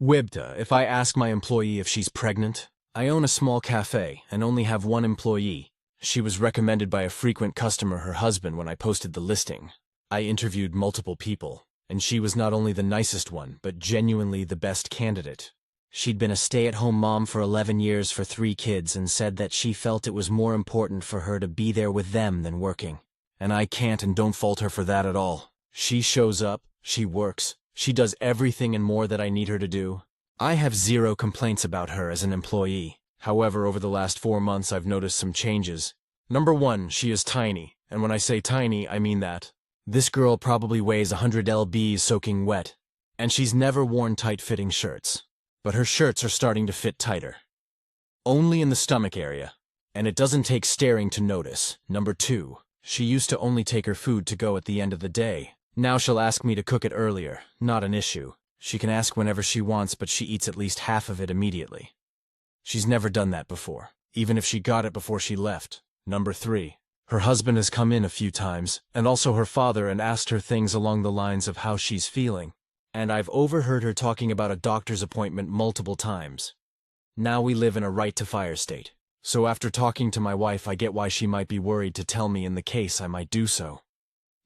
Wibda, if I ask my employee if she's pregnant, I own a small cafe and only have one employee. She was recommended by a frequent customer, her husband, when I posted the listing. I interviewed multiple people, and she was not only the nicest one, but genuinely the best candidate. She'd been a stay-at-home mom for 11 years for 3 kids and said that she felt it was more important for her to be there with them than working. And I can't and don't fault her for that at all. She shows up, she works, she does everything and more that I need her to do. I have zero complaints about her as an employee. However, over the last 4 months I've noticed some changes. Number 1, she is tiny, and when I say tiny, I mean that. This girl probably weighs 100 lbs soaking wet, and she's never worn tight-fitting shirts. But her shirts are starting to fit tighter. Only in the stomach area, and it doesn't take staring to notice. Number 2, she used to only take her food to go at the end of the day. Now she'll ask me to cook it earlier, not an issue. She can ask whenever she wants, but she eats at least half of it immediately. She's never done that before, even if she got it before she left. Number 3, her husband has come in a few times, and also her father, and asked her things along the lines of how she's feeling. And I've overheard her talking about a doctor's appointment multiple times. Now we live in a right-to-fire state, so after talking to my wife I get why she might be worried to tell me in the case I might do so.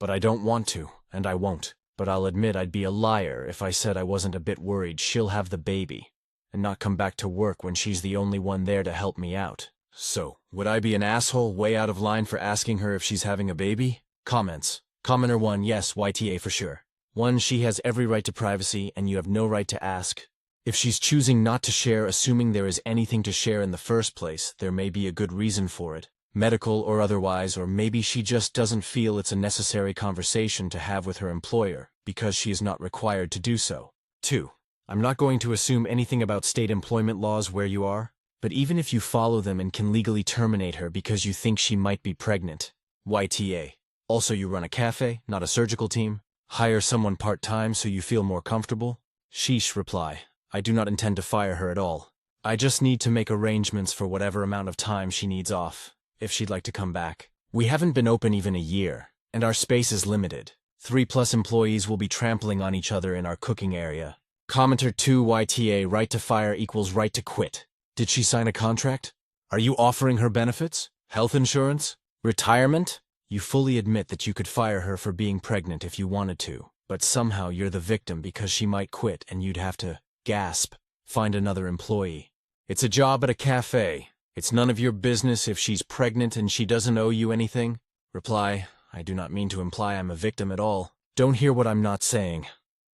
But I don't want to, and I won't. But I'll admit I'd be a liar if I said I wasn't a bit worried she'll have the baby and not come back to work when she's the only one there to help me out. So, would I be an asshole way out of line for asking her if she's having a baby? Comments. Commenter 1, yes, YTA for sure. 1, she has every right to privacy and you have no right to ask. If she's choosing not to share, assuming there is anything to share in the first place, there may be a good reason for it. Medical or otherwise, or maybe she just doesn't feel it's a necessary conversation to have with her employer, because she is not required to do so. 2. I'm not going to assume anything about state employment laws where you are, but even if you follow them and can legally terminate her because you think she might be pregnant. YTA. Also, you run a cafe, not a surgical team. Hire someone part-time so you feel more comfortable. Sheesh. Reply. I do not intend to fire her at all. I just need to make arrangements for whatever amount of time she needs off, if she'd like to come back. We haven't been open even a year, and our space is limited. 3+ employees will be trampling on each other in our cooking area. Commenter 2, YTA, right to fire equals right to quit. Did she sign a contract? Are you offering her benefits? Health insurance? Retirement? You fully admit that you could fire her for being pregnant if you wanted to, but somehow you're the victim because she might quit and you'd have to, gasp, find another employee. It's a job at a cafe. It's none of your business if she's pregnant and she doesn't owe you anything. Reply, I do not mean to imply I'm a victim at all. Don't hear what I'm not saying.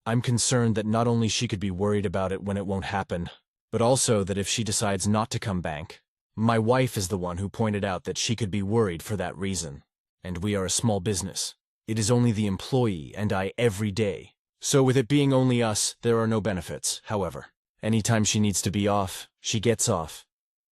I'm concerned that not only she could be worried about it when it won't happen, but also that if she decides not to come back. My wife is the one who pointed out that she could be worried for that reason. And we are a small business. It is only the employee and I every day. So with it being only us, there are no benefits, however. Anytime she needs to be off, she gets off.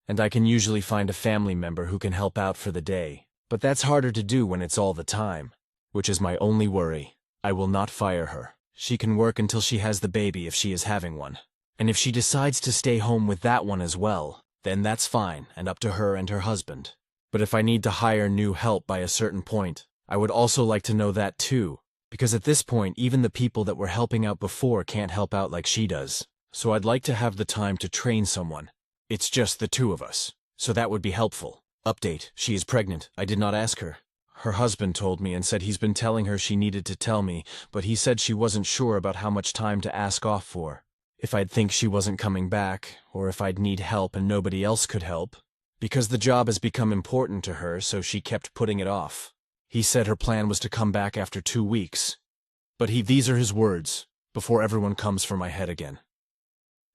And I can usually find a family member who can help out for the day. But that's harder to do when it's all the time, which is my only worry. I will not fire her. She can work until she has the baby if she is having one. And if she decides to stay home with that one as well, then that's fine and up to her and her husband. But if I need to hire new help by a certain point, I would also like to know that too, because at this point even the people that were helping out before can't help out like she does. So I'd like to have the time to train someone. It's just the 2 of us, so that would be helpful. Update, she is pregnant. I did not ask her. Her husband told me and said he's been telling her she needed to tell me, but he said she wasn't sure about how much time to ask off for. If I'd think she wasn't coming back, or if I'd need help and nobody else could help. Because the job has become important to her, so she kept putting it off. He said her plan was to come back after 2 weeks. But these are his words, before everyone comes for my head again.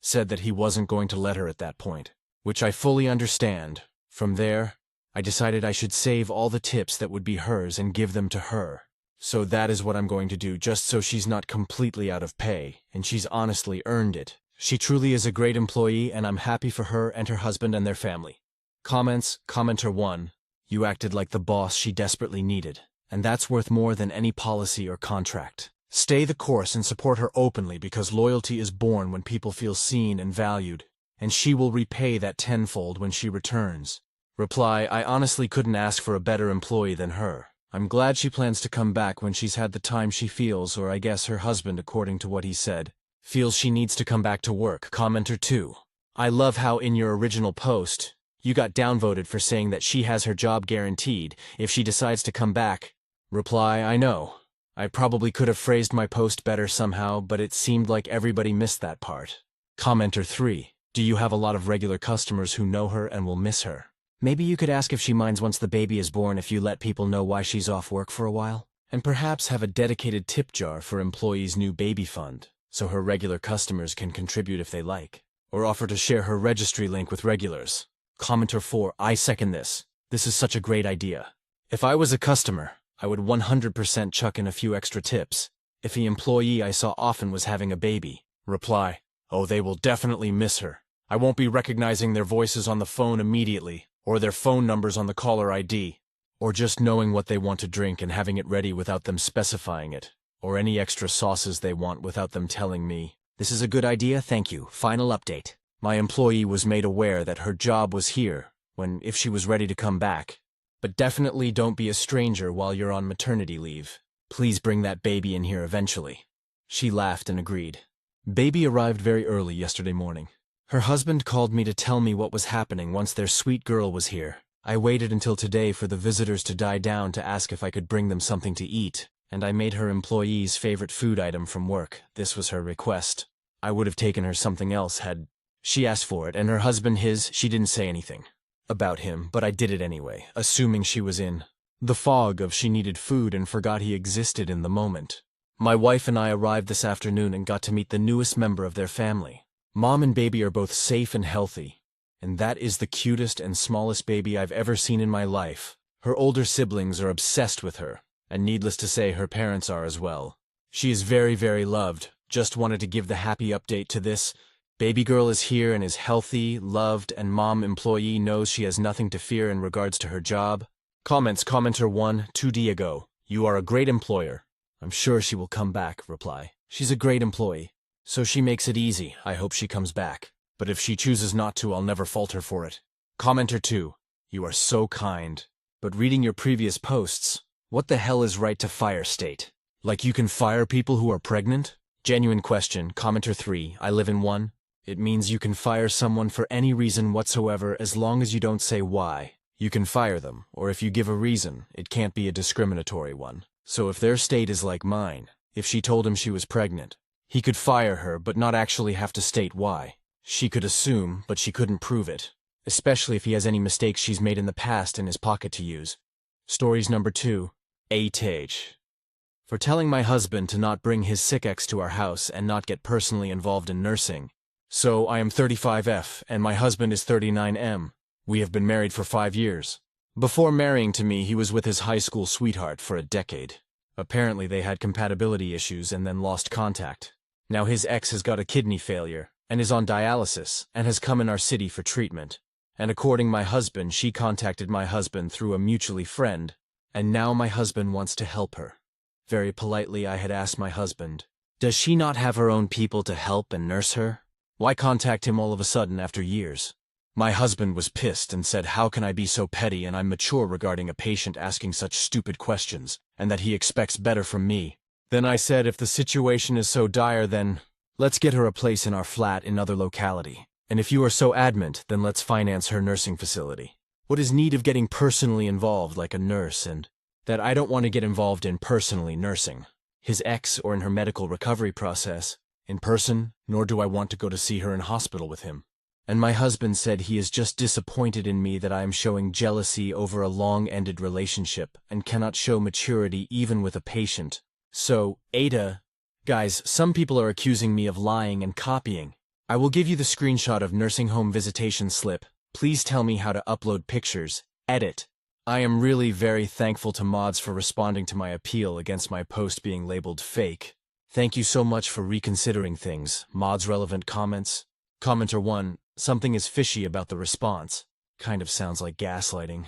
Said that he wasn't going to let her at that point, which I fully understand. From there, I decided I should save all the tips that would be hers and give them to her. So that is what I'm going to do, just so she's not completely out of pay, and she's honestly earned it. She truly is a great employee, and I'm happy for her and her husband and their family. Comments, commenter 1, you acted like the boss she desperately needed, and that's worth more than any policy or contract. Stay the course and support her openly because loyalty is born when people feel seen and valued, and she will repay that tenfold when she returns. Reply, I honestly couldn't ask for a better employee than her. I'm glad she plans to come back when she's had the time she feels, or I guess her husband according to what he said. Feels she needs to come back to work. Commenter 2. I love how in your original post, you got downvoted for saying that she has her job guaranteed if she decides to come back. Reply, I know. I probably could have phrased my post better somehow, but it seemed like everybody missed that part. Commenter 3. Do you have a lot of regular customers who know her and will miss her? Maybe you could ask if she minds once the baby is born if you let people know why she's off work for a while. And perhaps have a dedicated tip jar for employees' new baby fund, so her regular customers can contribute if they like. Or offer to share her registry link with regulars. Commenter 4. I second this. This is such a great idea. If I was a customer, I would 100% chuck in a few extra tips if the employee I saw often was having a baby. Reply, oh, they will definitely miss her. I won't be recognizing their voices on the phone immediately, or their phone numbers on the caller ID, or just knowing what they want to drink and having it ready without them specifying it, or any extra sauces they want without them telling me. This is a good idea, thank you. Final update. My employee was made aware that her job was here if she was ready to come back. But definitely don't be a stranger while you're on maternity leave. Please bring that baby in here eventually. She laughed and agreed. Baby arrived very early yesterday morning. Her husband called me to tell me what was happening once their sweet girl was here. I waited until today for the visitors to die down to ask if I could bring them something to eat, and I made her employee's favorite food item from work. This was her request. I would have taken her something else had she asked for it, and her husband she didn't say anything about him, but I did it anyway, assuming she was in the fog of she needed food and forgot he existed in the moment. My wife and I arrived this afternoon and got to meet the newest member of their family. Mom and baby are both safe and healthy, and that is the cutest and smallest baby I've ever seen in my life. Her older siblings are obsessed with her, and needless to say, her parents are as well. She is very, very loved. Just wanted to give the happy update to this. Baby girl is here and is healthy, loved, and mom employee knows she has nothing to fear in regards to her job. Comments. Commenter 1, 2 Diego. You are a great employer. I'm sure she will come back. Reply. She's a great employee. So she makes it easy. I hope she comes back. But if she chooses not to, I'll never fault her for it. Commenter 2. You are so kind. But reading your previous posts, what the hell is right to fire state? Like you can fire people who are pregnant? Genuine question. Commenter 3. I live in one. It means you can fire someone for any reason whatsoever as long as you don't say why. You can fire them, or if you give a reason, it can't be a discriminatory one. So if their state is like mine, if she told him she was pregnant, he could fire her but not actually have to state why. She could assume, but she couldn't prove it, especially if he has any mistakes she's made in the past in his pocket to use. Stories number 2. Aita. For telling my husband to not bring his sick ex to our house and not get personally involved in nursing. So I am 35F and my husband is 39M. We have been married for 5 years. Before marrying to me, he was with his high school sweetheart for a decade. Apparently they had compatibility issues and then lost contact. Now his ex has got a kidney failure and is on dialysis and has come in our city for treatment. And according my husband, she contacted my husband through a mutual friend, and now my husband wants to help her. Very politely I had asked my husband, does she not have her own people to help and nurse her? Why contact him all of a sudden after years? My husband was pissed and said how can I be so petty and I'm mature regarding a patient asking such stupid questions, and that he expects better from me. Then I said if the situation is so dire then, let's get her a place in our flat in other locality. And if you are so adamant, then let's finance her nursing facility. What is need of getting personally involved like a nurse and that I don't want to get involved in personally nursing his ex or in her medical recovery process in person, nor do I want to go to see her in hospital with him. And my husband said he is just disappointed in me that I am showing jealousy over a long-ended relationship and cannot show maturity even with a patient. So, Aita, guys, some people are accusing me of lying and copying. I will give you the screenshot of nursing home visitation slip. Please tell me how to upload pictures. Edit. I am really very thankful to mods for responding to my appeal against my post being labeled fake. Thank you so much for reconsidering things. Mods relevant comments. Commenter 1. Something is fishy about the response. Kind of sounds like gaslighting.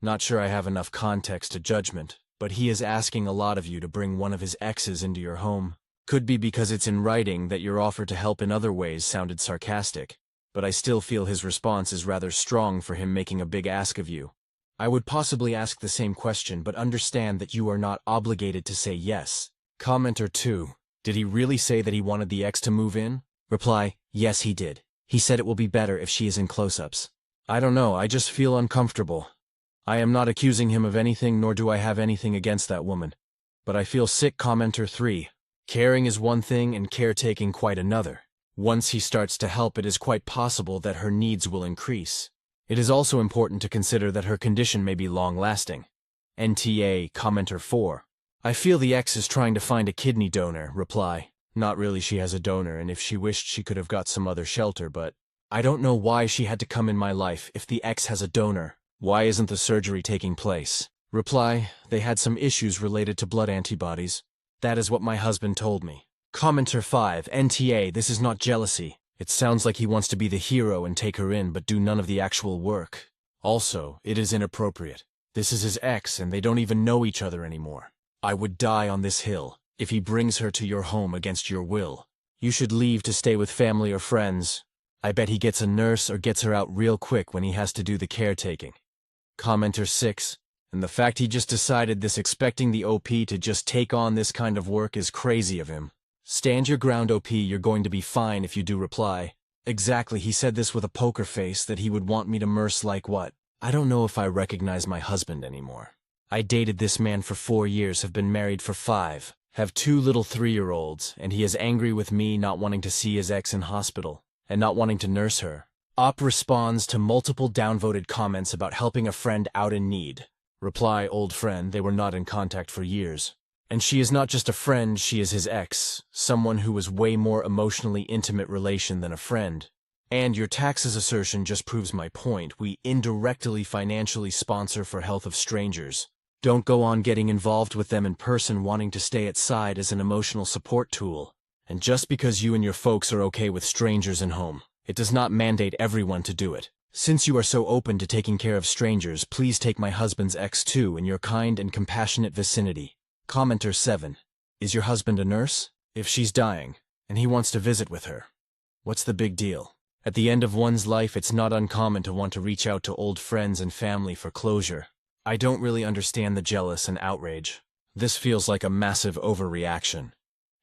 Not sure I have enough context to judgment, but he is asking a lot of you to bring one of his exes into your home. Could be because it's in writing that your offer to help in other ways sounded sarcastic, but I still feel his response is rather strong for him making a big ask of you. I would possibly ask the same question but understand that you are not obligated to say yes. Commenter 2. Did he really say that he wanted the ex to move in? Reply, yes, he did. He said it will be better if she is in close-ups. I don't know, I just feel uncomfortable. I am not accusing him of anything, nor do I have anything against that woman. But I feel sick. Commenter 3. Caring is one thing and caretaking quite another. Once he starts to help, it is quite possible that her needs will increase. It is also important to consider that her condition may be long-lasting. NTA. Commenter 4. I feel the ex is trying to find a kidney donor. Reply, not really, she has a donor, and if she wished she could have got some other shelter, but I don't know why she had to come in my life. If the ex has a donor, why isn't the surgery taking place? Reply, they had some issues related to blood antibodies. That is what my husband told me. Commenter 5. NTA. This is not jealousy. It sounds like he wants to be the hero and take her in but do none of the actual work. Also, it is inappropriate. This is his ex and they don't even know each other anymore. I would die on this hill if he brings her to your home against your will. You should leave to stay with family or friends. I bet he gets a nurse or gets her out real quick when he has to do the caretaking. Commenter 6. And the fact he just decided this expecting the OP to just take on this kind of work is crazy of him. Stand your ground, OP, you're going to be fine if you do. Reply, exactly, he said this with a poker face that he would want me to nurse like what? I don't know if I recognize my husband anymore. I dated this man for 4 years, have been married for 5, have 2 little 3-year-olds, and he is angry with me not wanting to see his ex in hospital, and not wanting to nurse her. OP responds to multiple downvoted comments about helping a friend out in need. Reply, old friend, they were not in contact for years. And she is not just a friend, she is his ex, someone who was way more emotionally intimate relation than a friend. And your taxes assertion just proves my point. We indirectly financially sponsor for health of strangers. Don't go on getting involved with them in person wanting to stay at side as an emotional support tool. And just because you and your folks are okay with strangers in home, it does not mandate everyone to do it. Since you are so open to taking care of strangers, please take my husband's ex too in your kind and compassionate vicinity. Commenter 7. Is your husband a nurse? If she's dying, and he wants to visit with her, what's the big deal? At the end of one's life, it's not uncommon to want to reach out to old friends and family for closure. I don't really understand the jealous and outrage. This feels like a massive overreaction.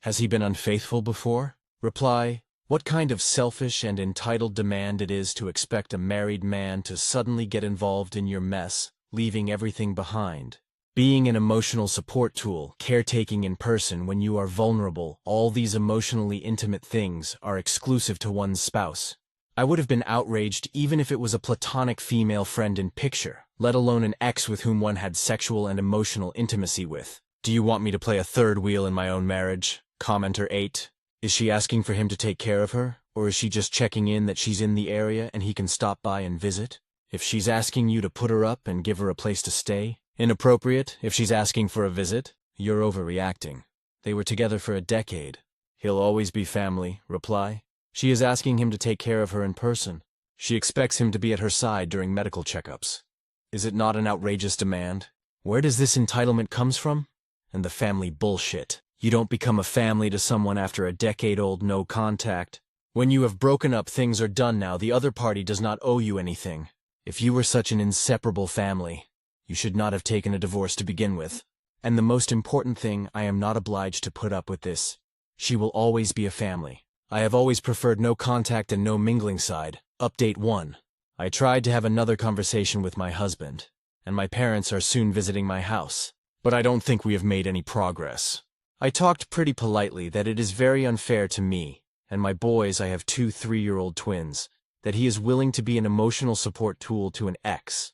Has he been unfaithful before? Reply, what kind of selfish and entitled demand it is to expect a married man to suddenly get involved in your mess, leaving everything behind. Being an emotional support tool, caretaking in person when you are vulnerable, all these emotionally intimate things are exclusive to one's spouse. I would have been outraged even if it was a platonic female friend in picture, let alone an ex with whom one had sexual and emotional intimacy with. Do you want me to play a third wheel in my own marriage? Commenter 8. Is she asking for him to take care of her, or is she just checking in that she's in the area and he can stop by and visit? If she's asking you to put her up and give her a place to stay, inappropriate. If she's asking for a visit, you're overreacting. They were together for a decade. He'll always be family. Reply, she is asking him to take care of her in person. She expects him to be at her side during medical checkups. Is it not an outrageous demand? Where does this entitlement comes from? And the family bullshit. You don't become a family to someone after a decade-old no contact. When you have broken up, things are done now. The other party does not owe you anything. If you were such an inseparable family, you should not have taken a divorce to begin with. And the most important thing, I am not obliged to put up with this. She will always be a family. I have always preferred no contact and no mingling side. Update 1. I tried to have another conversation with my husband, and my parents are soon visiting my house, but I don't think we have made any progress. I talked pretty politely that it is very unfair to me, and my boys, I have 2 3-year-old twins, that he is willing to be an emotional support tool to an ex,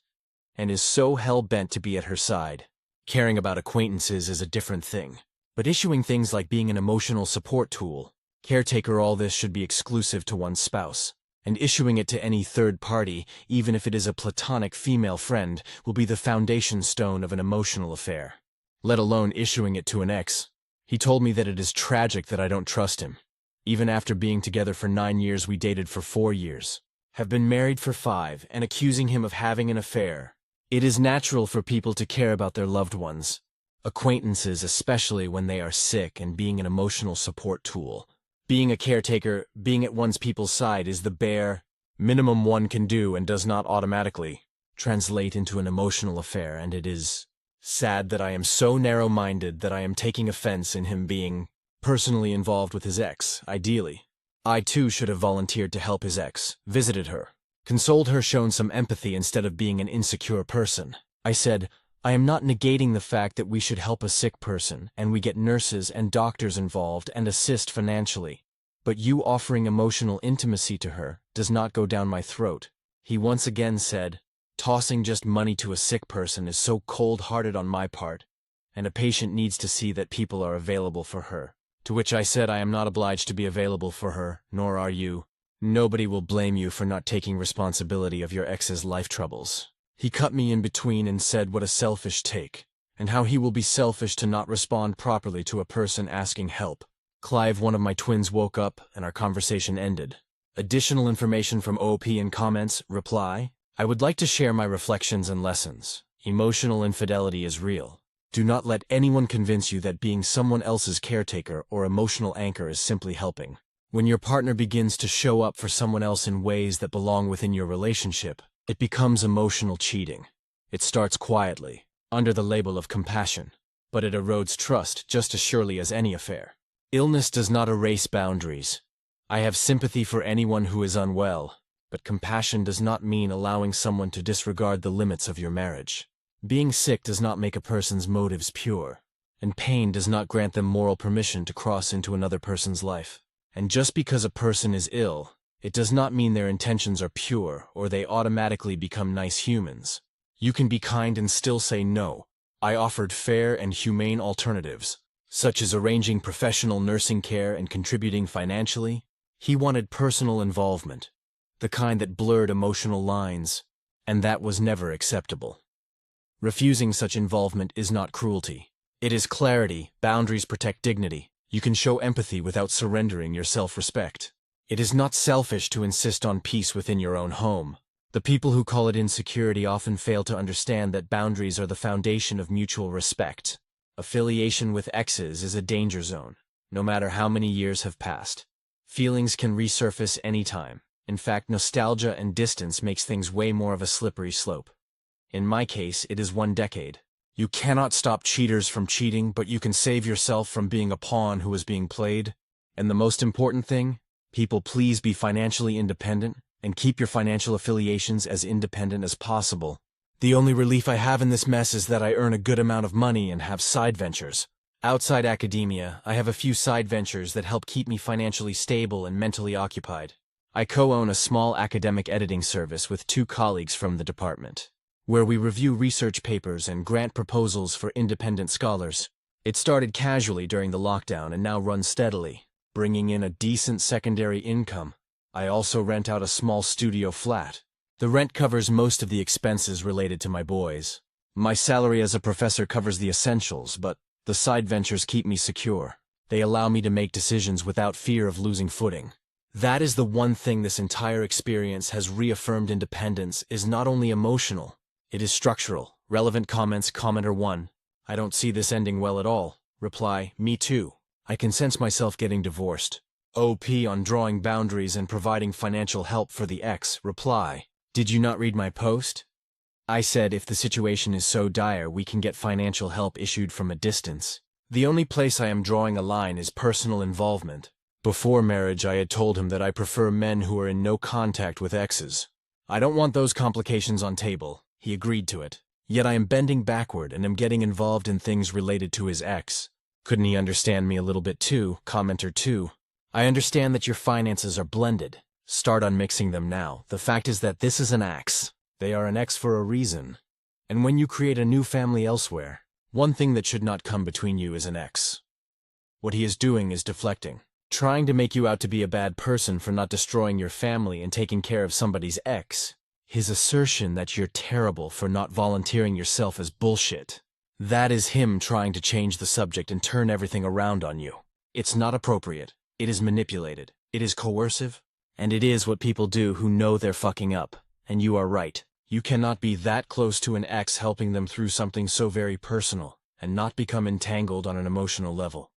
and is so hell-bent to be at her side. Caring about acquaintances is a different thing, but issuing things like being an emotional support tool, caretaker, all this should be exclusive to one's spouse, and issuing it to any third party, even if it is a platonic female friend, will be the foundation stone of an emotional affair, let alone issuing it to an ex. He told me that it is tragic that I don't trust him. Even after being together for 9 years, we dated for 4 years, have been married for 5, and accusing him of having an affair. It is natural for people to care about their loved ones, acquaintances, especially when they are sick, and being an emotional support tool. Being a caretaker, being at one's people's side is the bare minimum one can do and does not automatically translate into an emotional affair, and it is sad that I am so narrow-minded that I am taking offense in him being personally involved with his ex, ideally. I too should have volunteered to help his ex, visited her, consoled her, shown some empathy instead of being an insecure person. I said, I am not negating the fact that we should help a sick person and we get nurses and doctors involved and assist financially. But you offering emotional intimacy to her does not go down my throat. He once again said, tossing just money to a sick person is so cold-hearted on my part, and a patient needs to see that people are available for her. To which I said I am not obliged to be available for her, nor are you. Nobody will blame you for not taking responsibility of your ex's life troubles. He cut me in between and said what a selfish take, and how he will be selfish to not respond properly to a person asking help. Clive, one of my twins, woke up and our conversation ended. Additional information from OP in comments, reply. I would like to share my reflections and lessons. Emotional infidelity is real. Do not let anyone convince you that being someone else's caretaker or emotional anchor is simply helping. When your partner begins to show up for someone else in ways that belong within your relationship, it becomes emotional cheating. It starts quietly, under the label of compassion, but it erodes trust just as surely as any affair. Illness does not erase boundaries. I have sympathy for anyone who is unwell, but compassion does not mean allowing someone to disregard the limits of your marriage. Being sick does not make a person's motives pure, and pain does not grant them moral permission to cross into another person's life. And just because a person is ill, it does not mean their intentions are pure or they automatically become nice humans. You can be kind and still say no. I offered fair and humane alternatives, such as arranging professional nursing care and contributing financially. He wanted personal involvement, the kind that blurred emotional lines, and that was never acceptable. Refusing such involvement is not cruelty. It is clarity. Boundaries protect dignity. You can show empathy without surrendering your self-respect. It is not selfish to insist on peace within your own home. The people who call it insecurity often fail to understand that boundaries are the foundation of mutual respect. Affiliation with exes is a danger zone, no matter how many years have passed. Feelings can resurface anytime. In fact, nostalgia and distance makes things way more of a slippery slope. In my case, it is 1 decade. You cannot stop cheaters from cheating, but you can save yourself from being a pawn who is being played. And the most important thing, people, please be financially independent and keep your financial affiliations as independent as possible. The only relief I have in this mess is that I earn a good amount of money and have side ventures. Outside academia, I have a few side ventures that help keep me financially stable and mentally occupied. I co-own a small academic editing service with 2 colleagues from the department, where we review research papers and grant proposals for independent scholars. It started casually during the lockdown and now runs steadily, bringing in a decent secondary income. I also rent out a small studio flat. The rent covers most of the expenses related to my boys. My salary as a professor covers the essentials, but the side ventures keep me secure. They allow me to make decisions without fear of losing footing. That is the one thing this entire experience has reaffirmed: independence is not only emotional, it is structural. Relevant comments. Commenter 1. I don't see this ending well at all. Reply, me too. I can sense myself getting divorced. OP on drawing boundaries and providing financial help for the ex. Reply, did you not read my post? I said if the situation is so dire we can get financial help issued from a distance. The only place I am drawing a line is personal involvement. Before marriage I had told him that I prefer men who are in no contact with exes. I don't want those complications on table. He agreed to it. Yet I am bending backward and am getting involved in things related to his ex. Couldn't he understand me a little bit too? Commenter 2. I understand that your finances are blended. Start unmixing them now. The fact is that this is an ex. They are an ex for a reason. And when you create a new family elsewhere, one thing that should not come between you is an ex. What he is doing is deflecting, trying to make you out to be a bad person for not destroying your family and taking care of somebody's ex. His assertion that you're terrible for not volunteering yourself is bullshit. That is him trying to change the subject and turn everything around on you. It's not appropriate. It is manipulated. It is coercive. And it is what people do who know they're fucking up. And you are right. You cannot be that close to an ex helping them through something so very personal and not become entangled on an emotional level.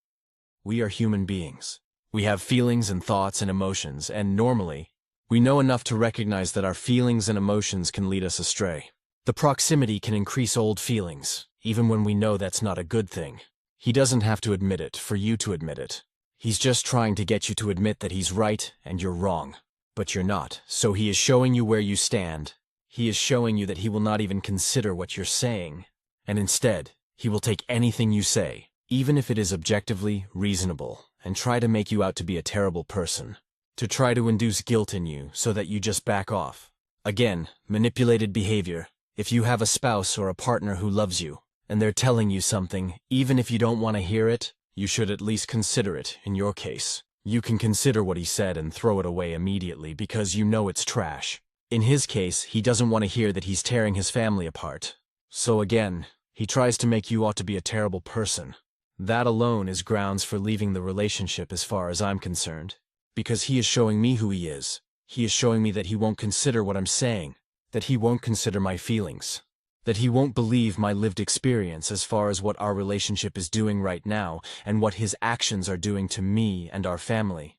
We are human beings. We have feelings and thoughts and emotions, and normally, we know enough to recognize that our feelings and emotions can lead us astray. The proximity can increase old feelings, even when we know that's not a good thing. He doesn't have to admit it for you to admit it. He's just trying to get you to admit that he's right and you're wrong. But you're not, so he is showing you where you stand. He is showing you that he will not even consider what you're saying. And instead, he will take anything you say, even if it is objectively reasonable, and try to make you out to be a terrible person. To try to induce guilt in you so that you just back off. Again, manipulated behavior. If you have a spouse or a partner who loves you, and they're telling you something, even if you don't want to hear it, you should at least consider it, in your case. You can consider what he said and throw it away immediately because you know it's trash. In his case, he doesn't want to hear that he's tearing his family apart. So again, he tries to make you out to be a terrible person. That alone is grounds for leaving the relationship as far as I'm concerned. Because he is showing me who he is. He is showing me that he won't consider what I'm saying. That he won't consider my feelings. That he won't believe my lived experience as far as what our relationship is doing right now and what his actions are doing to me and our family.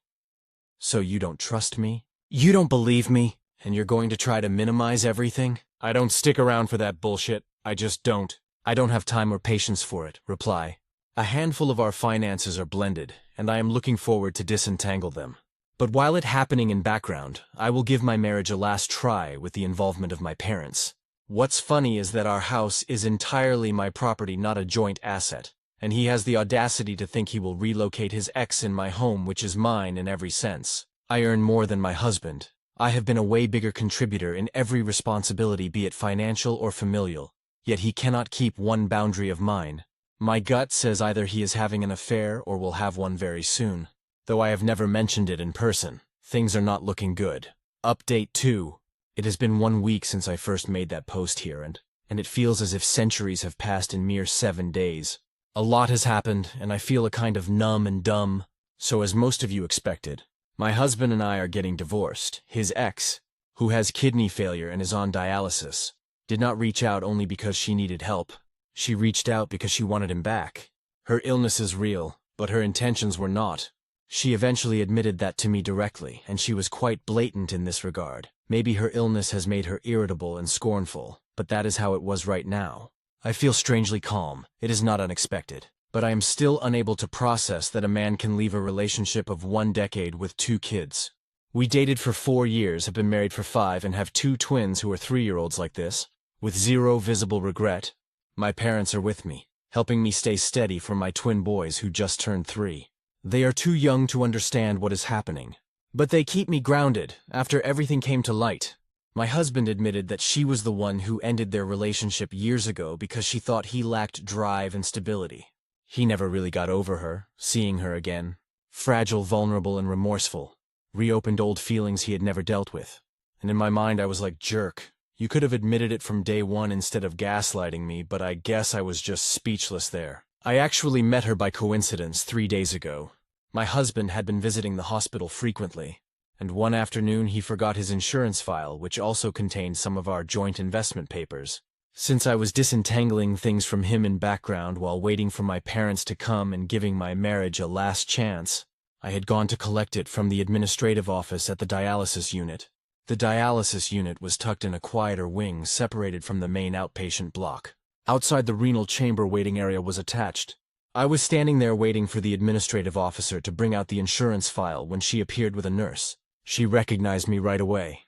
So you don't trust me? You don't believe me? And you're going to try to minimize everything? I don't stick around for that bullshit. I just don't. I don't have time or patience for it. Reply. A handful of our finances are blended, and I am looking forward to disentangle them. But while it happening in background, I will give my marriage a last try with the involvement of my parents. What's funny is that our house is entirely my property, not a joint asset, and he has the audacity to think he will relocate his ex in my home, which is mine in every sense. I earn more than my husband. I have been a way bigger contributor in every responsibility, be it financial or familial, yet he cannot keep one boundary of mine. My gut says either he is having an affair or will have one very soon. Though I have never mentioned it in person, things are not looking good. Update 2. It has been 1 week since I first made that post here, and it feels as if centuries have passed in mere 7 days. A lot has happened, and I feel a kind of numb and dumb. So as most of you expected, my husband and I are getting divorced. His ex, who has kidney failure and is on dialysis, did not reach out only because she needed help. She reached out because she wanted him back. Her illness is real, but her intentions were not. She eventually admitted that to me directly, and she was quite blatant in this regard. Maybe her illness has made her irritable and scornful, but that is how it was right now. I feel strangely calm. It is not unexpected. But I am still unable to process that a man can leave a relationship of 1 decade with 2 kids. We dated for 4 years, have been married for 5, and have 2 twins who are 3-year-olds like this, with 0 visible regret. My parents are with me, helping me stay steady for my twin boys who just turned 3. They are too young to understand what is happening. But they keep me grounded after everything came to light. My husband admitted that she was the one who ended their relationship years ago because she thought he lacked drive and stability. He never really got over her, seeing her again. Fragile, vulnerable, and remorseful. Reopened old feelings he had never dealt with. And in my mind I was like, jerk. You could have admitted it from day one instead of gaslighting me, but I guess I was just speechless there. I actually met her by coincidence 3 days ago. My husband had been visiting the hospital frequently, and one afternoon he forgot his insurance file, which also contained some of our joint investment papers. Since I was disentangling things from him in background while waiting for my parents to come and giving my marriage a last chance, I had gone to collect it from the administrative office at the dialysis unit. The dialysis unit was tucked in a quieter wing separated from the main outpatient block. Outside the renal chamber waiting area was attached. I was standing there waiting for the administrative officer to bring out the insurance file when she appeared with a nurse. She recognized me right away.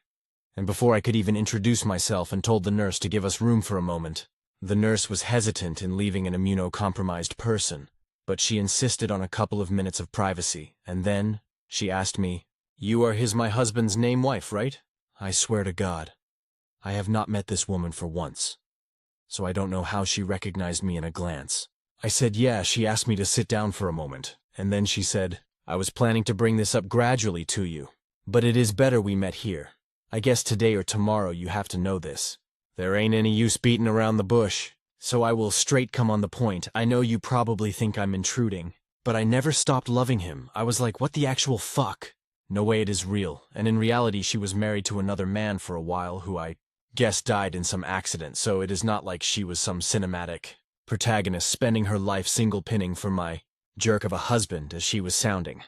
And before I could even introduce myself and told the nurse to give us room for a moment, the nurse was hesitant in leaving an immunocompromised person, but she insisted on a couple of minutes of privacy, and then she asked me, "You are my husband's name wife, right?" I swear to God, I have not met this woman for once, so I don't know how she recognized me in a glance. I said yeah. She asked me to sit down for a moment, and then she said, "I was planning to bring this up gradually to you, but it is better we met here. I guess today or tomorrow you have to know this. There ain't any use beating around the bush, so I will straight come on the point. I know you probably think I'm intruding, but I never stopped loving him. I was like, what the actual fuck? No way it is real, and in reality she was married to another man for a while who I guess died in some accident, so it is not like she was some cinematic protagonist spending her life single-pinning for my jerk of a husband as she was sounding.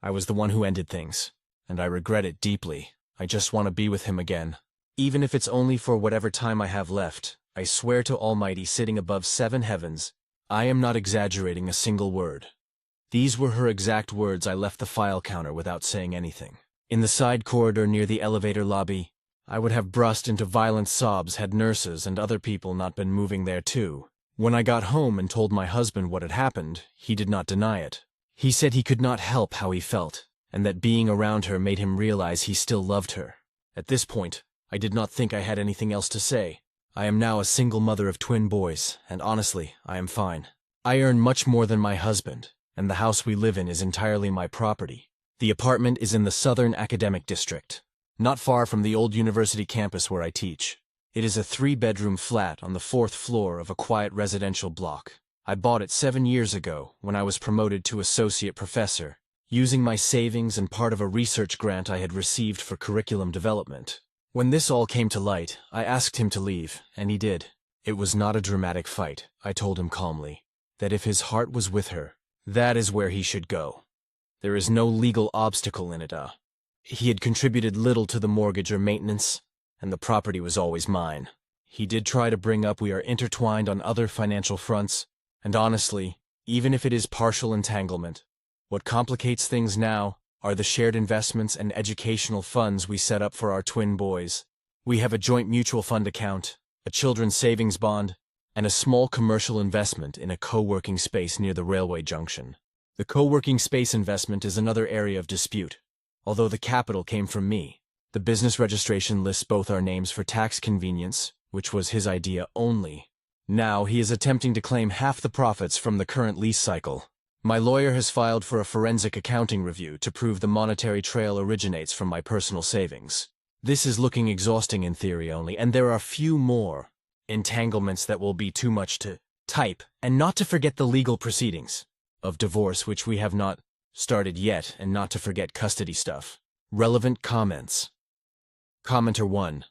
I was the one who ended things, and I regret it deeply. I just want to be with him again. Even if it's only for whatever time I have left, I swear to Almighty sitting above 7 heavens, I am not exaggerating a single word. These were her exact words. I left the file counter without saying anything. In the side corridor near the elevator lobby, I would have burst into violent sobs had nurses and other people not been moving there too. When I got home and told my husband what had happened, he did not deny it. He said he could not help how he felt, and that being around her made him realize he still loved her. At this point, I did not think I had anything else to say. I am now a single mother of twin boys, and honestly, I am fine. I earn much more than my husband, and the house we live in is entirely my property. The apartment is in the Southern Academic District, not far from the old university campus where I teach. It is a 3-bedroom flat on the 4th floor of a quiet residential block. I bought it 7 years ago when I was promoted to associate professor, using my savings and part of a research grant I had received for curriculum development. When this all came to light, I asked him to leave, and he did. It was not a dramatic fight, I told him calmly, that if his heart was with her, that is where he should go. There is no legal obstacle in it. He had contributed little to the mortgage or maintenance, and the property was always mine. He did try to bring up we are intertwined on other financial fronts, and honestly, even if it is partial entanglement, what complicates things now are the shared investments and educational funds we set up for our twin boys. We have a joint mutual fund account, a children's savings bond, and a small commercial investment in a co-working space near the railway junction. The co-working space investment is another area of dispute, although the capital came from me. The business registration lists both our names for tax convenience, which was his idea only. Now he is attempting to claim half the profits from the current lease cycle. My lawyer has filed for a forensic accounting review to prove the monetary trail originates from my personal savings. This is looking exhausting in theory only, and there are few more entanglements that will be too much to type, and not to forget the legal proceedings of divorce, which we have not started yet, and not to forget custody stuff. Relevant comments. Commenter 1.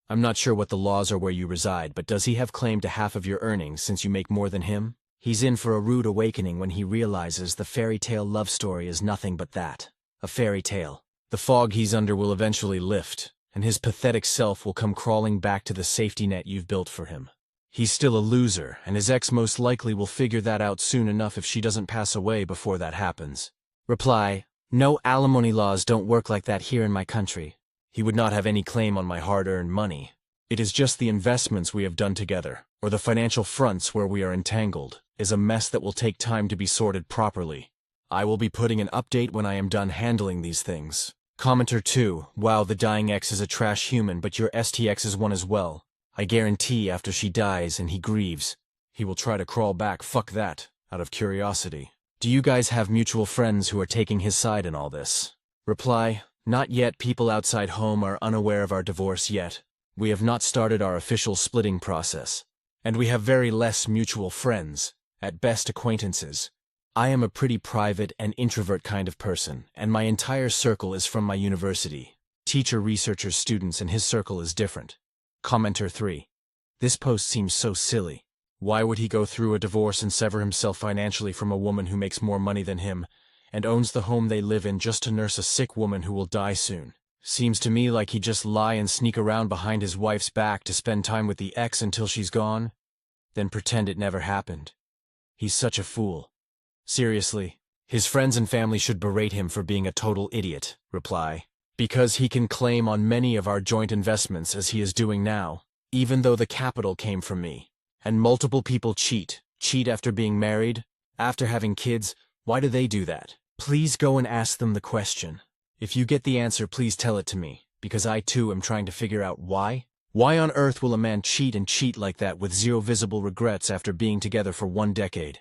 I'm not sure what the laws are where you reside, but does he have claim to half of your earnings since you make more than him? He's in for a rude awakening when he realizes the fairy tale love story is nothing but that, a fairy tale. The fog he's under will eventually lift, and his pathetic self will come crawling back to the safety net you've built for him. He's still a loser, and his ex most likely will figure that out soon enough if she doesn't pass away before that happens. Reply. No, alimony laws don't work like that here in my country. He would not have any claim on my hard-earned money. It is just the investments we have done together, or the financial fronts where we are entangled, is a mess that will take time to be sorted properly. I will be putting an update when I am done handling these things. Commenter 2. Wow, the dying ex is a trash human, but your STX is one as well. I guarantee after she dies and he grieves, he will try to crawl back, fuck that, out of curiosity. Do you guys have mutual friends who are taking his side in all this? Reply. Not yet. People outside home are unaware of our divorce yet. We have not started our official splitting process. And we have very less mutual friends, at best acquaintances. I am a pretty private and introvert kind of person, and my entire circle is from my university. Teacher, researchers, students, and his circle is different. Commenter 3. This post seems so silly. Why would he go through a divorce and sever himself financially from a woman who makes more money than him, and owns the home they live in just to nurse a sick woman who will die soon? Seems to me like he'd just lie and sneak around behind his wife's back to spend time with the ex until she's gone, then pretend it never happened. He's such a fool. Seriously, his friends and family should berate him for being a total idiot. Reply. Because he can claim on many of our joint investments as he is doing now, even though the capital came from me. And multiple people cheat after being married, after having kids. Why do they do that? Please go and ask them the question. If you get the answer, please tell it to me, because I too am trying to figure out why. Why on earth will a man cheat like that with zero visible regrets after being together for 1 decade?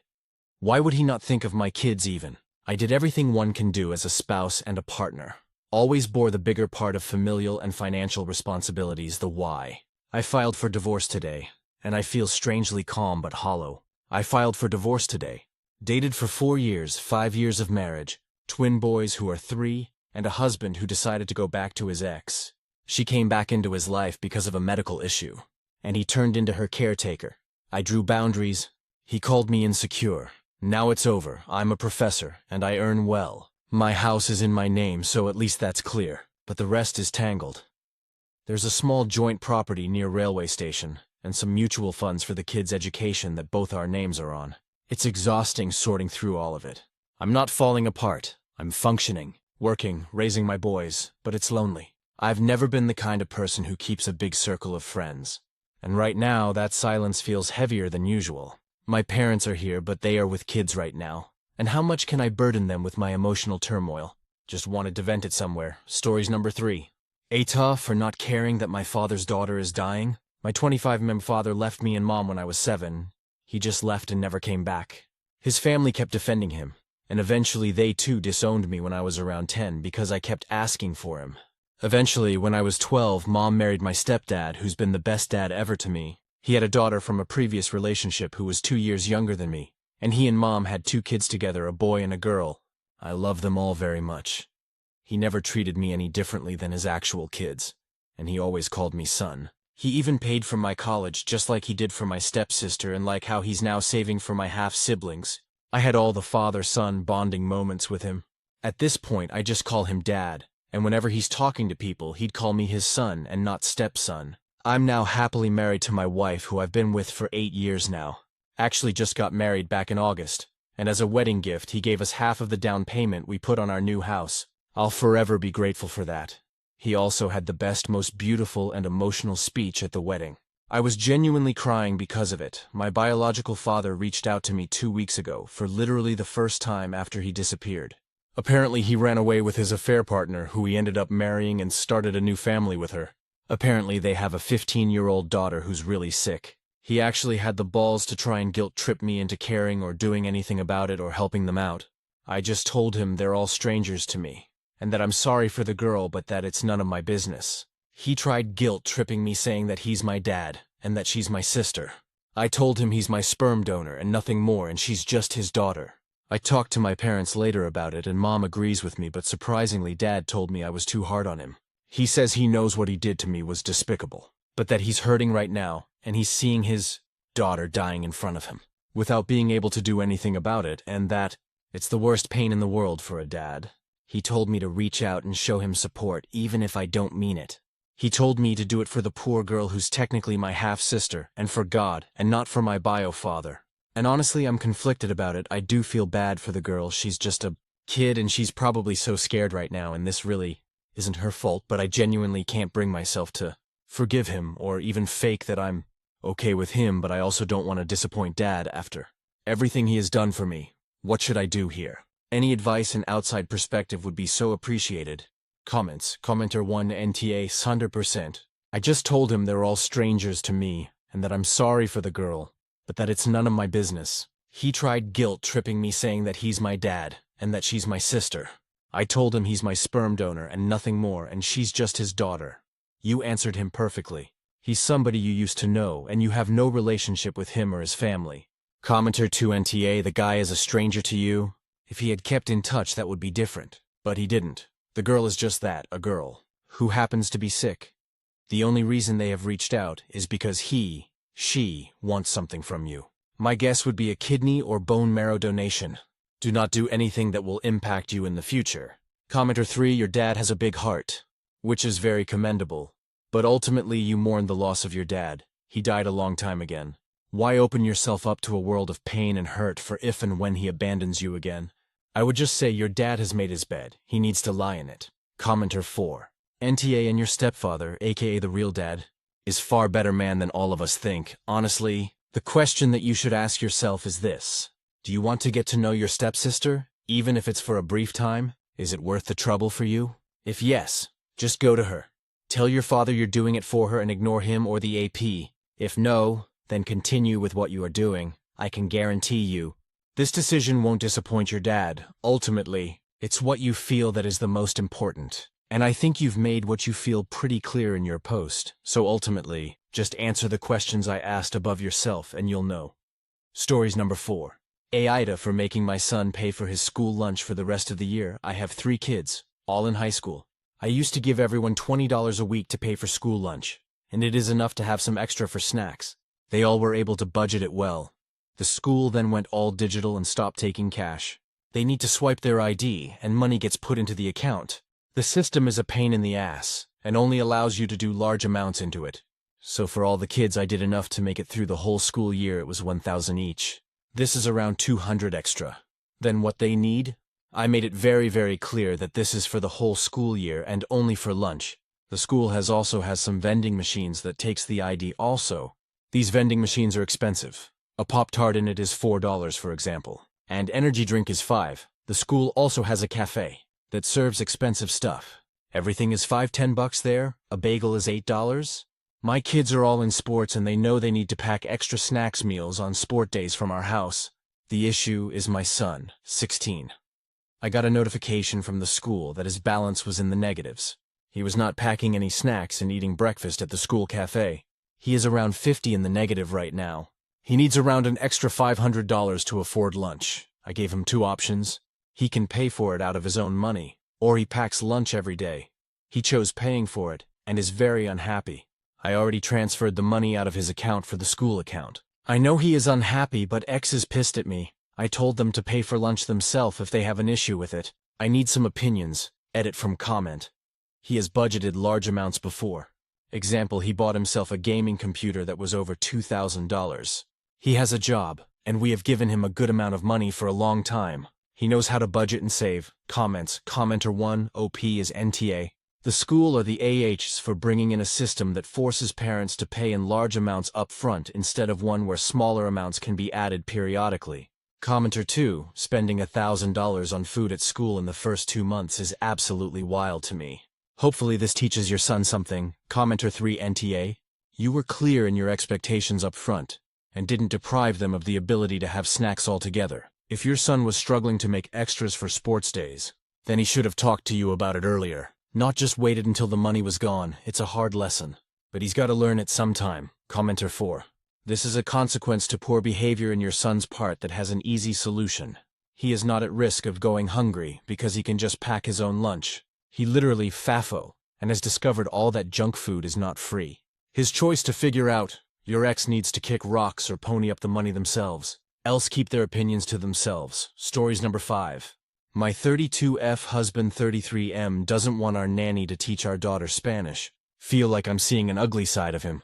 Why would he not think of my kids even? I did everything one can do as a spouse and a partner. Always bore the bigger part of familial and financial responsibilities, the why. I filed for divorce today, and I feel strangely calm but hollow. I filed for divorce today. Dated for 4 years, 5 years of marriage, twin boys who are 3, and a husband who decided to go back to his ex. She came back into his life because of a medical issue, and he turned into her caretaker. I drew boundaries. He called me insecure. Now it's over. I'm a professor, and I earn well. My house is in my name, so at least that's clear, but the rest is tangled. There's a small joint property near railway station, and some mutual funds for the kids' education that both our names are on. It's exhausting sorting through all of it. I'm not falling apart. I'm functioning, working, raising my boys, but it's lonely. I've never been the kind of person who keeps a big circle of friends. And right now, that silence feels heavier than usual. My parents are here, but they are with kids right now. And how much can I burden them with my emotional turmoil? Just wanted to vent it somewhere. Stories number 3. Aita for not caring that my father's daughter is dying. My 25-year-old father left me and mom when I was 7. He just left and never came back. His family kept defending him, and eventually they too disowned me when I was around 10 because I kept asking for him. Eventually, when I was 12, Mom married my stepdad, who's been the best dad ever to me. He had a daughter from a previous relationship who was 2 years younger than me, and he and Mom had 2 kids together, a boy and a girl. I love them all very much. He never treated me any differently than his actual kids, and he always called me son. He even paid for my college just like he did for my stepsister, and like how he's now saving for my half-siblings. I had all the father-son bonding moments with him. At this point, I just call him Dad. And whenever he's talking to people, he'd call me his son and not stepson. I'm now happily married to my wife, who I've been with for 8 years now. Actually just got married back in August, and as a wedding gift, he gave us half of the down payment we put on our new house. I'll forever be grateful for that. He also had the best, most beautiful and emotional speech at the wedding. I was genuinely crying because of it. My biological father reached out to me 2 weeks ago for literally the first time after he disappeared. Apparently he ran away with his affair partner, who he ended up marrying and started a new family with her. Apparently they have a 15-year-old daughter who's really sick. He actually had the balls to try and guilt-trip me into caring or doing anything about it or helping them out. I just told him they're all strangers to me, and that I'm sorry for the girl, but that it's none of my business. He tried guilt-tripping me, saying that he's my dad, and that she's my sister. I told him he's my sperm donor and nothing more, and she's just his daughter. I talked to my parents later about it, and Mom agrees with me, but surprisingly Dad told me I was too hard on him. He says he knows what he did to me was despicable, but that he's hurting right now, and he's seeing his daughter dying in front of him, without being able to do anything about it, and that it's the worst pain in the world for a dad. He told me to reach out and show him support, even if I don't mean it. He told me to do it for the poor girl who's technically my half-sister, and for God, and not for my bio-father. And honestly, I'm conflicted about it. I do feel bad for the girl. She's just a kid, and she's probably so scared right now, and this really isn't her fault, but I genuinely can't bring myself to forgive him or even fake that I'm okay with him, but I also don't want to disappoint Dad after everything he has done for me. What should I do here? Any advice and outside perspective would be so appreciated. Comments. Commenter 1 NTA 100%. I just told him they're all strangers to me, and that I'm sorry for the girl, but that it's none of my business. He tried guilt-tripping me, saying that he's my dad, and that she's my sister. I told him he's my sperm donor and nothing more, and she's just his daughter. You answered him perfectly. He's somebody you used to know, and you have no relationship with him or his family. Commenter 2 NTA, the guy is a stranger to you. If he had kept in touch, that would be different. But he didn't. The girl is just that, a girl, who happens to be sick. The only reason they have reached out is because she wants something from you. My guess would be a kidney or bone marrow donation. Do not do anything that will impact you in the future. Commenter 3, your dad has a big heart, which is very commendable. But ultimately you mourn the loss of your dad. He died a long time again. Why open yourself up to a world of pain and hurt for if and when he abandons you again? I would just say your dad has made his bed. He needs to lie in it. Commenter 4, NTA, and your stepfather, aka the real dad, is far better man than all of us think. Honestly, the question that you should ask yourself is this. Do you want to get to know your stepsister, even if it's for a brief time? Is it worth the trouble for you? If yes, just go to her. Tell your father you're doing it for her and ignore him or the AP. If no, then continue with what you are doing. I can guarantee you, this decision won't disappoint your dad. Ultimately, it's what you feel that is the most important. And I think you've made what you feel pretty clear in your post. So ultimately, just answer the questions I asked above yourself and you'll know. Stories number 4. Aita for making my son pay for his school lunch for the rest of the year. I have 3 kids, all in high school. I used to give everyone $20 a week to pay for school lunch, and it is enough to have some extra for snacks. They all were able to budget it well. The school then went all digital and stopped taking cash. They need to swipe their ID, and money gets put into the account. The system is a pain in the ass, and only allows you to do large amounts into it. So for all the kids, I did enough to make it through the whole school year. It was $1,000 each. This is around $200 extra. Then what they need? I made it very, very clear that this is for the whole school year and only for lunch. The school also has some vending machines that takes the ID also. These vending machines are expensive. A Pop-Tart in it is $4, for example. And energy drink is $5. The school also has a cafe that serves expensive stuff. Everything is $5–10 there. A bagel is $8. My kids are all in sports and they know they need to pack extra snacks meals on sport days from our house. The issue is my son, 16. I got a notification from the school that his balance was in the negatives. He was not packing any snacks and eating breakfast at the school cafe. He is around 50 in the negative right now. He needs around an extra $500 to afford lunch. I gave him 2 options. He can pay for it out of his own money, or he packs lunch every day. He chose paying for it and is very unhappy. I already transferred the money out of his account for the school account. I know he is unhappy, but X is pissed at me. I told them to pay for lunch themselves if they have an issue with it. I need some opinions. Edit from comment. He has budgeted large amounts before. Example, he bought himself a gaming computer that was over $2,000. He has a job, and we have given him a good amount of money for a long time. He knows how to budget and save. Comments. Commenter 1, OP is NTA. The school or the AHs for bringing in a system that forces parents to pay in large amounts up front instead of one where smaller amounts can be added periodically. Commenter 2, spending $1,000 on food at school in the first 2 months is absolutely wild to me. Hopefully this teaches your son something. Commenter 3 NTA, you were clear in your expectations up front and didn't deprive them of the ability to have snacks altogether. If your son was struggling to make extras for sports days, then he should have talked to you about it earlier. Not just waited until the money was gone. It's a hard lesson, but he's got to learn it sometime. Commenter 4. This is a consequence to poor behavior in your son's part that has an easy solution. He is not at risk of going hungry because he can just pack his own lunch. He literally FAFO and has discovered all that junk food is not free. His choice to figure out, your ex needs to kick rocks or pony up the money themselves, else keep their opinions to themselves. Stories number 5. My 32F husband 33M doesn't want our nanny to teach our daughter Spanish. Feel like I'm seeing an ugly side of him.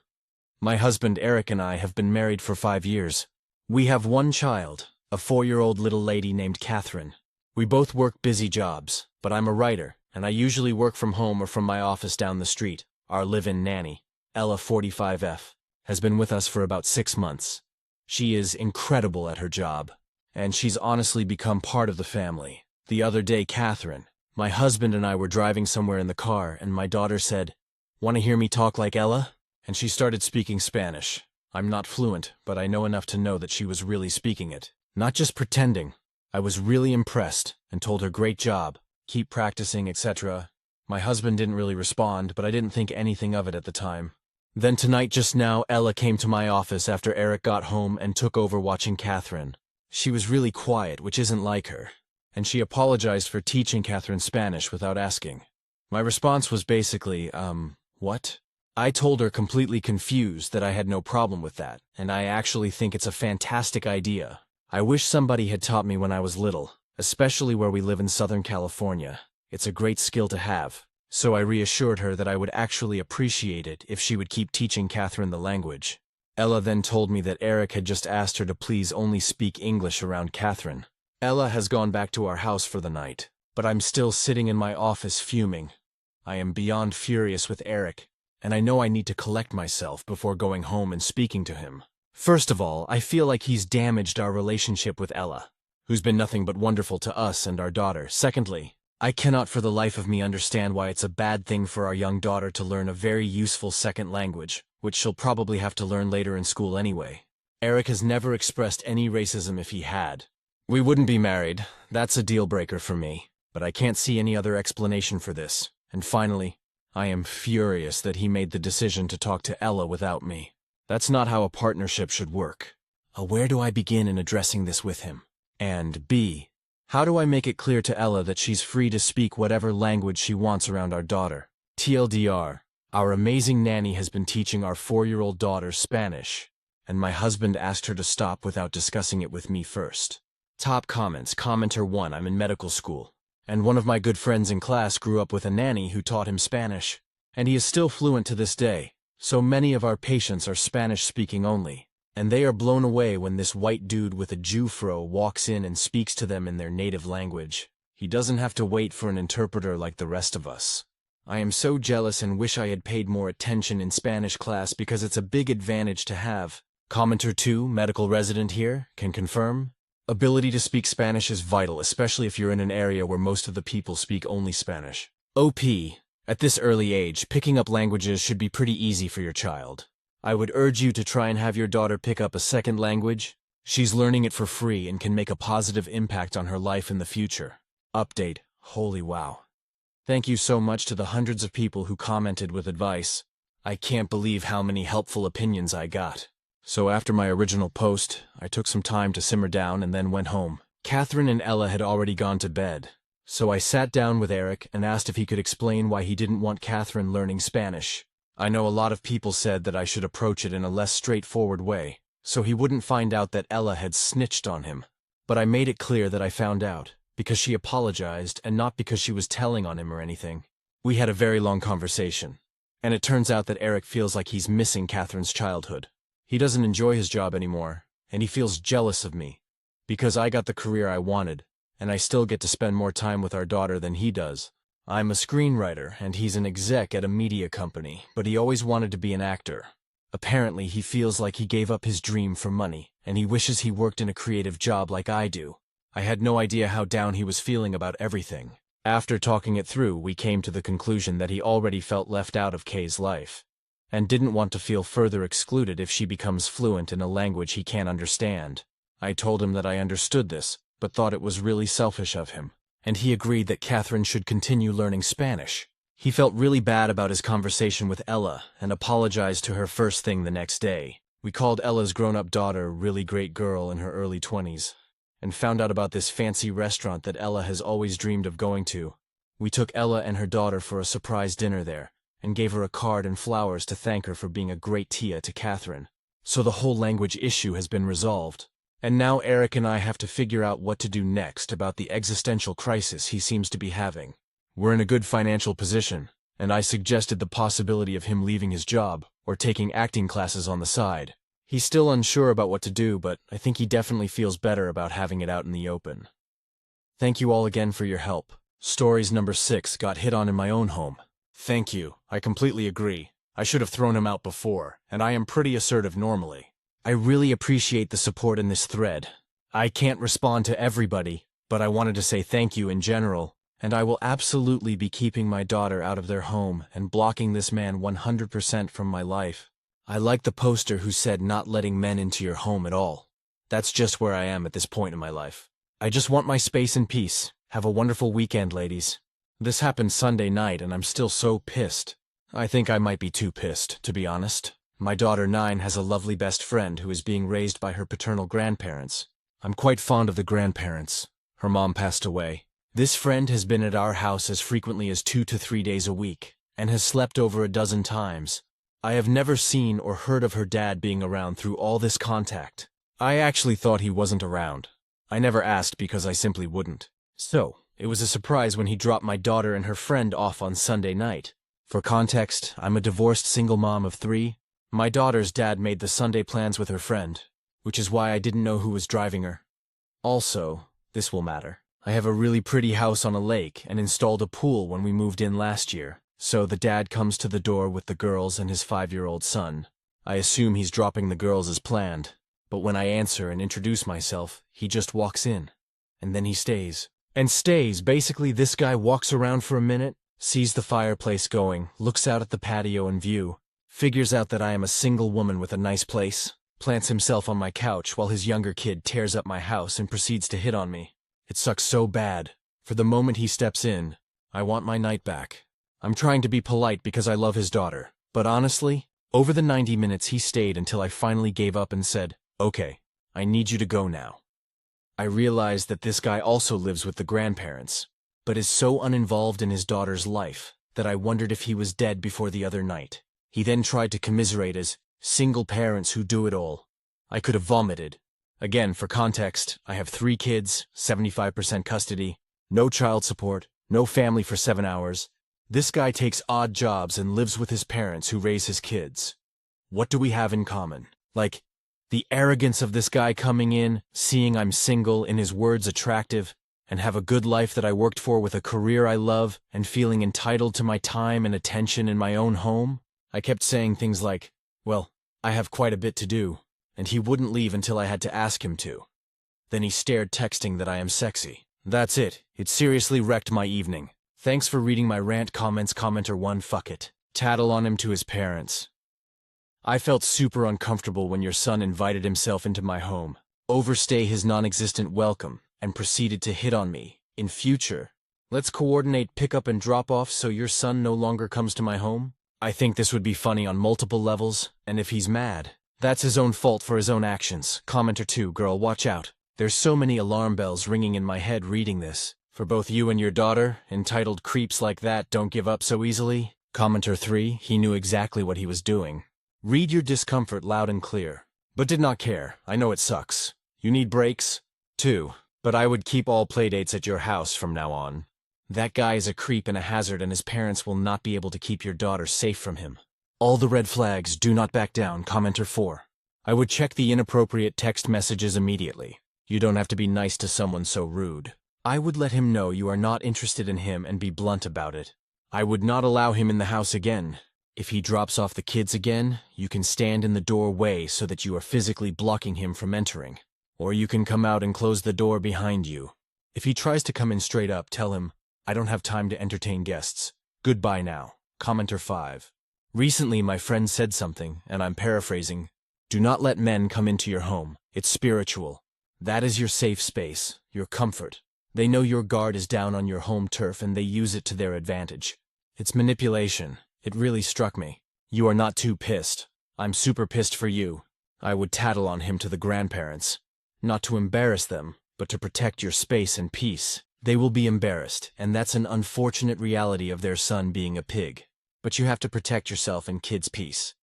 My husband Eric and I have been married for 5 years. We have 1 child, a 4-year-old little lady named Catherine. We both work busy jobs, but I'm a writer, and I usually work from home or from my office down the street. Our live-in nanny, Ella 45F, has been with us for about 6 months. She is incredible at her job, and she's honestly become part of the family. The other day, Catherine, my husband and I were driving somewhere in the car, and my daughter said, "Want to hear me talk like Ella?" And she started speaking Spanish. I'm not fluent, but I know enough to know that she was really speaking it. Not just pretending. I was really impressed and told her great job, keep practicing, etc. My husband didn't really respond, but I didn't think anything of it at the time. Then tonight just now, Ella came to my office after Eric got home and took over watching Catherine. She was really quiet, which isn't like her. And she apologized for teaching Catherine Spanish without asking. My response was basically, what? I told her completely confused that I had no problem with that, and I actually think it's a fantastic idea. I wish somebody had taught me when I was little, especially where we live in Southern California. It's a great skill to have. So I reassured her that I would actually appreciate it if she would keep teaching Catherine the language. Ella then told me that Eric had just asked her to please only speak English around Catherine. Ella has gone back to our house for the night, but I'm still sitting in my office fuming. I am beyond furious with Eric, and I know I need to collect myself before going home and speaking to him. First of all, I feel like he's damaged our relationship with Ella, who's been nothing but wonderful to us and our daughter. Secondly, I cannot for the life of me understand why it's a bad thing for our young daughter to learn a very useful second language, which she'll probably have to learn later in school anyway. Eric has never expressed any racism if he had. We wouldn't be married. That's a deal breaker for me, but I can't see any other explanation for this. And finally, I am furious that he made the decision to talk to Ella without me. That's not how a partnership should work. Where do I begin in addressing this with him? And B, how do I make it clear to Ella that she's free to speak whatever language she wants around our daughter? TLDR, our amazing nanny has been teaching our 4-year-old daughter Spanish, and my husband asked her to stop without discussing it with me first. Top comments. Commenter 1, I'm in medical school, and one of my good friends in class grew up with a nanny who taught him Spanish, and he is still fluent to this day, so many of our patients are Spanish-speaking only. And they are blown away when this white dude with a Jew fro walks in and speaks to them in their native language. He doesn't have to wait for an interpreter like the rest of us. I am so jealous and wish I had paid more attention in Spanish class because it's a big advantage to have. Commenter 2, medical resident here, can confirm. Ability to speak Spanish is vital, especially if you're in an area where most of the people speak only Spanish. OP. At this early age, picking up languages should be pretty easy for your child. I would urge you to try and have your daughter pick up a second language. She's learning it for free and can make a positive impact on her life in the future. Update. Holy wow. Thank you so much to the hundreds of people who commented with advice. I can't believe how many helpful opinions I got. So after my original post, I took some time to simmer down and then went home. Catherine and Ella had already gone to bed. So I sat down with Eric and asked if he could explain why he didn't want Catherine learning Spanish. I know a lot of people said that I should approach it in a less straightforward way, so he wouldn't find out that Ella had snitched on him. But I made it clear that I found out, because she apologized and not because she was telling on him or anything. We had a very long conversation, and it turns out that Eric feels like he's missing Catherine's childhood. He doesn't enjoy his job anymore, and he feels jealous of me, because I got the career I wanted, and I still get to spend more time with our daughter than he does. I'm a screenwriter, and he's an exec at a media company, but he always wanted to be an actor. Apparently, he feels like he gave up his dream for money, and he wishes he worked in a creative job like I do. I had no idea how down he was feeling about everything. After talking it through, we came to the conclusion that he already felt left out of Kay's life, and didn't want to feel further excluded if she becomes fluent in a language he can't understand. I told him that I understood this, but thought it was really selfish of him, and he agreed that Catherine should continue learning Spanish. He felt really bad about his conversation with Ella and apologized to her first thing the next day. We called Ella's grown-up daughter Really Great Girl in her early 20s, and found out about this fancy restaurant that Ella has always dreamed of going to. We took Ella and her daughter for a surprise dinner there, and gave her a card and flowers to thank her for being a great tia to Catherine. So the whole language issue has been resolved. And now Eric and I have to figure out what to do next about the existential crisis he seems to be having. We're in a good financial position, and I suggested the possibility of him leaving his job or taking acting classes on the side. He's still unsure about what to do, but I think he definitely feels better about having it out in the open. Thank you all again for your help. Stories number 6 got hit on in my own home. Thank you. I completely agree. I should have thrown him out before, and I am pretty assertive normally. I really appreciate the support in this thread. I can't respond to everybody, but I wanted to say thank you in general, and I will absolutely be keeping my daughter out of their home and blocking this man 100% from my life. I like the poster who said not letting men into your home at all. That's just where I am at this point in my life. I just want my space and peace. Have a wonderful weekend, ladies. This happened Sunday night and I'm still so pissed. I think I might be too pissed, to be honest. My daughter 9 has a lovely best friend who is being raised by her paternal grandparents. I'm quite fond of the grandparents. Her mom passed away. This friend has been at our house as frequently as 2 to 3 days a week, and has slept over a dozen times. I have never seen or heard of her dad being around through all this contact. I actually thought he wasn't around. I never asked because I simply wouldn't. So, it was a surprise when he dropped my daughter and her friend off on Sunday night. For context, I'm a divorced single mom of 3. My daughter's dad made the Sunday plans with her friend, which is why I didn't know who was driving her. Also, this will matter. I have a really pretty house on a lake and installed a pool when we moved in last year, so the dad comes to the door with the girls and his 5-year-old son. I assume he's dropping the girls as planned, but when I answer and introduce myself, he just walks in, and then he stays. And stays. Basically, this guy walks around for a minute, sees the fireplace going, looks out at the patio and view, figures out that I am a single woman with a nice place, plants himself on my couch while his younger kid tears up my house and proceeds to hit on me. It sucks so bad. For the moment he steps in, I want my night back. I'm trying to be polite because I love his daughter, but honestly, over the 90 minutes he stayed until I finally gave up and said, "Okay, I need you to go now." I realized that this guy also lives with the grandparents, but is so uninvolved in his daughter's life that I wondered if he was dead before the other night. He then tried to commiserate as single parents who do it all. I could have vomited. Again, for context, I have 3 kids, 75% custody, no child support, no family for 7 hours. This guy takes odd jobs and lives with his parents who raise his kids. What do we have in common? Like, The arrogance of this guy coming in, seeing I'm single, in his words attractive, and have a good life that I worked for with a career I love, and feeling entitled to my time and attention in my own home. I kept saying things like, well, I have quite a bit to do, and he wouldn't leave until I had to ask him to. Then he stared, texting that I am sexy. That's it. It seriously wrecked my evening. Thanks for reading my rant. Comments. Commenter 1. Fuck it. Tattle on him to his parents. I felt super uncomfortable when your son invited himself into my home, overstay his non-existent welcome, and proceeded to hit on me. In future, let's coordinate pickup and drop-off so your son no longer comes to my home. I think this would be funny on multiple levels, and if he's mad, that's his own fault for his own actions. Commenter 2. Girl, watch out. There's so many alarm bells ringing in my head reading this. For both you and your daughter, entitled creeps like that don't give up so easily. Commenter 3. He knew exactly what he was doing. Read your discomfort loud and clear, but did not care. I know it sucks. You need breaks? Too. But I would keep all playdates at your house from now on. That guy is a creep and a hazard, and his parents will not be able to keep your daughter safe from him. All the red flags, do not back down. Commenter 4. I would check the inappropriate text messages immediately. You don't have to be nice to someone so rude. I would let him know you are not interested in him and be blunt about it. I would not allow him in the house again. If he drops off the kids again, you can stand in the doorway so that you are physically blocking him from entering. Or you can come out and close the door behind you. If he tries to come in straight up, tell him, I don't have time to entertain guests. Goodbye now. Commenter 5. Recently my friend said something, and I'm paraphrasing. Do not let men come into your home. It's spiritual. That is your safe space, your comfort. They know your guard is down on your home turf and they use it to their advantage. It's manipulation. It really struck me. You are not too pissed. I'm super pissed for you. I would tattle on him to the grandparents. Not to embarrass them, but to protect your space and peace. They will be embarrassed, and that's an unfortunate reality of their son being a pig. But you have to protect yourself and kids' peace.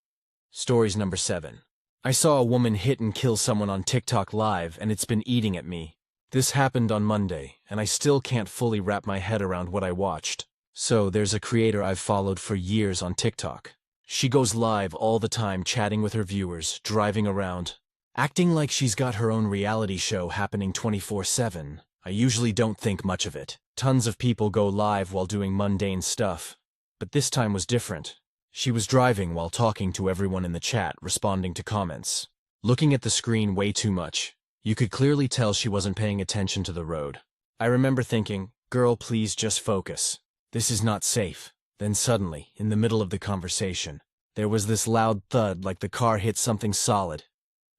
Stories number 7. I saw a woman hit and kill someone on TikTok live, and it's been eating at me. This happened on Monday, and I still can't fully wrap my head around what I watched. So, there's a creator I've followed for years on TikTok. She goes live all the time chatting with her viewers, driving around, acting like she's got her own reality show happening 24/7. I usually don't think much of it. Tons of people go live while doing mundane stuff. But this time was different. She was driving while talking to everyone in the chat, responding to comments. Looking at the screen way too much. You could clearly tell she wasn't paying attention to the road. I remember thinking, girl, please just focus. This is not safe. Then suddenly, in the middle of the conversation, there was this loud thud like the car hit something solid.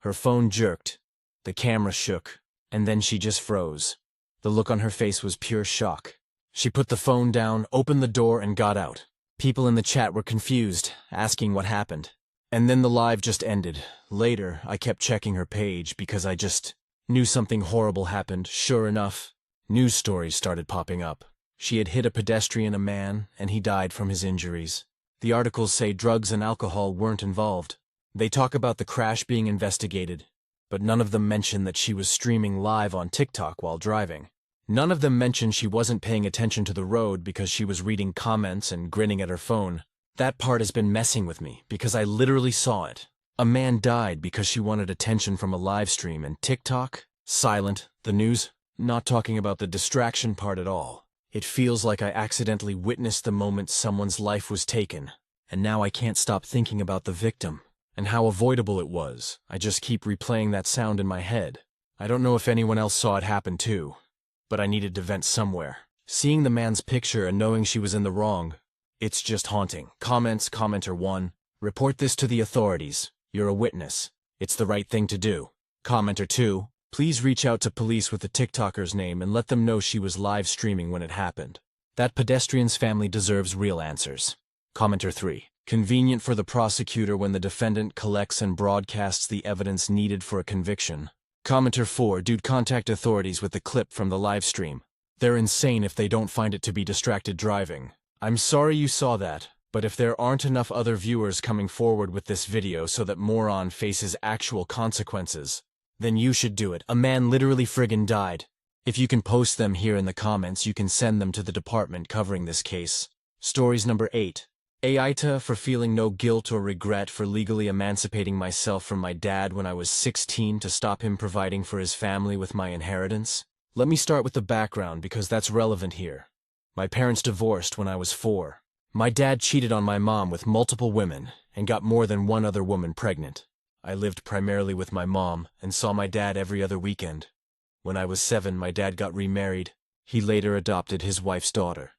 Her phone jerked, the camera shook, and then she just froze. The look on her face was pure shock. She put the phone down, opened the door, and got out. People in the chat were confused, asking what happened. And then the live just ended. Later, I kept checking her page because I just knew something horrible happened. Sure enough, news stories started popping up. She had hit a pedestrian, a man, and he died from his injuries. The articles say drugs and alcohol weren't involved. They talk about the crash being investigated, but none of them mention that she was streaming live on TikTok while driving. None of them mention she wasn't paying attention to the road because she was reading comments and grinning at her phone. That part has been messing with me because I literally saw it. A man died because she wanted attention from a live stream, and TikTok? Silent. The news? Not talking about the distraction part at all. It feels like I accidentally witnessed the moment someone's life was taken, and now I can't stop thinking about the victim and how avoidable it was. I just keep replaying that sound in my head. I don't know if anyone else saw it happen too, but I needed to vent somewhere. Seeing the man's picture and knowing she was in the wrong, it's just haunting. Comments. Commenter 1. Report this to the authorities. You're a witness. It's the right thing to do. Commenter 2. Please reach out to police with the TikToker's name and let them know she was live streaming when it happened. That pedestrian's family deserves real answers. Commenter 3. Convenient for the prosecutor when the defendant collects and broadcasts the evidence needed for a conviction. Commenter 4. Dude, contact authorities with the clip from the live stream. They're insane if they don't find it to be distracted driving. I'm sorry you saw that, but if there aren't enough other viewers coming forward with this video so that moron faces actual consequences, then you should do it. A man literally friggin' died. If you can post them here in the comments, you can send them to the department covering this case. Stories number 8. Aita for feeling no guilt or regret for legally emancipating myself from my dad when I was 16 to stop him providing for his family with my inheritance. Let me start with the background because that's relevant here. My parents divorced when I was 4. My dad cheated on my mom with multiple women and got more than one other woman pregnant. I lived primarily with my mom and saw my dad every other weekend. When I was 7, my dad got remarried. He later adopted his wife's daughter.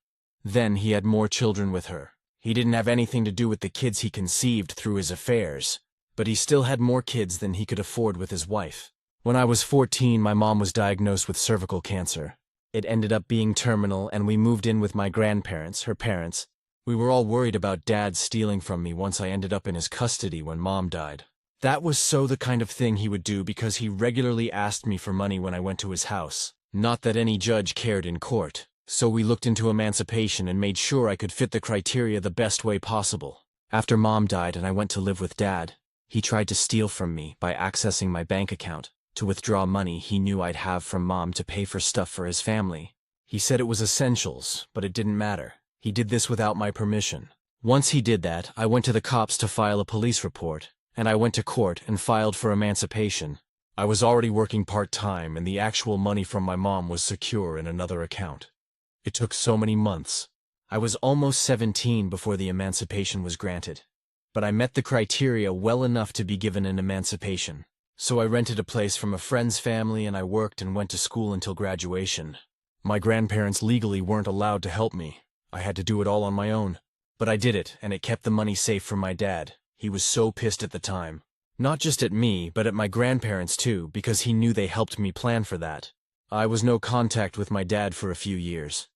Then he had more children with her. He didn't have anything to do with the kids he conceived through his affairs, but he still had more kids than he could afford with his wife. When I was 14, my mom was diagnosed with cervical cancer. It ended up being terminal, and we moved in with my grandparents, her parents. We were all worried about Dad stealing from me once I ended up in his custody when Mom died. That was so the kind of thing he would do because he regularly asked me for money when I went to his house. Not that any judge cared in court. So we looked into emancipation and made sure I could fit the criteria the best way possible. After Mom died and I went to live with Dad, he tried to steal from me by accessing my bank account to withdraw money he knew I'd have from Mom to pay for stuff for his family. He said it was essentials, but it didn't matter. He did this without my permission. Once he did that, I went to the cops to file a police report, and I went to court and filed for emancipation. I was already working part-time, and the actual money from my mom was secure in another account. It took so many months. I was almost 17 before the emancipation was granted. But I met the criteria well enough to be given an emancipation. So I rented a place from a friend's family and I worked and went to school until graduation. My grandparents legally weren't allowed to help me. I had to do it all on my own. But I did it, and it kept the money safe from my dad. He was so pissed at the time. Not just at me, but at my grandparents too, because he knew they helped me plan for that. I was no contact with my dad for a few years.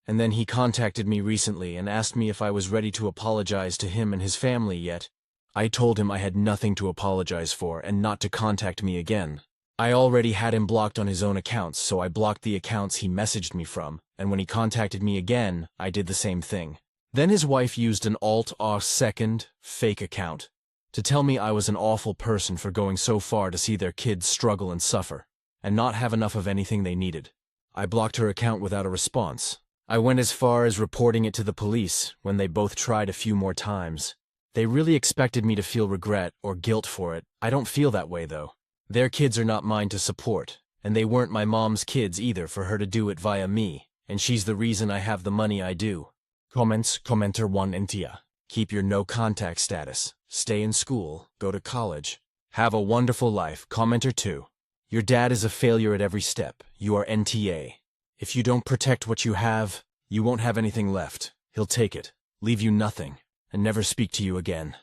And then he contacted me recently and asked me if I was ready to apologize to him and his family yet. I told him I had nothing to apologize for and not to contact me again. I already had him blocked on his own accounts, so I blocked the accounts he messaged me from, and when he contacted me again, I did the same thing. Then his wife used an alt-second fake account to tell me I was an awful person for going so far to see their kids struggle and suffer, and not have enough of anything they needed. I blocked her account without a response. I went as far as reporting it to the police when they both tried a few more times. They really expected me to feel regret or guilt for it. I don't feel that way though. Their kids are not mine to support, and they weren't my mom's kids either for her to do it via me, and she's the reason I have the money I do. Commenter 1 Intia. Keep your no contact status. Stay in school. Go to college. Have a wonderful life. Commenter 2. Your dad is a failure at every step. You are NTA. If you don't protect what you have, you won't have anything left. He'll take it, leave you nothing, and never speak to you again.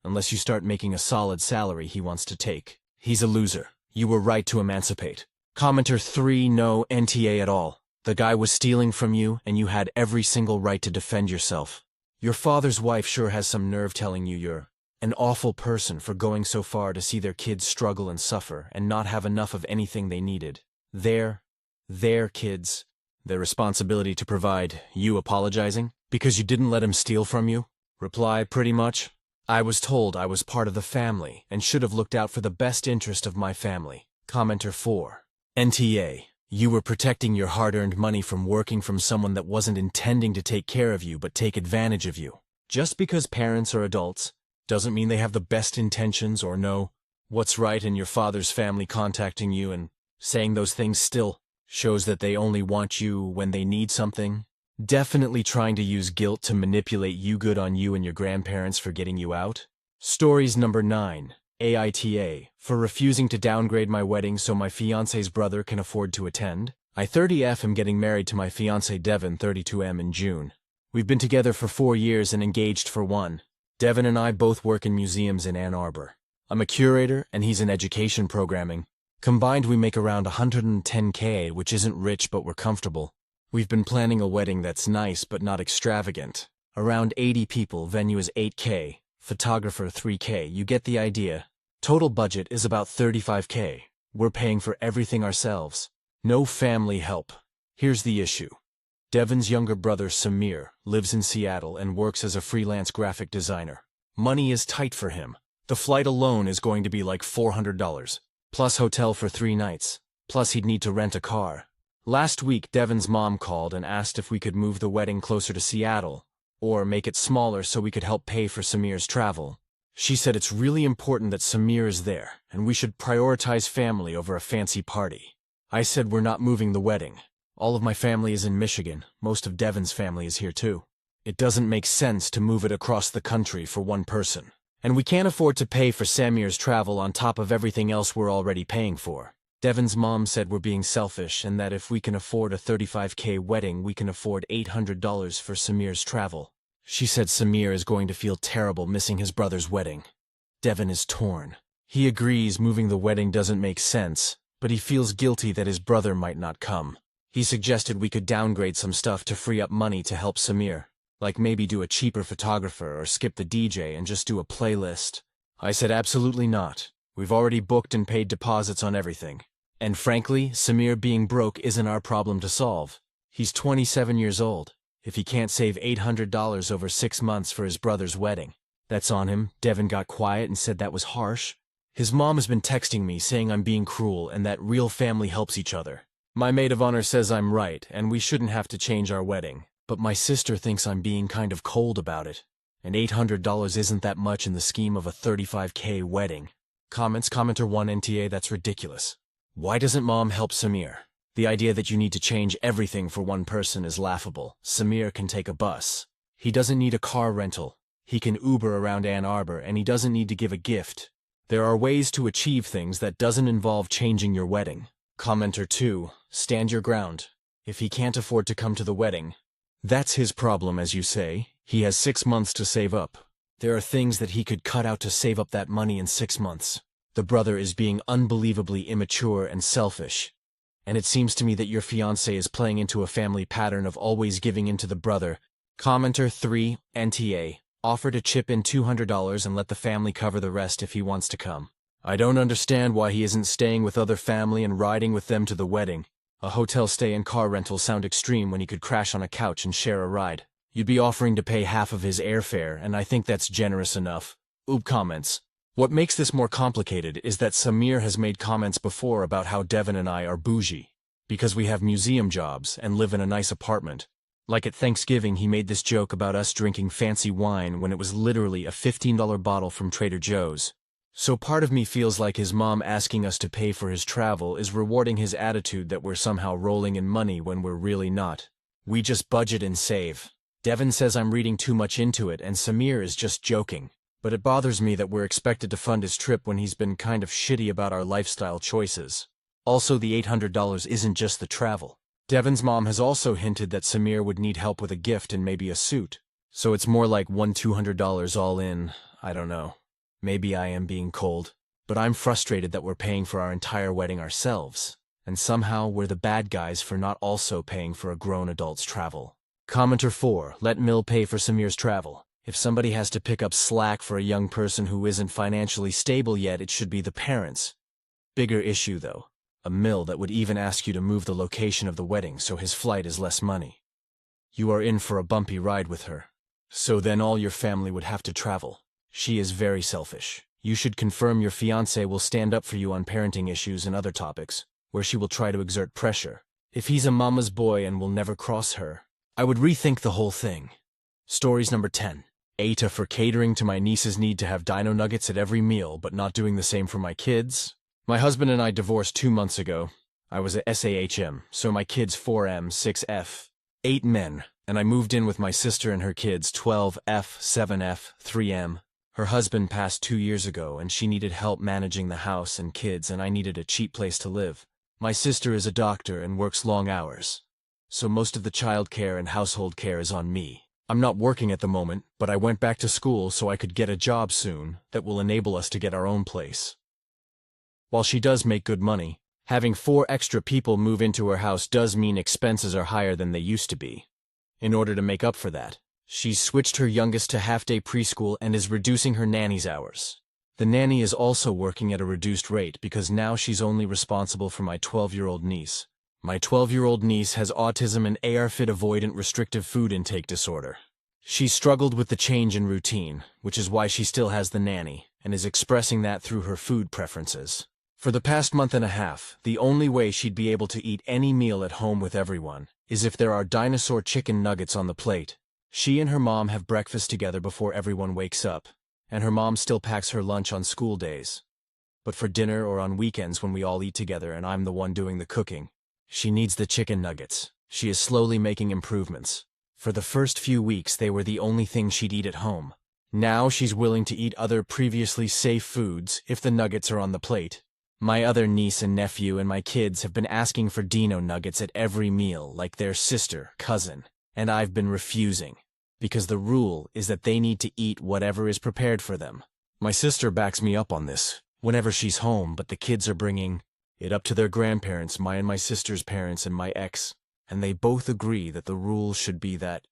Unless you start making a solid salary he wants to take. He's a loser. You were right to emancipate. Commenter 3 No NTA at all. The guy was stealing from you, and you had every single right to defend yourself. Your father's wife sure has some nerve telling you you're an awful person for going so far to see their kids struggle and suffer and not have enough of anything they needed. Their kids, their responsibility to provide, you apologizing? Because you didn't let him steal from you? Reply, pretty much. I was told I was part of the family and should have looked out for the best interest of my family. Commenter 4. NTA. You were protecting your hard-earned money from working from someone that wasn't intending to take care of you but take advantage of you. Just because parents are adults doesn't mean they have the best intentions or know what's right, and your father's family contacting you and saying those things still shows that they only want you when they need something. Definitely trying to use guilt to manipulate you. Good on you and your grandparents for getting you out. Stories number 9. Aita. For refusing to downgrade my wedding so my fiancé's brother can afford to attend. I 30F am getting married to my fiancé Devin 32M in June. We've been together for 4 years and engaged for 1. Devin and I both work in museums in Ann Arbor. I'm a curator and he's in education programming. Combined we make around $110K, which isn't rich but we're comfortable. We've been planning a wedding that's nice but not extravagant. Around 80 people, venue is $8K, photographer $3K, you get the idea. Total budget is about $35K. We're paying for everything ourselves. No family help. Here's the issue. Devin's younger brother Samir lives in Seattle and works as a freelance graphic designer. Money is tight for him. The flight alone is going to be like $400. Plus hotel for 3 nights. Plus he'd need to rent a car. Last week, Devin's mom called and asked if we could move the wedding closer to Seattle, or make it smaller so we could help pay for Samir's travel. She said it's really important that Samir is there, and we should prioritize family over a fancy party. I said we're not moving the wedding. All of my family is in Michigan. Most of Devin's family is here too. It doesn't make sense to move it across the country for one person. And we can't afford to pay for Samir's travel on top of everything else we're already paying for. Devin's mom said we're being selfish and that if we can afford a $35K wedding, we can afford $800 for Samir's travel. She said Samir is going to feel terrible missing his brother's wedding. Devin is torn. He agrees moving the wedding doesn't make sense, but he feels guilty that his brother might not come. He suggested we could downgrade some stuff to free up money to help Samir, like maybe do a cheaper photographer or skip the DJ and just do a playlist. I said absolutely not. We've already booked and paid deposits on everything. And frankly, Samir being broke isn't our problem to solve. He's 27 years old. If he can't save $800 over 6 months for his brother's wedding, that's on him. Devin got quiet and said that was harsh. His mom has been texting me saying I'm being cruel and that real family helps each other. My maid of honor says I'm right and we shouldn't have to change our wedding, but my sister thinks I'm being kind of cold about it. And $800 isn't that much in the scheme of a $35K wedding. Commenter 1 NTA, that's ridiculous. Why doesn't mom help Samir? The idea that you need to change everything for one person is laughable. Samir can take a bus. He doesn't need a car rental. He can Uber around Ann Arbor, and he doesn't need to give a gift. There are ways to achieve things that doesn't involve changing your wedding. Commenter 2, stand your ground. If he can't afford to come to the wedding, that's his problem, as you say. He has 6 months to save up. There are things that he could cut out to save up that money in 6 months. The brother is being unbelievably immature and selfish. And it seems to me that your fiancé is playing into a family pattern of always giving in to the brother. Commenter 3, NTA, offer to chip in $200 and let the family cover the rest if he wants to come. I don't understand why he isn't staying with other family and riding with them to the wedding. A hotel stay and car rental sound extreme when he could crash on a couch and share a ride. You'd be offering to pay half of his airfare, and I think that's generous enough. Oob comments. What makes this more complicated is that Samir has made comments before about how Devin and I are bougie, because we have museum jobs and live in a nice apartment. Like at Thanksgiving, he made this joke about us drinking fancy wine when it was literally a $15 bottle from Trader Joe's. So part of me feels like his mom asking us to pay for his travel is rewarding his attitude that we're somehow rolling in money when we're really not. We just budget and save. Devin says I'm reading too much into it and Samir is just joking. But it bothers me that we're expected to fund his trip when he's been kind of shitty about our lifestyle choices. Also, the $800 isn't just the travel. Devin's mom has also hinted that Samir would need help with a gift and maybe a suit. So it's more like $200 all in. I don't know. Maybe I am being cold. But I'm frustrated that we're paying for our entire wedding ourselves. And somehow we're the bad guys for not also paying for a grown adult's travel. Commenter 4, let Mill pay for Samir's travel. If somebody has to pick up slack for a young person who isn't financially stable yet, it should be the parents. Bigger issue, though. A mill that would even ask you to move the location of the wedding so his flight is less money. You are in for a bumpy ride with her. So then all your family would have to travel. She is very selfish. You should confirm your fiancé will stand up for you on parenting issues and other topics, where she will try to exert pressure. If he's a mama's boy and will never cross her, I would rethink the whole thing. Stories number 10. Aita for catering to my niece's need to have dino nuggets at every meal, but not doing the same for my kids. My husband and I divorced 2 months ago. I was a SAHM, so my kids 4M, 6F, 8 men, and I moved in with my sister and her kids 12F, 7F, 3M. Her husband passed 2 years ago, and she needed help managing the house and kids, and I needed a cheap place to live. My sister is a doctor and works long hours, so most of the child care and household care is on me. I'm not working at the moment, but I went back to school so I could get a job soon that will enable us to get our own place. While she does make good money, having 4 extra people move into her house does mean expenses are higher than they used to be. In order to make up for that, she's switched her youngest to half-day preschool and is reducing her nanny's hours. The nanny is also working at a reduced rate because now she's only responsible for my 12-year-old niece. My 12-year-old niece has autism and ARFID avoidant restrictive food intake disorder. She struggled with the change in routine, which is why she still has the nanny, and is expressing that through her food preferences. For the past month and a half, the only way she'd be able to eat any meal at home with everyone is if there are dinosaur chicken nuggets on the plate. She and her mom have breakfast together before everyone wakes up, and her mom still packs her lunch on school days. But for dinner or on weekends when we all eat together and I'm the one doing the cooking, she needs the chicken nuggets. She is slowly making improvements. For the first few weeks, they were the only thing she'd eat at home. Now she's willing to eat other previously safe foods if the nuggets are on the plate. My other niece and nephew and my kids have been asking for Dino nuggets at every meal like their sister, cousin, and I've been refusing, because the rule is that they need to eat whatever is prepared for them. My sister backs me up on this whenever she's home, but the kids are bringing it up to their grandparents, my and my sister's parents and my ex, and they both agree that the rule should be that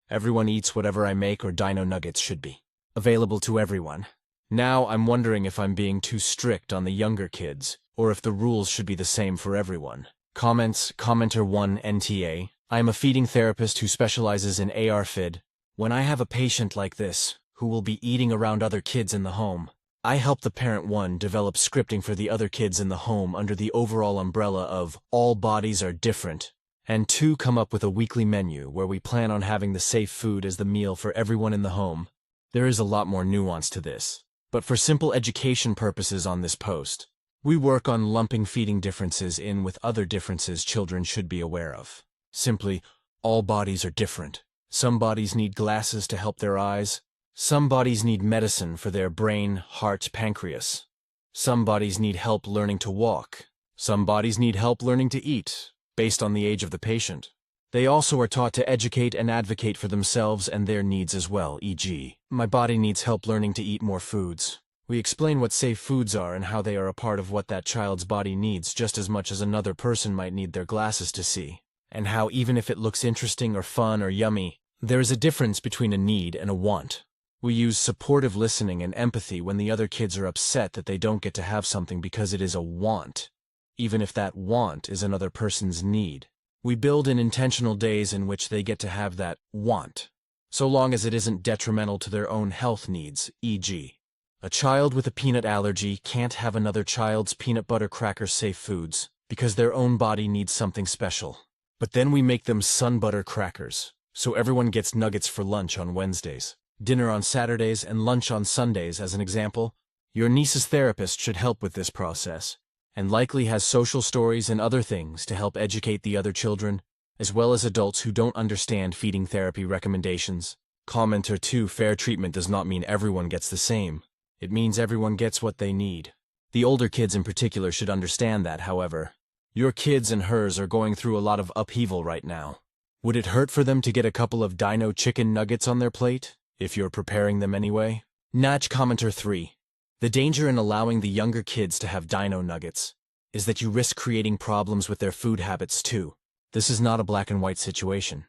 everyone eats whatever I make or Dino nuggets should be available to everyone. Now I'm wondering if I'm being too strict on the younger kids, or if the rules should be the same for everyone. Comments, Commenter 1 NTA. I am a feeding therapist who specializes in AR-FID. When I have a patient like this, who will be eating around other kids in the home, I help the parent 1 develop scripting for the other kids in the home under the overall umbrella of all bodies are different, and 2 come up with a weekly menu where we plan on having the safe food as the meal for everyone in the home. There is a lot more nuance to this, but for simple education purposes on this post, we work on lumping feeding differences in with other differences children should be aware of. Simply, all bodies are different. Some bodies need glasses to help their eyes. Some bodies need medicine for their brain, heart, pancreas. Some bodies need help learning to walk. Some bodies need help learning to eat, based on the age of the patient. They also are taught to educate and advocate for themselves and their needs as well, e.g., my body needs help learning to eat more foods. We explain what safe foods are and how they are a part of what that child's body needs just as much as another person might need their glasses to see, and how even if it looks interesting or fun or yummy, there is a difference between a need and a want. We use supportive listening and empathy when the other kids are upset that they don't get to have something because it is a want, even if that want is another person's need. We build in intentional days in which they get to have that want, so long as it isn't detrimental to their own health needs, e.g., a child with a peanut allergy can't have another child's peanut butter cracker safe foods because their own body needs something special. But then we make them sun butter crackers, so everyone gets nuggets for lunch on Wednesdays, dinner on Saturdays, and lunch on Sundays as an example. Your niece's therapist should help with this process, and likely has social stories and other things to help educate the other children, as well as adults who don't understand feeding therapy recommendations. Commenter 2 Fair treatment does not mean everyone gets the same. It means everyone gets what they need. The older kids in particular should understand that, however. Your kids and hers are going through a lot of upheaval right now. Would it hurt for them to get a couple of Dino chicken nuggets on their plate, if you're preparing them anyway? Natch Commenter 3. The danger in allowing the younger kids to have Dino nuggets is that you risk creating problems with their food habits too. This is not a black and white situation.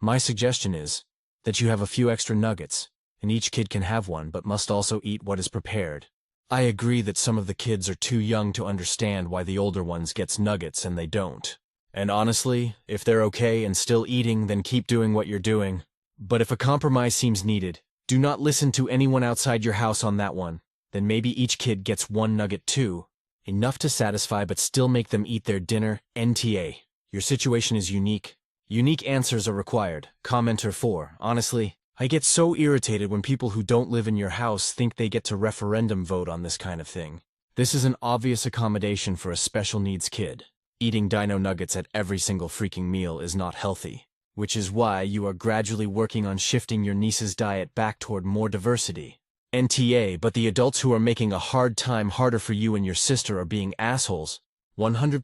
My suggestion is that you have a few extra nuggets, and each kid can have one but must also eat what is prepared. I agree that some of the kids are too young to understand why the older ones gets nuggets and they don't. And honestly, if they're okay and still eating, then keep doing what you're doing. But if a compromise seems needed, do not listen to anyone outside your house on that one. Then maybe each kid gets one nugget too, enough to satisfy but still make them eat their dinner. NTA. Your situation is unique. Unique answers are required. Commenter 4. Honestly, I get so irritated when people who don't live in your house think they get to referendum vote on this kind of thing. This is an obvious accommodation for a special needs kid. Eating Dino nuggets at every single freaking meal is not healthy, which is why you are gradually working on shifting your niece's diet back toward more diversity. NTA, but the adults who are making a hard time harder for you and your sister are being assholes. 100%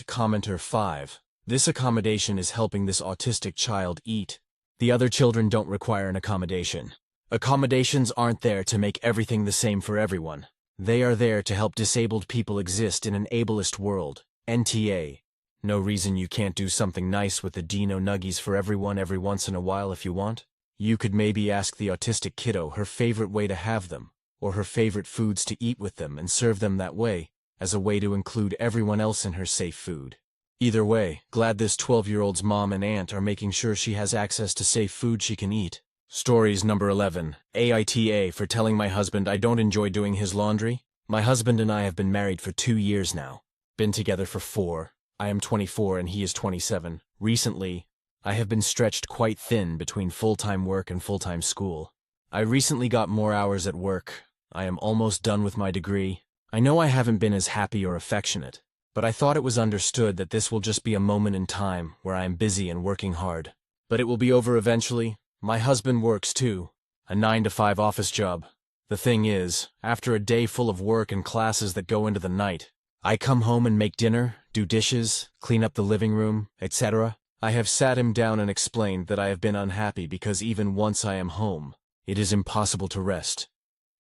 Commenter 5. This accommodation is helping this autistic child eat. The other children don't require an accommodation. Accommodations aren't there to make everything the same for everyone. They are there to help disabled people exist in an ableist world. NTA. No reason you can't do something nice with the Dino nuggies for everyone every once in a while if you want. You could maybe ask the autistic kiddo her favorite way to have them, or her favorite foods to eat with them and serve them that way, as a way to include everyone else in her safe food. Either way, glad this 12-year-old's mom and aunt are making sure she has access to safe food she can eat. Stories number 11. AITA for telling my husband I don't enjoy doing his laundry. My husband and I have been married for 2 years now. Been together for 4. I am 24 and he is 27. Recently, I have been stretched quite thin between full-time work and full-time school. I recently got more hours at work. I am almost done with my degree. I know I haven't been as happy or affectionate, but I thought it was understood that this will just be a moment in time where I am busy and working hard. But it will be over eventually. My husband works too, a 9-to-5 office job. The thing is, after a day full of work and classes that go into the night, I come home and make dinner, do dishes, clean up the living room, etc. I have sat him down and explained that I have been unhappy because even once I am home, it is impossible to rest.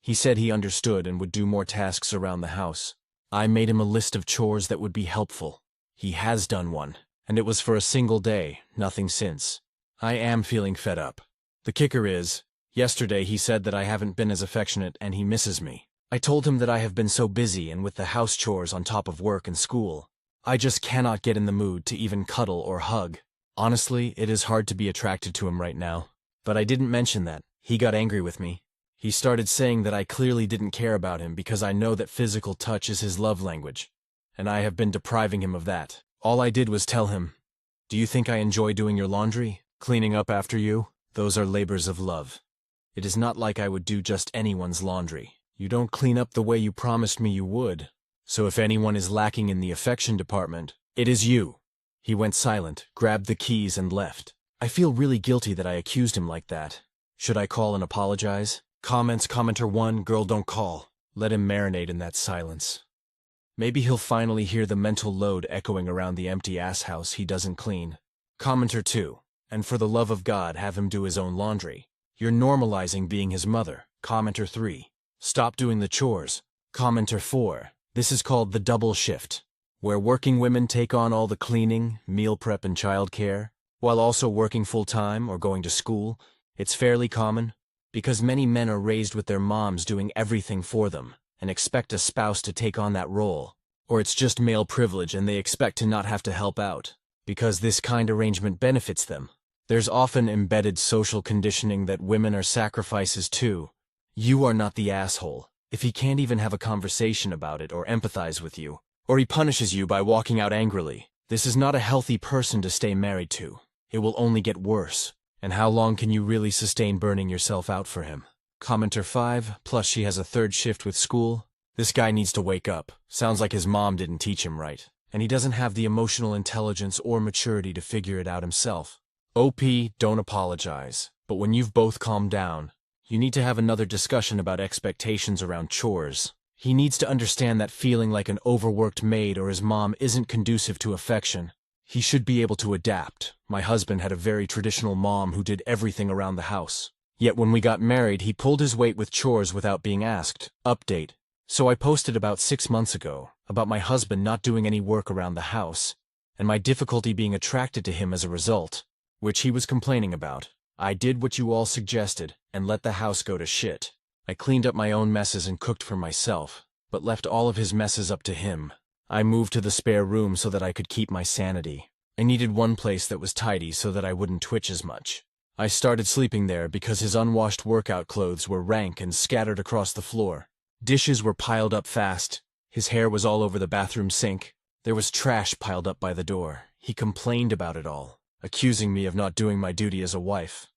He said he understood and would do more tasks around the house. I made him a list of chores that would be helpful. He has done one, and it was for a single day, nothing since. I am feeling fed up. The kicker is, yesterday he said that I haven't been as affectionate and he misses me. I told him that I have been so busy and with the house chores on top of work and school, I just cannot get in the mood to even cuddle or hug. Honestly, it is hard to be attracted to him right now. But I didn't mention that. He got angry with me. He started saying that I clearly didn't care about him because I know that physical touch is his love language, and I have been depriving him of that. All I did was tell him, "Do you think I enjoy doing your laundry, cleaning up after you? Those are labors of love. It is not like I would do just anyone's laundry. You don't clean up the way you promised me you would. So if anyone is lacking in the affection department, it is you." He went silent, grabbed the keys and left. I feel really guilty that I accused him like that. Should I call and apologize? Commenter 1, girl don't call. Let him marinate in that silence. Maybe he'll finally hear the mental load echoing around the empty ass house he doesn't clean. Commenter 2, and for the love of God have him do his own laundry. You're normalizing being his mother. Commenter 3, stop doing the chores. Commenter 4, this is called the double shift, where working women take on all the cleaning, meal prep and childcare, while also working full-time or going to school. It's fairly common, because many men are raised with their moms doing everything for them, and expect a spouse to take on that role. Or it's just male privilege and they expect to not have to help out, because this kind of arrangement benefits them. There's often embedded social conditioning that women are sacrifices too. You are not the asshole if he can't even have a conversation about it or empathize with you, or he punishes you by walking out angrily. This is not a healthy person to stay married to. It will only get worse. And how long can you really sustain burning yourself out for him? Commenter 5, plus she has a third shift with school. This guy needs to wake up. Sounds like his mom didn't teach him right. And he doesn't have the emotional intelligence or maturity to figure it out himself. OP, don't apologize. But when you've both calmed down, you need to have another discussion about expectations around chores. He needs to understand that feeling like an overworked maid or his mom isn't conducive to affection. He should be able to adapt. My husband had a very traditional mom who did everything around the house. Yet when we got married, he pulled his weight with chores without being asked. Update. So I posted about 6 months ago about my husband not doing any work around the house, and my difficulty being attracted to him as a result, which he was complaining about. I did what you all suggested and let the house go to shit. I cleaned up my own messes and cooked for myself, but left all of his messes up to him. I moved to the spare room so that I could keep my sanity. I needed one place that was tidy so that I wouldn't twitch as much. I started sleeping there because his unwashed workout clothes were rank and scattered across the floor. Dishes were piled up fast. His hair was all over the bathroom sink. There was trash piled up by the door. He complained about it all, accusing me of not doing my duty as a wife.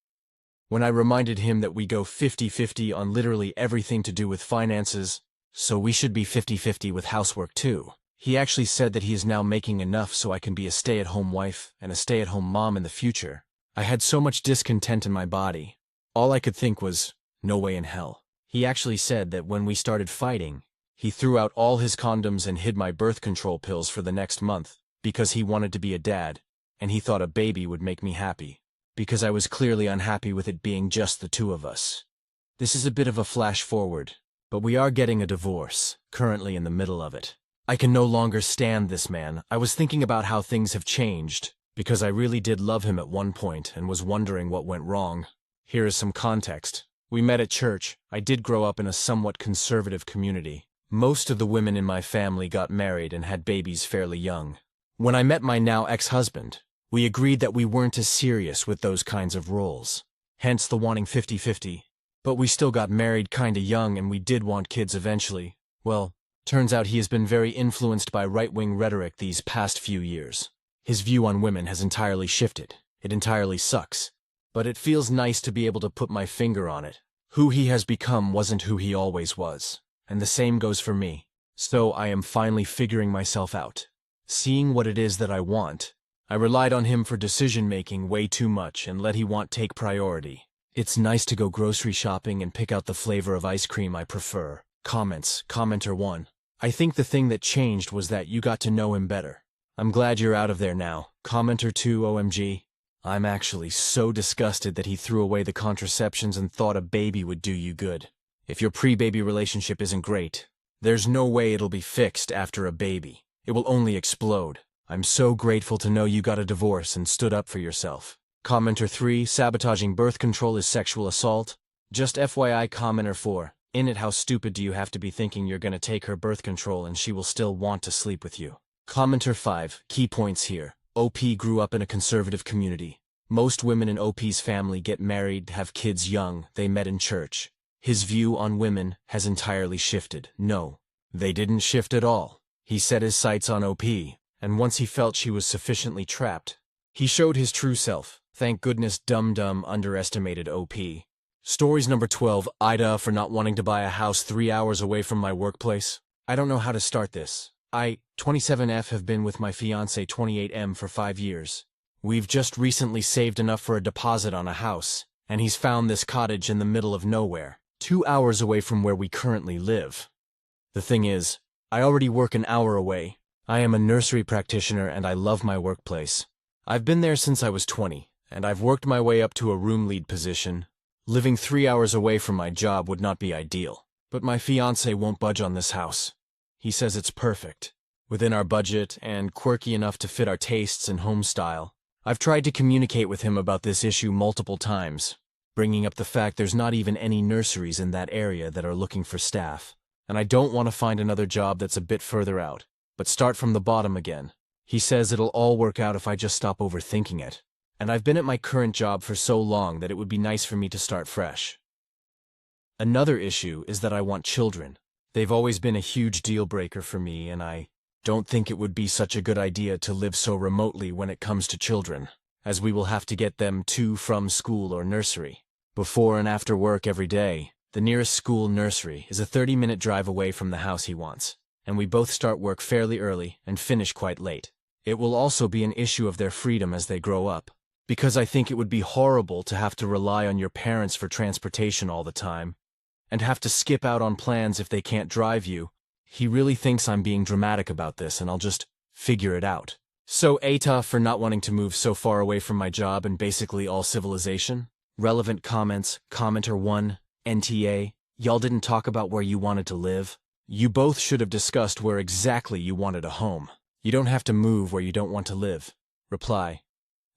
When I reminded him that we go 50-50 on literally everything to do with finances, so we should be 50-50 with housework too. He actually said that he is now making enough so I can be a stay-at-home wife and a stay-at-home mom in the future. I had so much discontent in my body. All I could think was, no way in hell. He actually said that when we started fighting, he threw out all his condoms and hid my birth control pills for the next month because he wanted to be a dad, and he thought a baby would make me happy, because I was clearly unhappy with it being just the two of us. This is a bit of a flash forward, but we are getting a divorce, currently in the middle of it. I can no longer stand this man. I was thinking about how things have changed, because I really did love him at one point and was wondering what went wrong. Here is some context. We met at church. I did grow up in a somewhat conservative community. Most of the women in my family got married and had babies fairly young. When I met my now ex-husband, we agreed that we weren't as serious with those kinds of roles. Hence the wanting 50-50. But we still got married kinda young and we did want kids eventually. Well, turns out he has been very influenced by right-wing rhetoric these past few years. His view on women has entirely shifted. It entirely sucks. But it feels nice to be able to put my finger on it. Who he has become wasn't who he always was. And the same goes for me. So I am finally figuring myself out. Seeing what it is that I want. I relied on him for decision-making way too much and let he want take priority. It's nice to go grocery shopping and pick out the flavor of ice cream I prefer. Comments. Commenter 1. I think the thing that changed was that you got to know him better. I'm glad you're out of there now. Commenter 2. OMG. I'm actually so disgusted that he threw away the contraceptions and thought a baby would do you good. If your pre-baby relationship isn't great, there's no way it'll be fixed after a baby. It will only explode. I'm so grateful to know you got a divorce and stood up for yourself. Commenter 3. Sabotaging birth control is sexual assault. Just FYI. Commenter 4. In it, how stupid do you have to be thinking you're gonna take her birth control and she will still want to sleep with you? Commenter 5. Key points here. OP grew up in a conservative community. Most women in OP's family get married, have kids young, they met in church. His view on women has entirely shifted. No, they didn't shift at all. He set his sights on OP, and once he felt she was sufficiently trapped, he showed his true self. Thank goodness Dum underestimated OP. Stories number 12. Aita for not wanting to buy a house 3 hours away from my workplace. I don't know how to start this. I, 27F, have been with my fiancé 28M for 5 years. We've just recently saved enough for a deposit on a house, and he's found this cottage in the middle of nowhere, 2 hours away from where we currently live. The thing is, I already work an hour away. I am a nursery practitioner and I love my workplace. I've been there since I was 20, and I've worked my way up to a room lead position. Living 3 hours away from my job would not be ideal, but my fiancé won't budge on this house. He says it's perfect, within our budget and quirky enough to fit our tastes and home style. I've tried to communicate with him about this issue multiple times, bringing up the fact there's not even any nurseries in that area that are looking for staff, and I don't want to find another job that's a bit further out, but start from the bottom again. He says it'll all work out if I just stop overthinking it, and I've been at my current job for so long that it would be nice for me to start fresh. Another issue is that I want children. They've always been a huge deal breaker for me, and I don't think it would be such a good idea to live so remotely when it comes to children, as we will have to get them to from school or nursery. Before and after work every day, the nearest school nursery is a 30-minute drive away from the house he wants, and we both start work fairly early and finish quite late. It will also be an issue of their freedom as they grow up, because I think it would be horrible to have to rely on your parents for transportation all the time, and have to skip out on plans if they can't drive you. He really thinks I'm being dramatic about this, and I'll just figure it out. So Aita for not wanting to move so far away from my job and basically all civilization. Relevant comments. Commenter 1. NTA. Y'all didn't talk about where you wanted to live. You both should have discussed where exactly you wanted a home. You don't have to move where you don't want to live. Reply.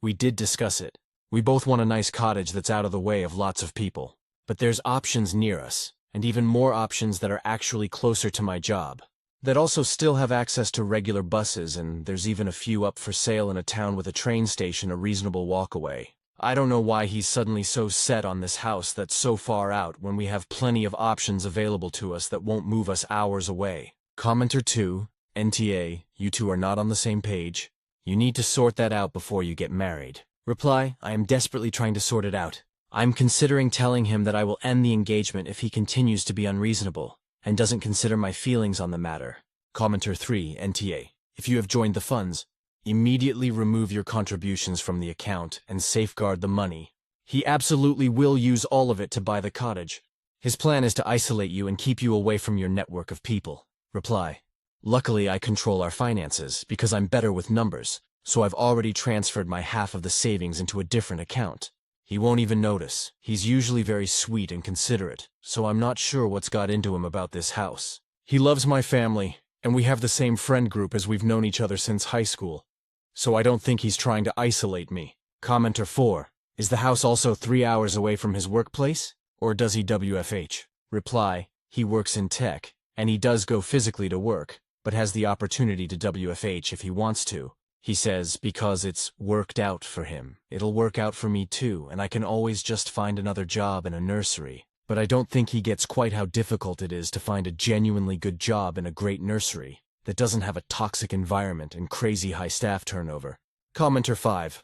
We did discuss it. We both want a nice cottage that's out of the way of lots of people. But there's options near us, and even more options that are actually closer to my job, that also still have access to regular buses, and there's even a few up for sale in a town with a train station a reasonable walk away. I don't know why he's suddenly so set on this house that's so far out when we have plenty of options available to us that won't move us hours away. Commenter 2. NTA, you two are not on the same page. You need to sort that out before you get married. Reply, I am desperately trying to sort it out. I'm considering telling him that I will end the engagement if he continues to be unreasonable and doesn't consider my feelings on the matter. Commenter 3. NTA. If you have joined the funds, immediately remove your contributions from the account and safeguard the money. He absolutely will use all of it to buy the cottage. His plan is to isolate you and keep you away from your network of people. Reply. Luckily, I control our finances because I'm better with numbers, so I've already transferred my half of the savings into a different account. He won't even notice. He's usually very sweet and considerate, so I'm not sure what's got into him about this house. He loves my family, and we have the same friend group as we've known each other since high school, so I don't think he's trying to isolate me. Commenter 4. Is the house also 3 hours away from his workplace, or does he WFH? Reply. He works in tech, and he does go physically to work, but has the opportunity to WFH if he wants to. He says because it's worked out for him. It'll work out for me too, and I can always just find another job in a nursery. But I don't think he gets quite how difficult it is to find a genuinely good job in a great nursery that doesn't have a toxic environment and crazy high staff turnover. Commenter 5.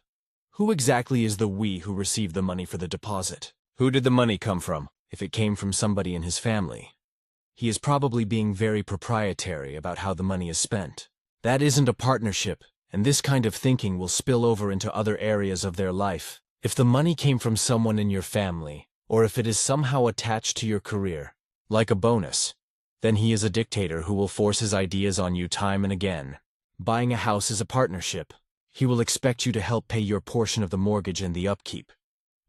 Who exactly is the we who received the money for the deposit? Who did the money come from, if it came from somebody in his family? He is probably being very proprietary about how the money is spent. That isn't a partnership, and this kind of thinking will spill over into other areas of their life. If the money came from someone in your family, or if it is somehow attached to your career, like a bonus, then he is a dictator who will force his ideas on you time and again. Buying a house is a partnership. He will expect you to help pay your portion of the mortgage and the upkeep.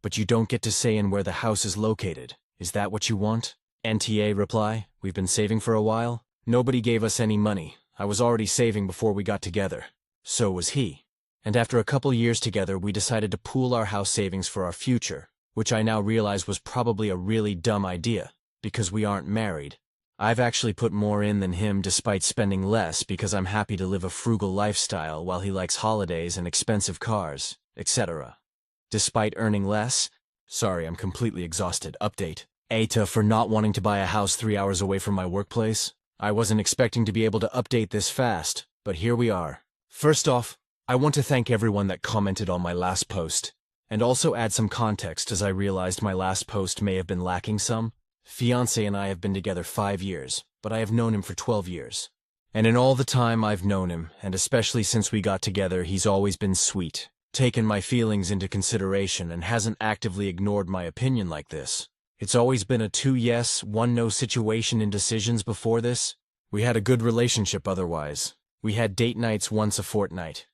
But you don't get to say in where the house is located. Is that what you want? NTA reply, we've been saving for a while. Nobody gave us any money. I was already saving before we got together. So was he. And after a couple years together, we decided to pool our house savings for our future, which I now realize was probably a really dumb idea, because we aren't married. I've actually put more in than him despite spending less because I'm happy to live a frugal lifestyle while he likes holidays and expensive cars, etc. Despite earning less? Sorry, I'm completely exhausted. Update. Aita for not wanting to buy a house 3 hours away from my workplace. I wasn't expecting to be able to update this fast, but here we are. First off, I want to thank everyone that commented on my last post, and also add some context as I realized my last post may have been lacking some. Fiancé and I have been together 5 years, but I have known him for 12 years. And in all the time I've known him, and especially since we got together, he's always been sweet, taken my feelings into consideration, and hasn't actively ignored my opinion like this. It's always been a 2 yes, 1 no situation in decisions before this. We had a good relationship otherwise. We had date nights once a fortnight.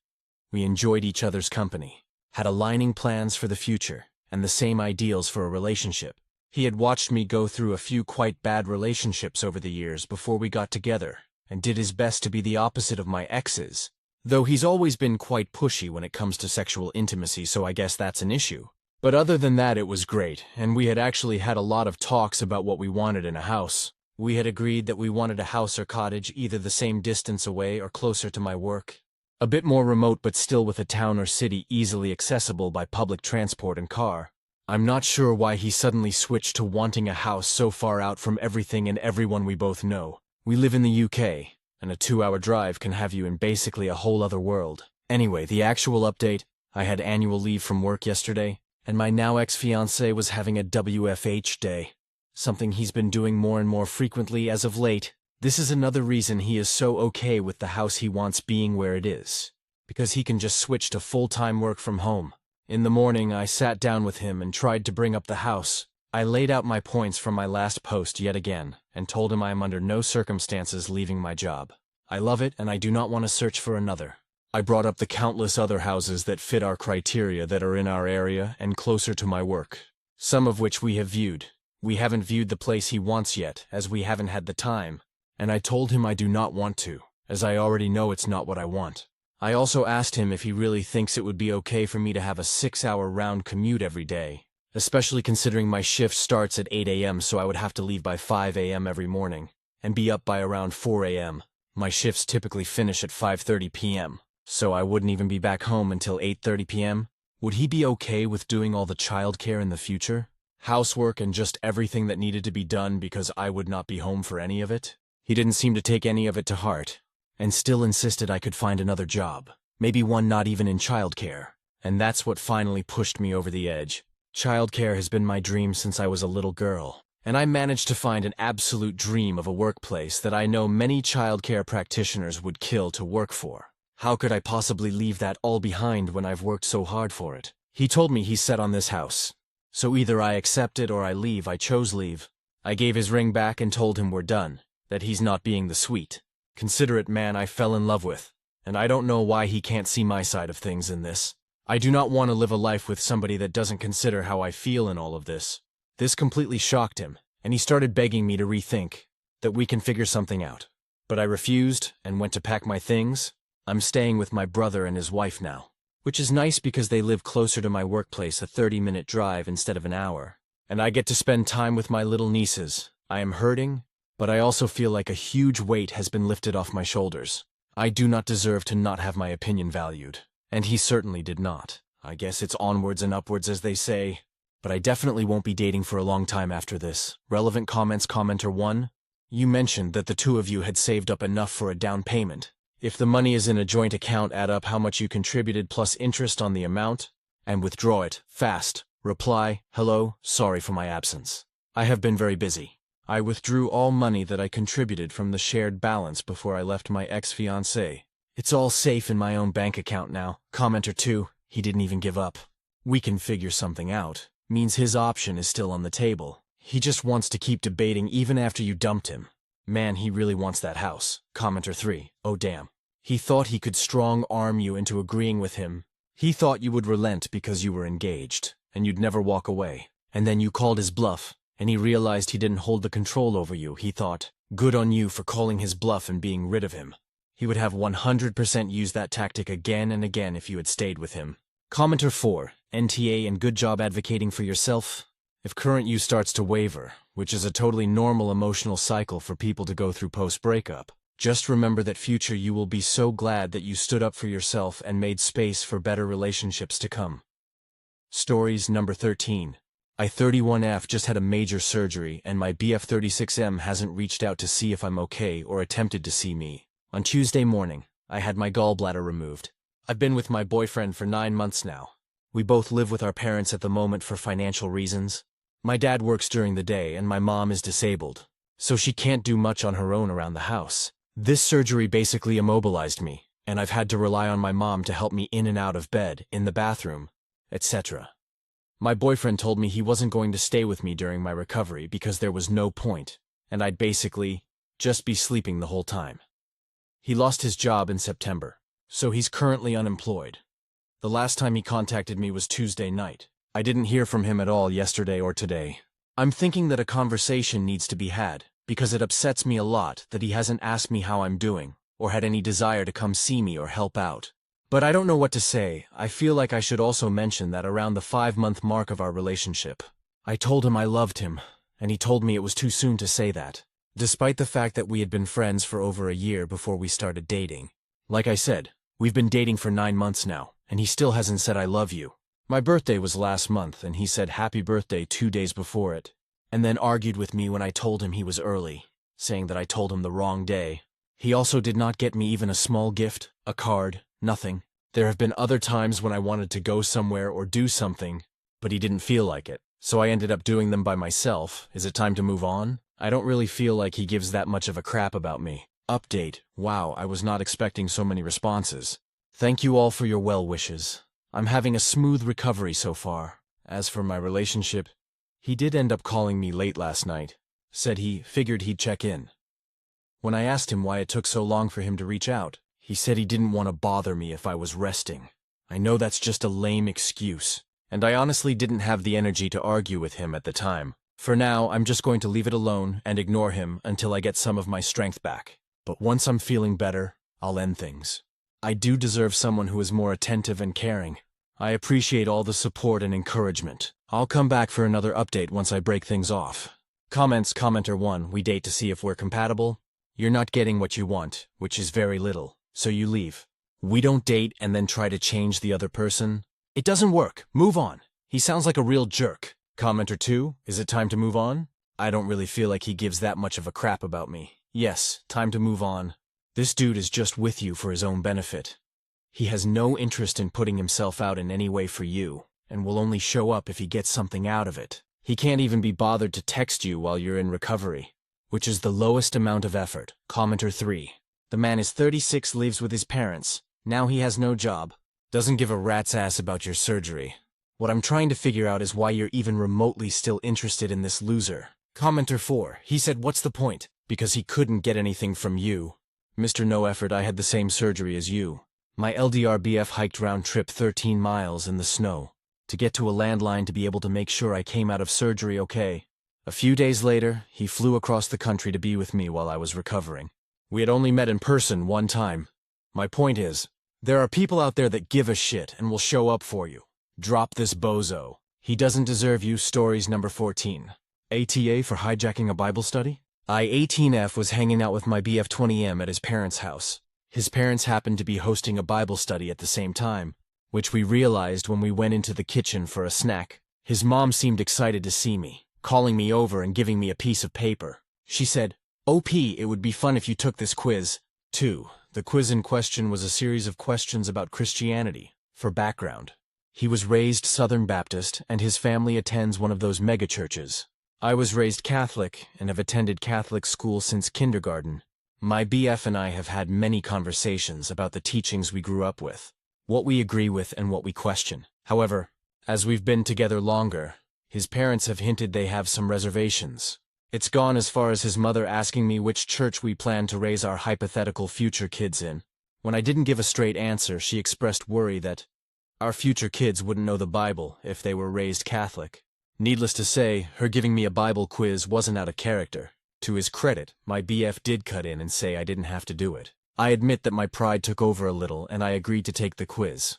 We enjoyed each other's company, had aligning plans for the future, and the same ideals for a relationship. He had watched me go through a few quite bad relationships over the years before we got together, and did his best to be the opposite of my exes. Though he's always been quite pushy when it comes to sexual intimacy, so I guess that's an issue. But other than that, it was great, and we had actually had a lot of talks about what we wanted in a house. We had agreed that we wanted a house or cottage either the same distance away or closer to my work. A bit more remote but still with a town or city easily accessible by public transport and car. I'm not sure why he suddenly switched to wanting a house so far out from everything and everyone we both know. We live in the UK, and a 2-hour drive can have you in basically a whole other world. Anyway, the actual update, I had annual leave from work yesterday, and my now ex-fiancé was having a WFH day, something he's been doing more and more frequently as of late. This is another reason he is so okay with the house he wants being where it is, because he can just switch to full-time work from home. In the morning, I sat down with him and tried to bring up the house. I laid out my points from my last post yet again, and told him I am under no circumstances leaving my job. I love it, and I do not want to search for another. I brought up the countless other houses that fit our criteria that are in our area and closer to my work, some of which we have viewed. We haven't viewed the place he wants yet, as we haven't had the time, and I told him I do not want to, as I already know it's not what I want. I also asked him if he really thinks it would be okay for me to have a 6-hour round commute every day, especially considering my shift starts at 8 a.m. so I would have to leave by 5 a.m. every morning, and be up by around 4 a.m. My shifts typically finish at 5:30 p.m., so I wouldn't even be back home until 8:30 p.m. Would he be okay with doing all the childcare in the future? Housework and just everything that needed to be done because I would not be home for any of it? He didn't seem to take any of it to heart, and still insisted I could find another job, maybe one not even in childcare. And that's what finally pushed me over the edge. Childcare has been my dream since I was a little girl, and I managed to find an absolute dream of a workplace that I know many childcare practitioners would kill to work for. How could I possibly leave that all behind when I've worked so hard for it? He told me he's set on this house, so either I accept it or I leave. I chose leave. I gave his ring back and told him we're done, that he's not being the sweet, considerate man I fell in love with, and I don't know why he can't see my side of things in this. I do not want to live a life with somebody that doesn't consider how I feel in all of this. This completely shocked him, and he started begging me to rethink, that we can figure something out. But I refused and went to pack my things. I'm staying with my brother and his wife now, which is nice because they live closer to my workplace, a 30-minute drive instead of an hour, and I get to spend time with my little nieces. I am hurting, but I also feel like a huge weight has been lifted off my shoulders. I do not deserve to not have my opinion valued, and he certainly did not. I guess it's onwards and upwards, as they say, but I definitely won't be dating for a long time after this. Relevant comments. Commenter 1, you mentioned that the two of you had saved up enough for a down payment. If the money is in a joint account, add up how much you contributed plus interest on the amount, and withdraw it, fast. Reply, hello, sorry for my absence. I have been very busy. I withdrew all money that I contributed from the shared balance before I left my ex-fiancée. It's all safe in my own bank account now. Commenter 2, he didn't even give up. We can figure something out. Means his option is still on the table. He just wants to keep debating even after you dumped him. Man, he really wants that house. Commenter 3, oh damn. He thought he could strong-arm you into agreeing with him. He thought you would relent because you were engaged, and you'd never walk away. And then you called his bluff, and he realized he didn't hold the control over you. He thought, good on you for calling his bluff and being rid of him. He would have 100% used that tactic again and again if you had stayed with him. Commenter 4, NTA and good job advocating for yourself. If current you starts to waver, which is a totally normal emotional cycle for people to go through post-breakup, just remember that future you will be so glad that you stood up for yourself and made space for better relationships to come. Stories number 13. I 31F just had a major surgery and my BF 36M hasn't reached out to see if I'm okay or attempted to see me. On Tuesday morning, I had my gallbladder removed. I've been with my boyfriend for 9 months now. We both live with our parents at the moment for financial reasons. My dad works during the day and my mom is disabled, so she can't do much on her own around the house. This surgery basically immobilized me, and I've had to rely on my mom to help me in and out of bed, in the bathroom, etc. My boyfriend told me he wasn't going to stay with me during my recovery because there was no point, and I'd basically just be sleeping the whole time. He lost his job in September, so he's currently unemployed. The last time he contacted me was Tuesday night. I didn't hear from him at all yesterday or today. I'm thinking that a conversation needs to be had, because it upsets me a lot that he hasn't asked me how I'm doing, or had any desire to come see me or help out. But I don't know what to say. I feel like I should also mention that around the 5-month mark of our relationship, I told him I loved him, and he told me it was too soon to say that, despite the fact that we had been friends for over a year before we started dating. Like I said, we've been dating for 9 months now, and he still hasn't said I love you. My birthday was last month, and he said happy birthday 2 days before it, and then argued with me when I told him he was early, saying that I told him the wrong day. He also did not get me even a small gift, a card, nothing. There have been other times when I wanted to go somewhere or do something, but he didn't feel like it, so I ended up doing them by myself. Is it time to move on? I don't really feel like he gives that much of a crap about me. Update. Wow, I was not expecting so many responses. Thank you all for your well wishes. I'm having a smooth recovery so far. As for my relationship, he did end up calling me late last night. Said he figured he'd check in. When I asked him why it took so long for him to reach out, he said he didn't want to bother me if I was resting. I know that's just a lame excuse, and I honestly didn't have the energy to argue with him at the time. For now, I'm just going to leave it alone and ignore him until I get some of my strength back. But once I'm feeling better, I'll end things. I do deserve someone who is more attentive and caring. I appreciate all the support and encouragement. I'll come back for another update once I break things off. Comments. Commenter 1, we date to see if we're compatible. You're not getting what you want, which is very little, so you leave. We don't date and then try to change the other person. It doesn't work. Move on. He sounds like a real jerk. Commenter 2, is it time to move on? I don't really feel like he gives that much of a crap about me. Yes, time to move on. This dude is just with you for his own benefit. He has no interest in putting himself out in any way for you, and will only show up if he gets something out of it. He can't even be bothered to text you while you're in recovery, which is the lowest amount of effort. Commenter 3. The man is 36, lives with his parents. Now he has no job. Doesn't give a rat's ass about your surgery. What I'm trying to figure out is why you're even remotely still interested in this loser. Commenter 4. He said, what's the point? Because he couldn't get anything from you. Mr. No Effort, I had the same surgery as you. My LDRBF hiked round trip 13 miles in the snow to get to a landline to be able to make sure I came out of surgery okay. A few days later, he flew across the country to be with me while I was recovering. We had only met in person one time. My point is, there are people out there that give a shit and will show up for you. Drop this bozo. He doesn't deserve you. Stories number 14. ATA for hijacking a Bible study? I-18F was hanging out with my BF20M at his parents' house. His parents happened to be hosting a Bible study at the same time, which we realized when we went into the kitchen for a snack. His mom seemed excited to see me, calling me over and giving me a piece of paper. She said, OP, it would be fun if you took this quiz. 2. The quiz in question was a series of questions about Christianity, for background. He was raised Southern Baptist, and his family attends one of those megachurches. I was raised Catholic and have attended Catholic school since kindergarten. My BF and I have had many conversations about the teachings we grew up with, what we agree with and what we question. However, as we've been together longer, his parents have hinted they have some reservations. It's gone as far as his mother asking me which church we plan to raise our hypothetical future kids in. When I didn't give a straight answer, she expressed worry that our future kids wouldn't know the Bible if they were raised Catholic. Needless to say, her giving me a Bible quiz wasn't out of character. To his credit, my BF did cut in and say I didn't have to do it. I admit that my pride took over a little and I agreed to take the quiz.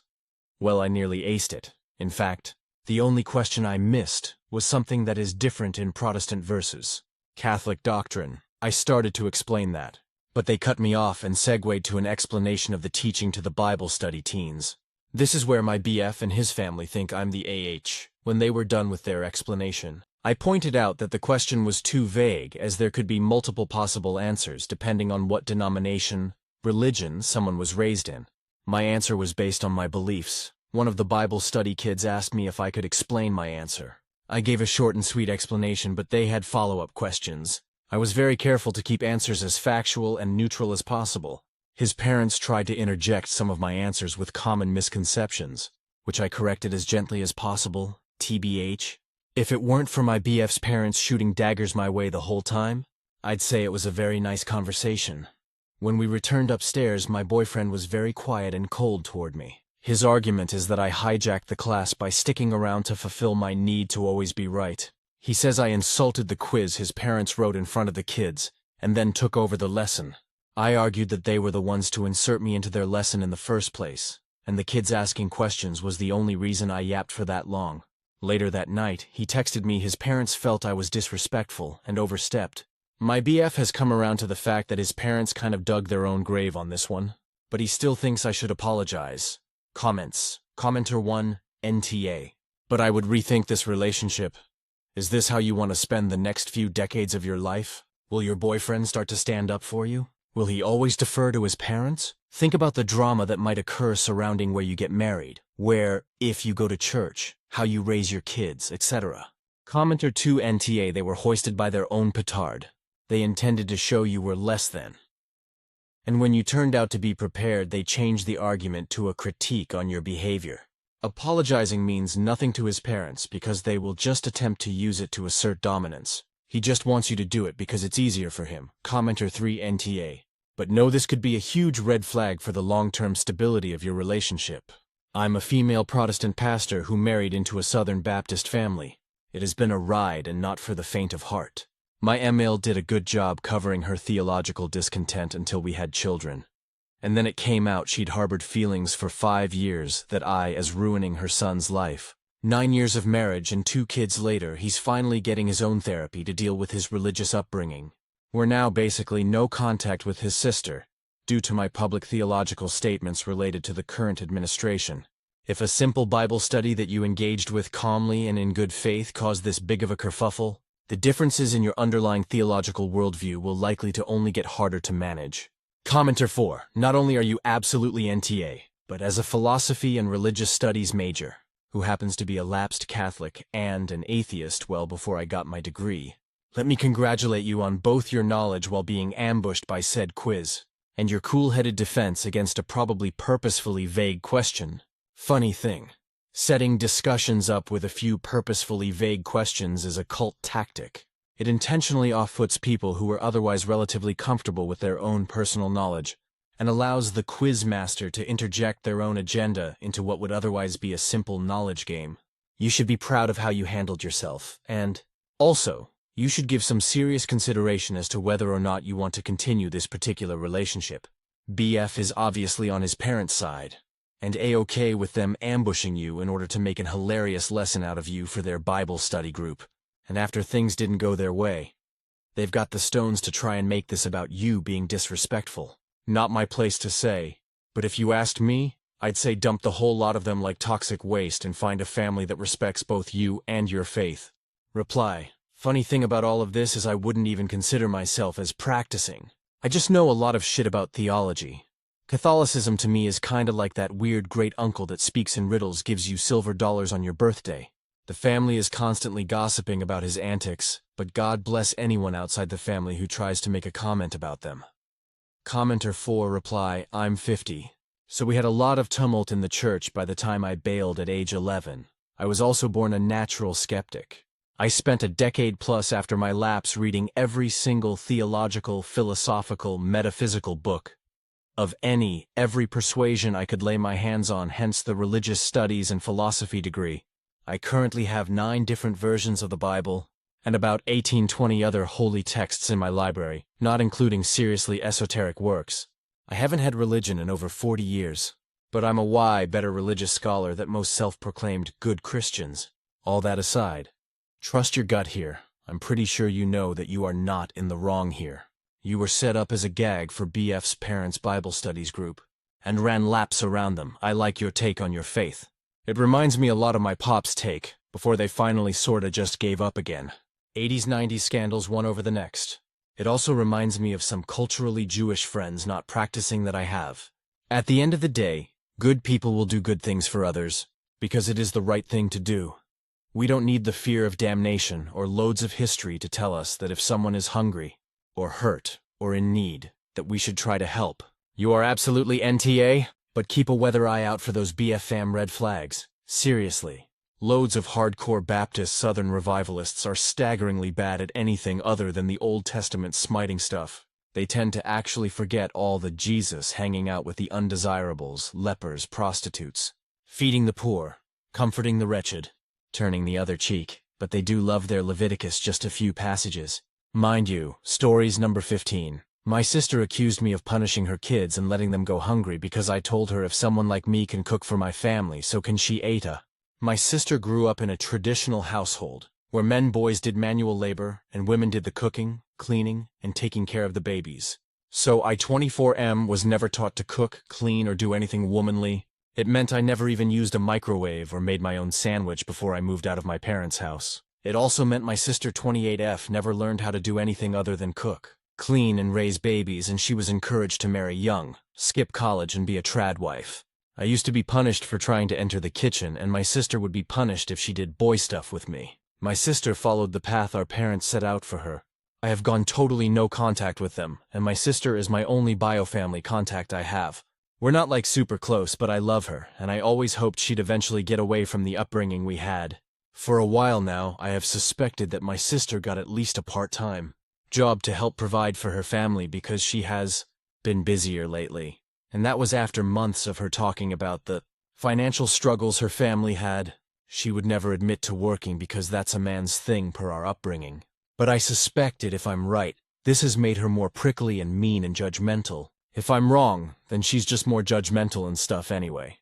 Well, I nearly aced it. In fact, the only question I missed was something that is different in Protestant versus Catholic doctrine. I started to explain that, but they cut me off and segued to an explanation of the teaching to the Bible study teens. This is where my BF and his family think I'm the AH. When they were done with their explanation, I pointed out that the question was too vague as there could be multiple possible answers depending on what denomination, religion someone was raised in. My answer was based on my beliefs. One of the Bible study kids asked me if I could explain my answer. I gave a short and sweet explanation, but they had follow-up questions. I was very careful to keep answers as factual and neutral as possible. His parents tried to interject some of my answers with common misconceptions, which I corrected as gently as possible, TBH. If it weren't for my BF's parents shooting daggers my way the whole time, I'd say it was a very nice conversation. When we returned upstairs, my boyfriend was very quiet and cold toward me. His argument is that I hijacked the class by sticking around to fulfill my need to always be right. He says I insulted the quiz his parents wrote in front of the kids, and then took over the lesson. I argued that they were the ones to insert me into their lesson in the first place, and the kids asking questions was the only reason I yapped for that long. Later that night, he texted me his parents felt I was disrespectful and overstepped. My BF has come around to the fact that his parents kind of dug their own grave on this one, but he still thinks I should apologize. Comments. Commenter 1, NTA. But I would rethink this relationship. Is this how you want to spend the next few decades of your life? Will your boyfriend start to stand up for you? Will he always defer to his parents? Think about the drama that might occur surrounding where you get married, where, if you go to church, how you raise your kids, etc. Commenter 2 NTA. They were hoisted by their own petard. They intended to show you were less than. And when you turned out to be prepared, they changed the argument to a critique on your behavior. Apologizing means nothing to his parents because they will just attempt to use it to assert dominance. He just wants you to do it because it's easier for him. Commenter 3 NTA. But know this could be a huge red flag for the long-term stability of your relationship. I'm a female Protestant pastor who married into a Southern Baptist family. It has been a ride and not for the faint of heart. My ML did a good job covering her theological discontent until we had children. And then it came out she'd harbored feelings for 5 years that I as ruining her son's life. 9 years of marriage and 2 kids later, he's finally getting his own therapy to deal with his religious upbringing. We're now basically no contact with his sister, due to my public theological statements related to the current administration. If a simple Bible study that you engaged with calmly and in good faith caused this big of a kerfuffle, the differences in your underlying theological worldview will likely to only get harder to manage. Commenter 4. Not only are you absolutely NTA, but as a philosophy and religious studies major, who happens to be a lapsed Catholic and an atheist well before I got my degree, let me congratulate you on both your knowledge while being ambushed by said quiz, and your cool-headed defense against a probably purposefully vague question. Funny thing. Setting discussions up with a few purposefully vague questions is a cult tactic. It intentionally off-puts people who are otherwise relatively comfortable with their own personal knowledge, and allows the quiz master to interject their own agenda into what would otherwise be a simple knowledge game. You should be proud of how you handled yourself, and, also, you should give some serious consideration as to whether or not you want to continue this particular relationship. BF is obviously on his parents' side, and A-OK with them ambushing you in order to make an hilarious lesson out of you for their Bible study group. And after things didn't go their way, they've got the stones to try and make this about you being disrespectful. Not my place to say, but if you asked me, I'd say dump the whole lot of them like toxic waste and find a family that respects both you and your faith. Reply. Funny thing about all of this is I wouldn't even consider myself as practicing. I just know a lot of shit about theology. Catholicism to me is kinda like that weird great uncle that speaks in riddles, gives you silver dollars on your birthday. The family is constantly gossiping about his antics, but God bless anyone outside the family who tries to make a comment about them. Commenter 4 reply, I'm 50. So we had a lot of tumult in the church by the time I bailed at age 11. I was also born a natural skeptic. I spent a decade plus after my lapse reading every single theological, philosophical, metaphysical book of every persuasion I could lay my hands on, hence the religious studies and philosophy degree. I currently have 9 different versions of the Bible and about 18-20 other holy texts in my library, not including seriously esoteric works. I haven't had religion in over 40 years, but I'm a better religious scholar than most self-proclaimed good Christians. All that aside, trust your gut here. I'm pretty sure you know that you are not in the wrong here. You were set up as a gag for BF's parents' Bible studies group, and ran laps around them. I like your take on your faith. It reminds me a lot of my pop's take, before they finally sorta just gave up again. 80s 90s scandals one over the next. It also reminds me of some culturally Jewish friends not practicing that I have. At the end of the day, good people will do good things for others, because it is the right thing to do. We don't need the fear of damnation or loads of history to tell us that if someone is hungry, or hurt, or in need, that we should try to help. You are absolutely NTA, but keep a weather eye out for those BF fam red flags. Seriously. Loads of hardcore Baptist Southern revivalists are staggeringly bad at anything other than the Old Testament smiting stuff. They tend to actually forget all the Jesus hanging out with the undesirables, lepers, prostitutes, feeding the poor, comforting the wretched, turning the other cheek, but they do love their Leviticus just a few passages. Mind you, stories number 15. My sister accused me of punishing her kids and letting them go hungry because I told her if someone like me can cook for my family, so can she, Aita. My sister grew up in a traditional household, where boys did manual labor, and women did the cooking, cleaning, and taking care of the babies. So I 24M was never taught to cook, clean, or do anything womanly. It meant I never even used a microwave or made my own sandwich before I moved out of my parents' house. It also meant my sister 28F never learned how to do anything other than cook, clean, and raise babies, and she was encouraged to marry young, skip college, and be a trad wife. I used to be punished for trying to enter the kitchen, and my sister would be punished if she did boy stuff with me. My sister followed the path our parents set out for her. I have gone totally no contact with them, and my sister is my only bio-family contact I have. We're not like super close, but I love her, and I always hoped she'd eventually get away from the upbringing we had. For a while now, I have suspected that my sister got at least a part-time job to help provide for her family because she has been busier lately. And that was after months of her talking about the financial struggles her family had. She would never admit to working because that's a man's thing per our upbringing. But I suspected, if I'm right, this has made her more prickly and mean and judgmental. If I'm wrong, then she's just more judgmental and stuff anyway.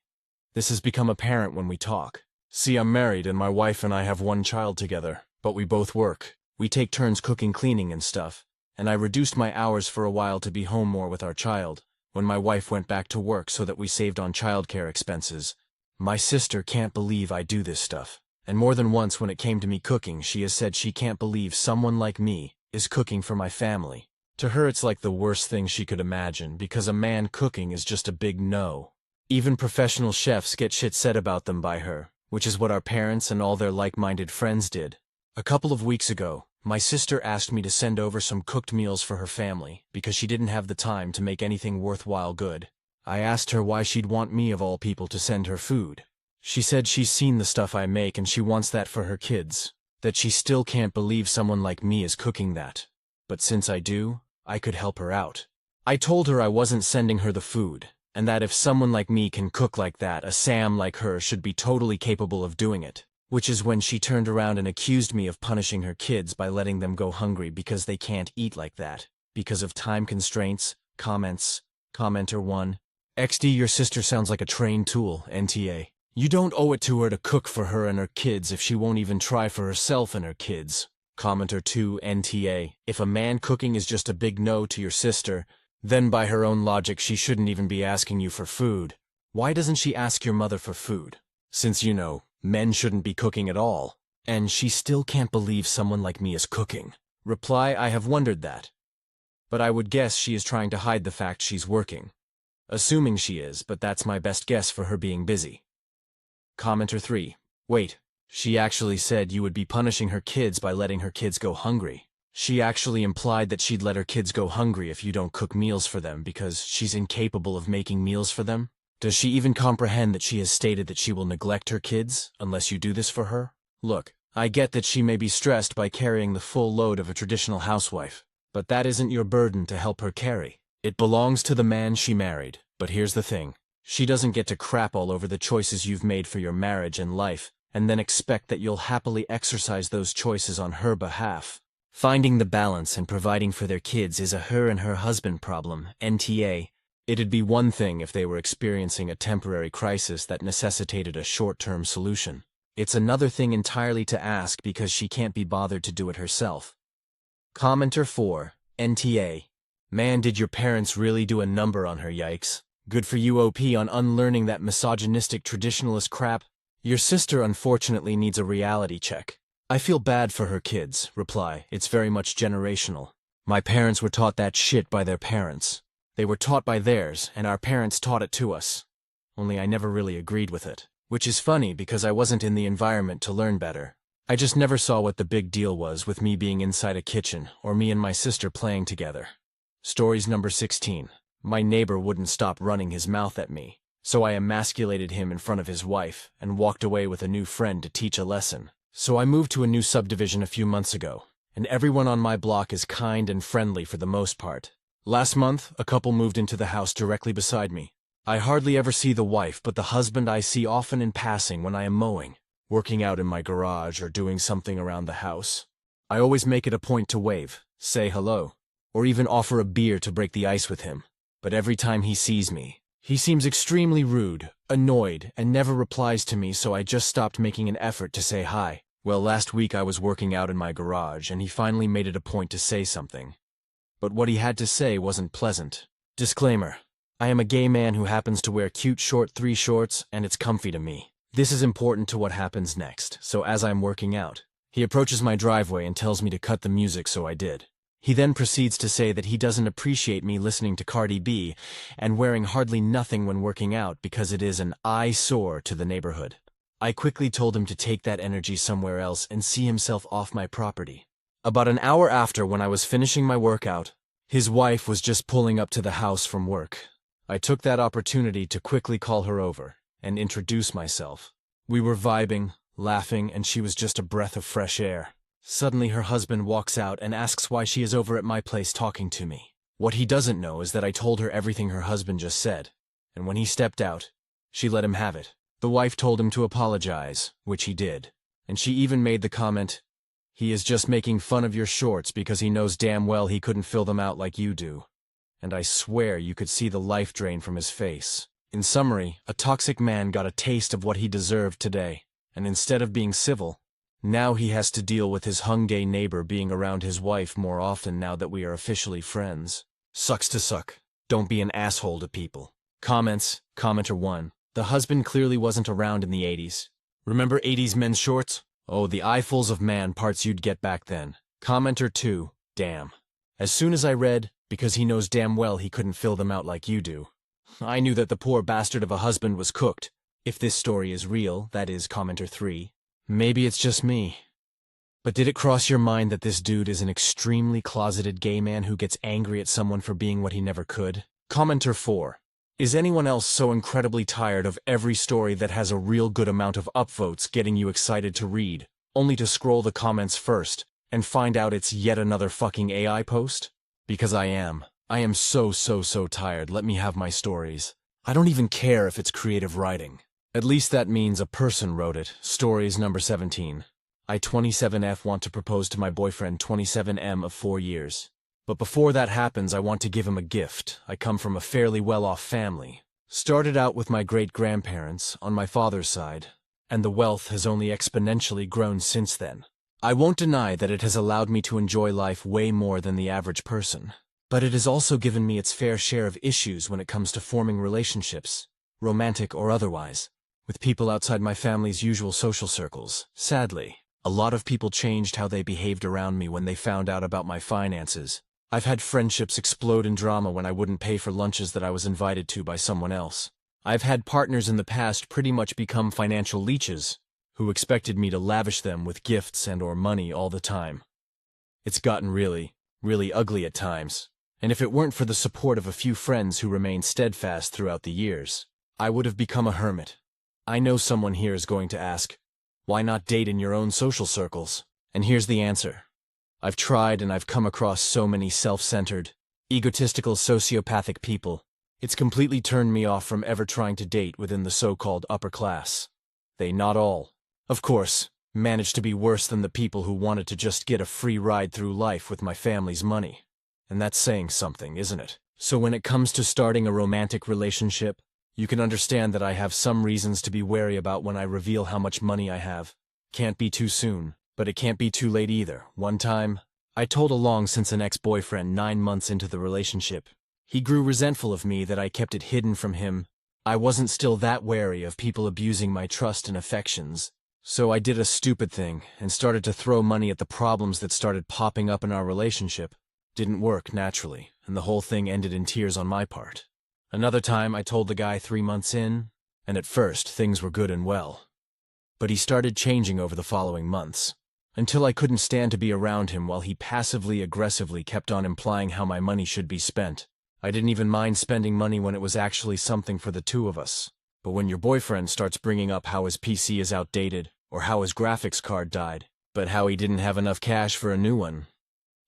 This has become apparent when we talk. See, I'm married and my wife and I have one child together, but we both work. We take turns cooking, cleaning, and stuff. And I reduced my hours for a while to be home more with our child, when my wife went back to work so that we saved on childcare expenses. My sister can't believe I do this stuff. And more than once when it came to me cooking, she has said she can't believe someone like me is cooking for my family. To her it's like the worst thing she could imagine, because a man cooking is just a big no. Even professional chefs get shit said about them by her, which is what our parents and all their like-minded friends did. A couple of weeks ago, my sister asked me to send over some cooked meals for her family, because she didn't have the time to make anything worthwhile good. I asked her why she'd want me of all people to send her food. She said she's seen the stuff I make and she wants that for her kids, that she still can't believe someone like me is cooking that. But since I do, I could help her out. I told her I wasn't sending her the food, and that if someone like me can cook like that, a Sam like her should be totally capable of doing it. Which is when she turned around and accused me of punishing her kids by letting them go hungry because they can't eat like that, because of time constraints. Comments. Commenter 1. XD, your sister sounds like a trained tool, NTA. You don't owe it to her to cook for her and her kids if she won't even try for herself and her kids. Commenter 2, NTA. If a man cooking is just a big no to your sister, then by her own logic she shouldn't even be asking you for food. Why doesn't she ask your mother for food? Since, you know, men shouldn't be cooking at all. And she still can't believe someone like me is cooking. Reply, I have wondered that. But I would guess she is trying to hide the fact she's working. Assuming she is, but that's my best guess for her being busy. Commenter 3. Wait, she actually said you would be punishing her kids by letting her kids go hungry. She actually implied that she'd let her kids go hungry if you don't cook meals for them because she's incapable of making meals for them? Does she even comprehend that she has stated that she will neglect her kids unless you do this for her? Look, I get that she may be stressed by carrying the full load of a traditional housewife, but that isn't your burden to help her carry. It belongs to the man she married, but here's the thing. She doesn't get to crap all over the choices you've made for your marriage and life, and then expect that you'll happily exercise those choices on her behalf. Finding the balance and providing for their kids is a her and her husband problem, NTA. It'd be one thing if they were experiencing a temporary crisis that necessitated a short-term solution. It's another thing entirely to ask because she can't be bothered to do it herself. Commenter 4, NTA. Man, did your parents really do a number on her, yikes. Good for you, OP, on unlearning that misogynistic traditionalist crap. Your sister unfortunately needs a reality check. I feel bad for her kids. Reply, it's very much generational. My parents were taught that shit by their parents. They were taught by theirs, and our parents taught it to us. Only I never really agreed with it. Which is funny because I wasn't in the environment to learn better. I just never saw what the big deal was with me being inside a kitchen, or me and my sister playing together. Stories number 16. My neighbor wouldn't stop running his mouth at me, so I emasculated him in front of his wife and walked away with a new friend to teach a lesson. So I moved to a new subdivision a few months ago, and everyone on my block is kind and friendly for the most part. Last month, a couple moved into the house directly beside me. I hardly ever see the wife, but the husband I see often in passing when I am mowing, working out in my garage, or doing something around the house. I always make it a point to wave, say hello, or even offer a beer to break the ice with him. But every time he sees me, he seems extremely rude, annoyed, and never replies to me, so I just stopped making an effort to say hi. Well, last week I was working out in my garage, and he finally made it a point to say something. But what he had to say wasn't pleasant. Disclaimer. I am a gay man who happens to wear cute short 3 shorts, and it's comfy to me. This is important to what happens next, so as I'm working out, he approaches my driveway and tells me to cut the music, so I did. He then proceeds to say that he doesn't appreciate me listening to Cardi B and wearing hardly nothing when working out because it is an eyesore to the neighborhood. I quickly told him to take that energy somewhere else and see himself off my property. About an hour after, when I was finishing my workout, his wife was just pulling up to the house from work. I took that opportunity to quickly call her over and introduce myself. We were vibing, laughing, and she was just a breath of fresh air. Suddenly her husband walks out and asks why she is over at my place talking to me. What he doesn't know is that I told her everything her husband just said, and when he stepped out, she let him have it. The wife told him to apologize, which he did, and she even made the comment, "He is just making fun of your shorts because he knows damn well he couldn't fill them out like you do." And I swear you could see the life drain from his face. In summary, a toxic man got a taste of what he deserved today, and instead of being civil, now he has to deal with his hung gay neighbor being around his wife more often now that we are officially friends. Sucks to suck. Don't be an asshole to people. Comments. Commenter 1. The husband clearly wasn't around in the 80s. Remember 80s men's shorts? Oh, the eyefuls of man parts you'd get back then. Commenter 2. Damn. As soon as I read, because he knows damn well he couldn't fill them out like you do, I knew that the poor bastard of a husband was cooked. If this story is real, that is Commenter 3. Maybe it's just me. But did it cross your mind that this dude is an extremely closeted gay man who gets angry at someone for being what he never could? Commenter 4. Is anyone else so incredibly tired of every story that has a real good amount of upvotes getting you excited to read, only to scroll the comments first and find out it's yet another fucking AI post? Because I am. I am so tired. Let me have my stories. I don't even care if it's creative writing. At least that means a person wrote it. Stories number 17. I 27F want to propose to my boyfriend 27M of 4 years. But before that happens, I want to give him a gift. I come from a fairly well-off family. Started out with my great-grandparents on my father's side, and the wealth has only exponentially grown since then. I won't deny that it has allowed me to enjoy life way more than the average person. But it has also given me its fair share of issues when it comes to forming relationships, romantic or otherwise, with people outside my family's usual social circles. Sadly, a lot of people changed how they behaved around me when they found out about my finances. I've had friendships explode in drama when I wouldn't pay for lunches that I was invited to by someone else. I've had partners in the past pretty much become financial leeches, who expected me to lavish them with gifts and/or money all the time. It's gotten really, really ugly at times, and if it weren't for the support of a few friends who remained steadfast throughout the years, I would have become a hermit. I know someone here is going to ask, why not date in your own social circles? And here's the answer. I've tried and I've come across so many self-centered, egotistical sociopathic people. It's completely turned me off from ever trying to date within the so-called upper class. They, not all, of course, managed to be worse than the people who wanted to just get a free ride through life with my family's money. And that's saying something, isn't it? So when it comes to starting a romantic relationship, you can understand that I have some reasons to be wary about when I reveal how much money I have. Can't be too soon, but it can't be too late either. One time, I told a long-since an ex-boyfriend 9 months into the relationship. He grew resentful of me that I kept it hidden from him. I wasn't still that wary of people abusing my trust and affections. So I did a stupid thing and started to throw money at the problems that started popping up in our relationship. Didn't work, naturally, and the whole thing ended in tears on my part. Another time I told the guy 3 months in, and at first things were good and well. But he started changing over the following months, until I couldn't stand to be around him while he passively-aggressively kept on implying how my money should be spent. I didn't even mind spending money when it was actually something for the two of us. But when your boyfriend starts bringing up how his PC is outdated, or how his graphics card died, but how he didn't have enough cash for a new one,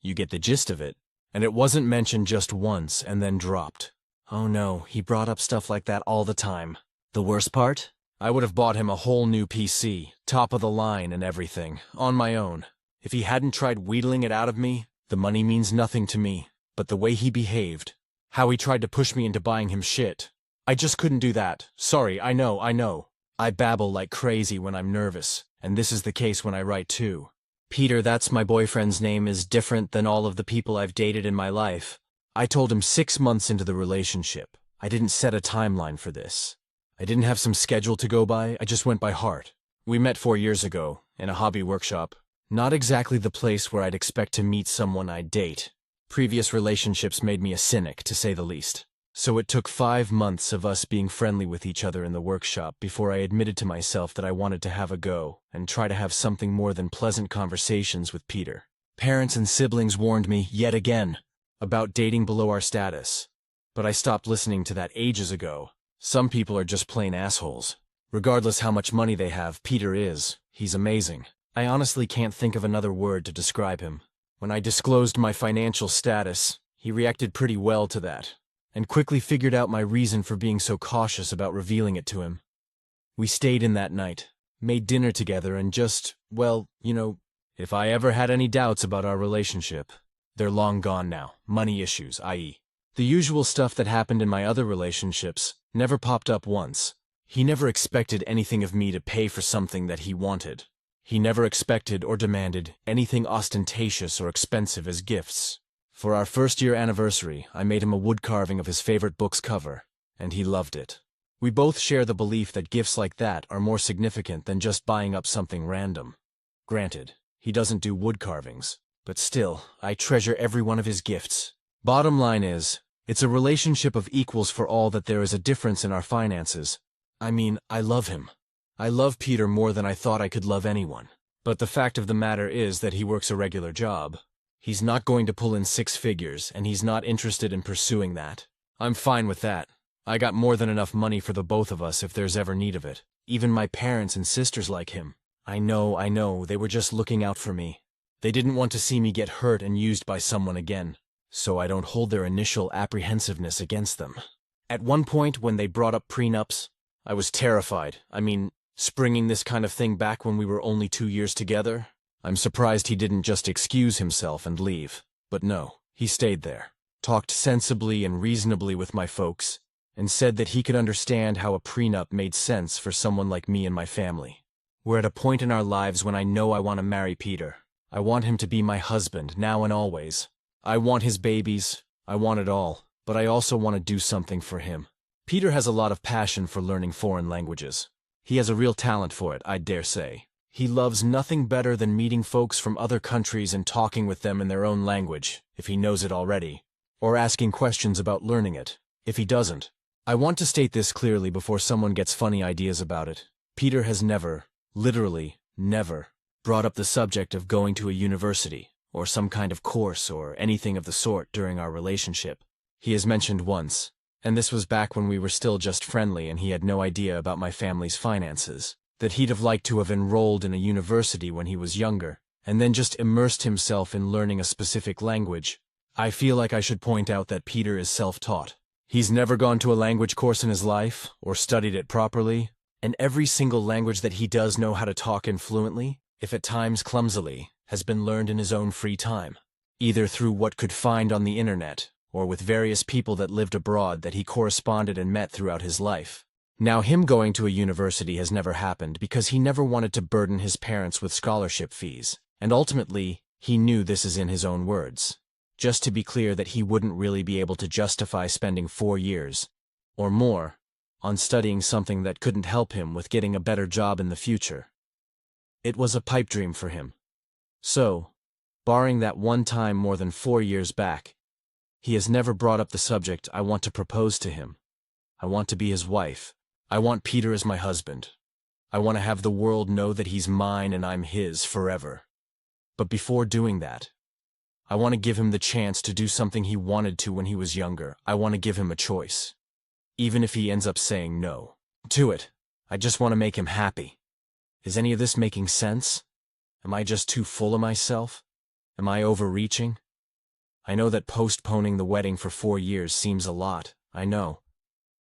you get the gist of it. And it wasn't mentioned just once and then dropped. Oh no, he brought up stuff like that all the time. The worst part? I would have bought him a whole new PC, top of the line and everything, on my own. If he hadn't tried wheedling it out of me, the money means nothing to me. But the way he behaved, how he tried to push me into buying him shit, I just couldn't do that. Sorry, I know. I babble like crazy when I'm nervous, and this is the case when I write too. Peter, that's my boyfriend's name, is different than all of the people I've dated in my life. I told him 6 months into the relationship. I didn't set a timeline for this. I didn't have some schedule to go by, I just went by heart. We met 4 years ago, in a hobby workshop. Not exactly the place where I'd expect to meet someone I'd date. Previous relationships made me a cynic, to say the least. So it took 5 months of us being friendly with each other in the workshop before I admitted to myself that I wanted to have a go and try to have something more than pleasant conversations with Peter. Parents and siblings warned me, yet again, about dating below our status. But I stopped listening to that ages ago. Some people are just plain assholes. Regardless how much money they have, Peter is. He's amazing. I honestly can't think of another word to describe him. When I disclosed my financial status, he reacted pretty well to that, and quickly figured out my reason for being so cautious about revealing it to him. We stayed in that night, made dinner together, and just, well, if I ever had any doubts about our relationship, they're long gone now. Money issues, i.e. the usual stuff that happened in my other relationships, never popped up once. He never expected anything of me to pay for something that he wanted. He never expected or demanded anything ostentatious or expensive as gifts. For our first-year anniversary, I made him a wood carving of his favorite book's cover, and he loved it. We both share the belief that gifts like that are more significant than just buying up something random. Granted, he doesn't do wood carvings, but still, I treasure every one of his gifts. Bottom line is, it's a relationship of equals for all that there is a difference in our finances. I mean, I love him. I love Peter more than I thought I could love anyone. But the fact of the matter is that he works a regular job. He's not going to pull in 6 figures, and he's not interested in pursuing that. I'm fine with that. I got more than enough money for the both of us if there's ever need of it. Even my parents and sisters like him. I know, they were just looking out for me. They didn't want to see me get hurt and used by someone again, so I don't hold their initial apprehensiveness against them. At one point, when they brought up prenups, I was terrified. I mean, springing this kind of thing back when we were only 2 years together? I'm surprised he didn't just excuse himself and leave. But no, he stayed there, talked sensibly and reasonably with my folks, and said that he could understand how a prenup made sense for someone like me and my family. We're at a point in our lives when I know I want to marry Peter. I want him to be my husband, now and always. I want his babies. I want it all. But I also want to do something for him. Peter has a lot of passion for learning foreign languages. He has a real talent for it, I dare say. He loves nothing better than meeting folks from other countries and talking with them in their own language, if he knows it already, or asking questions about learning it, if he doesn't. I want to state this clearly before someone gets funny ideas about it. Peter has never, literally never, brought up the subject of going to a university, or some kind of course or anything of the sort during our relationship. He has mentioned once, and this was back when we were still just friendly and he had no idea about my family's finances, that he'd have liked to have enrolled in a university when he was younger, and then just immersed himself in learning a specific language. I feel like I should point out that Peter is self-taught. He's never gone to a language course in his life, or studied it properly, and every single language that he does know how to talk in fluently, if at times clumsily, has been learned in his own free time, either through what could find on the internet, or with various people that lived abroad that he corresponded and met throughout his life. Now, him going to a university has never happened because he never wanted to burden his parents with scholarship fees, and ultimately, he knew this is in his own words. Just to be clear that he wouldn't really be able to justify spending 4 years, or more, on studying something that couldn't help him with getting a better job in the future. It was a pipe dream for him. So, barring that one time more than 4 years back, he has never brought up the subject. I want to propose to him. I want to be his wife. I want Peter as my husband. I want to have the world know that he's mine and I'm his forever. But before doing that, I want to give him the chance to do something he wanted to when he was younger. I want to give him a choice. Even if he ends up saying no to it, I just want to make him happy. Is any of this making sense? Am I just too full of myself? Am I overreaching? I know that postponing the wedding for 4 years seems a lot. I know.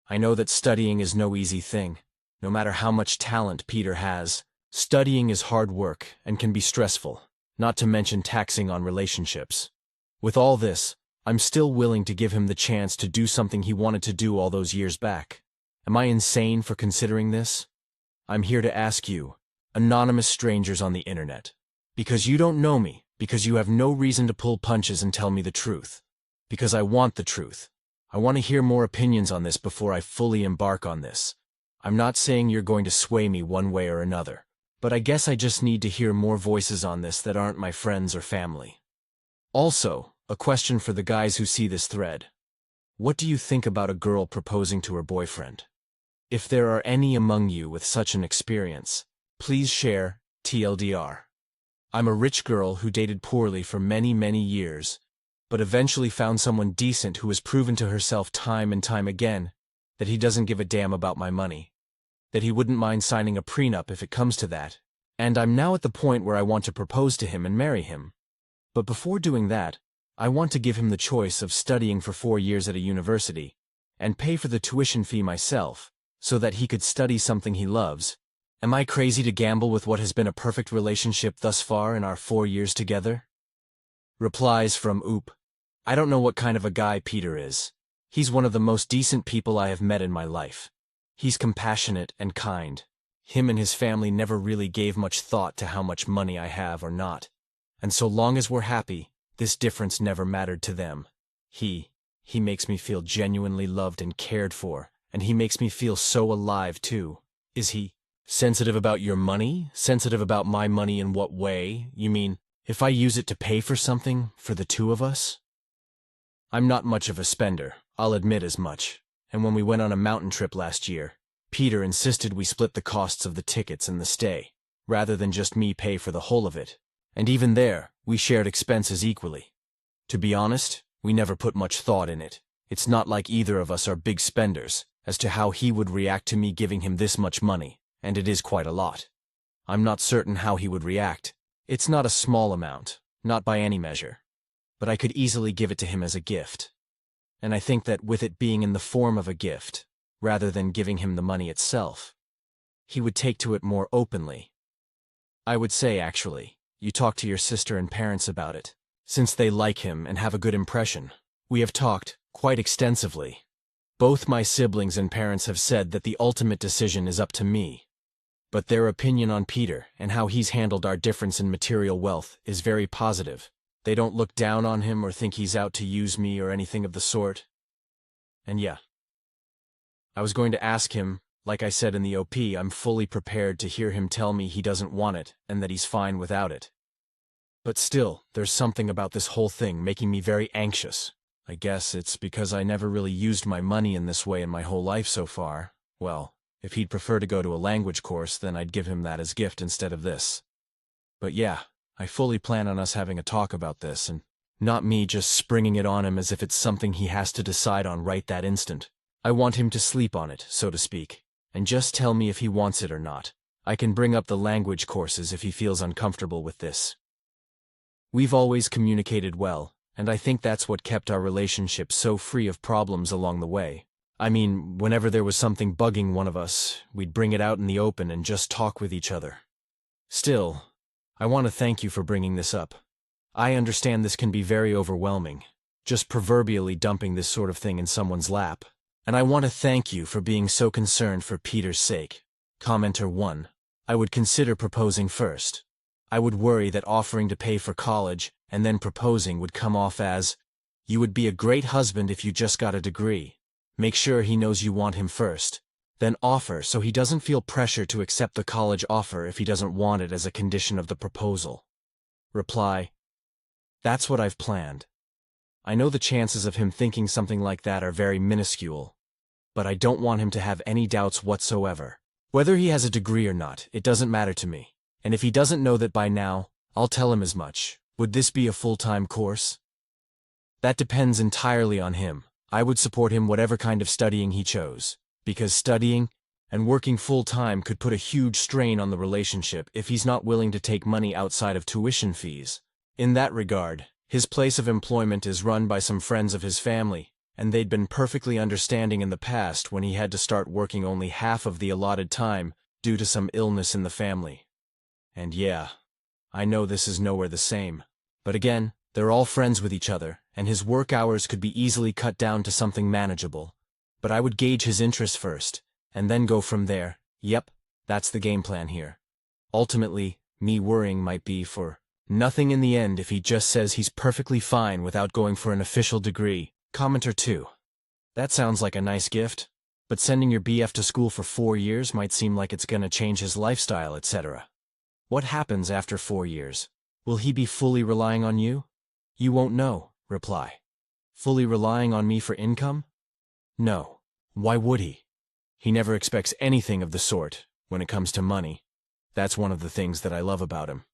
I know that studying is no easy thing. No matter how much talent Peter has, studying is hard work and can be stressful, not to mention taxing on relationships. With all this, I'm still willing to give him the chance to do something he wanted to do all those years back. Am I insane for considering this? I'm here to ask you, anonymous strangers on the internet, because you don't know me, because you have no reason to pull punches and tell me the truth. Because I want the truth. I want to hear more opinions on this before I fully embark on this. I'm not saying you're going to sway me one way or another, but I guess I just need to hear more voices on this that aren't my friends or family. Also, a question for the guys who see this thread. What do you think about a girl proposing to her boyfriend? If there are any among you with such an experience, please share, TLDR. I'm a rich girl who dated poorly for many, many years, but eventually found someone decent who has proven to herself time and time again that he doesn't give a damn about my money, that he wouldn't mind signing a prenup if it comes to that, and I'm now at the point where I want to propose to him and marry him. But before doing that, I want to give him the choice of studying for 4 years at a university and pay for the tuition fee myself so that he could study something he loves. Am I crazy to gamble with what has been a perfect relationship thus far in our 4 years together? Replies from Oop. I don't know what kind of a guy Peter is. He's one of the most decent people I have met in my life. He's compassionate and kind. Him and his family never really gave much thought to how much money I have or not. And so long as we're happy, this difference never mattered to them. He makes me feel genuinely loved and cared for, and he makes me feel so alive too. Is he sensitive about your money? Sensitive about my money in what way? You mean, if I use it to pay for something for the two of us? I'm not much of a spender, I'll admit as much. And when we went on a mountain trip last year, Peter insisted we split the costs of the tickets and the stay, rather than just me pay for the whole of it. And even there, we shared expenses equally. To be honest, we never put much thought in it. It's not like either of us are big spenders, as to how he would react to me giving him this much money, and it is quite a lot. I'm not certain how he would react. It's not a small amount, not by any measure. But I could easily give it to him as a gift. And I think that with it being in the form of a gift, rather than giving him the money itself, he would take to it more openly. I would say, actually, you talk to your sister and parents about it, since they like him and have a good impression. We have talked, quite extensively. Both my siblings and parents have said that the ultimate decision is up to me. But their opinion on Peter and how he's handled our difference in material wealth is very positive. They don't look down on him or think he's out to use me or anything of the sort. And yeah, I was going to ask him, Like I said in the OP, I'm fully prepared to hear him tell me he doesn't want it and that he's fine without it. But still, there's something about this whole thing making me very anxious. I guess it's because I never really used my money in this way in my whole life so far. Well, if he'd prefer to go to a language course, then I'd give him that as gift instead of this. But yeah, I fully plan on us having a talk about this, and not me just springing it on him as if it's something he has to decide on right that instant. I want him to sleep on it, so to speak, and just tell me if he wants it or not. I can bring up the language courses if he feels uncomfortable with this. We've always communicated well, and I think that's what kept our relationship so free of problems along the way. I mean, whenever there was something bugging one of us, we'd bring it out in the open and just talk with each other. Still, I want to thank you for bringing this up. I understand this can be very overwhelming, just proverbially dumping this sort of thing in someone's lap. And I want to thank you for being so concerned for Peter's sake. Commenter 1. I would consider proposing first. I would worry that offering to pay for college and then proposing would come off as, you would be a great husband if you just got a degree. Make sure he knows you want him first. Then offer so he doesn't feel pressure to accept the college offer if he doesn't want it as a condition of the proposal. Reply. That's what I've planned. I know the chances of him thinking something like that are very minuscule, but I don't want him to have any doubts whatsoever. Whether he has a degree or not, it doesn't matter to me. And if he doesn't know that by now, I'll tell him as much. Would this be a full-time course? That depends entirely on him. I would support him whatever kind of studying he chose, because studying and working full-time could put a huge strain on the relationship if he's not willing to take money outside of tuition fees. In that regard, his place of employment is run by some friends of his family, and they'd been perfectly understanding in the past when he had to start working only half of the allotted time due to some illness in the family. And yeah, I know this is nowhere the same. But again, they're all friends with each other, and his work hours could be easily cut down to something manageable. But I would gauge his interest first, and then go from there. Yep, that's the game plan here. Ultimately, me worrying might be for nothing in the end if he just says he's perfectly fine without going for an official degree. Commenter 2. That sounds like a nice gift, but sending your BF to school for 4 years might seem like it's gonna change his lifestyle, etc. What happens after 4 years? Will he be fully relying on you? You won't know. Reply. Fully relying on me for income? No. Why would he? He never expects anything of the sort when it comes to money. That's one of the things that I love about him.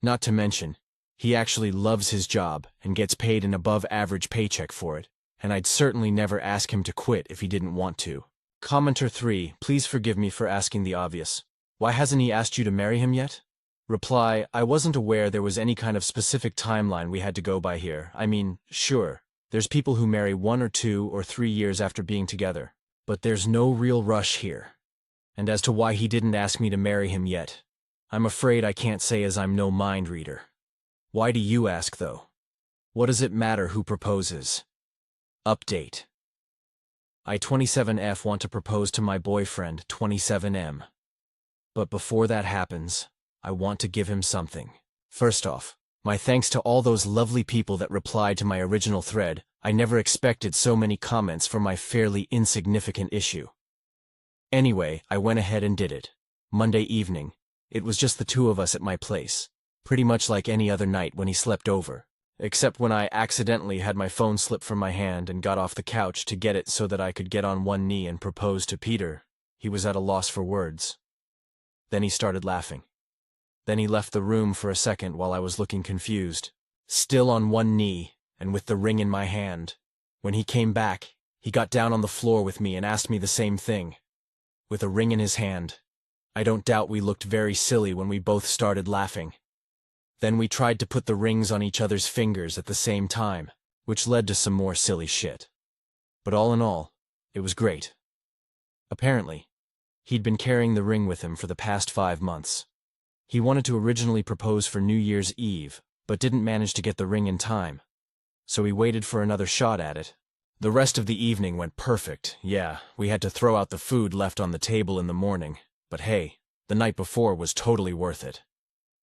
Not to mention, he actually loves his job and gets paid an above-average paycheck for it, and I'd certainly never ask him to quit if he didn't want to. Commenter 3, please forgive me for asking the obvious. Why hasn't he asked you to marry him yet? Reply, I wasn't aware there was any kind of specific timeline we had to go by here. I mean, sure, there's people who marry 1 or 2 or 3 years after being together, but there's no real rush here. And as to why he didn't ask me to marry him yet, I'm afraid I can't say as I'm no mind reader. Why do you ask, though? What does it matter who proposes? Update. I 27F want to propose to my boyfriend 27M. But before that happens, I want to give him something. First off, my thanks to all those lovely people that replied to my original thread. I never expected so many comments for my fairly insignificant issue. Anyway, I went ahead and did it. Monday evening. It was just the two of us at my place. Pretty much like any other night when he slept over. Except when I accidentally had my phone slip from my hand and got off the couch to get it so that I could get on one knee and propose to Peter. He was at a loss for words. Then he started laughing. Then he left the room for a second while I was looking confused, still on one knee and with the ring in my hand. When he came back, he got down on the floor with me and asked me the same thing, with a ring in his hand. I don't doubt we looked very silly when we both started laughing. Then we tried to put the rings on each other's fingers at the same time, which led to some more silly shit. But all in all, it was great. Apparently, he'd been carrying the ring with him for the past 5 months. He wanted to originally propose for New Year's Eve, but didn't manage to get the ring in time. So he waited for another shot at it. The rest of the evening went perfect. Yeah, we had to throw out the food left on the table in the morning. But hey, the night before was totally worth it.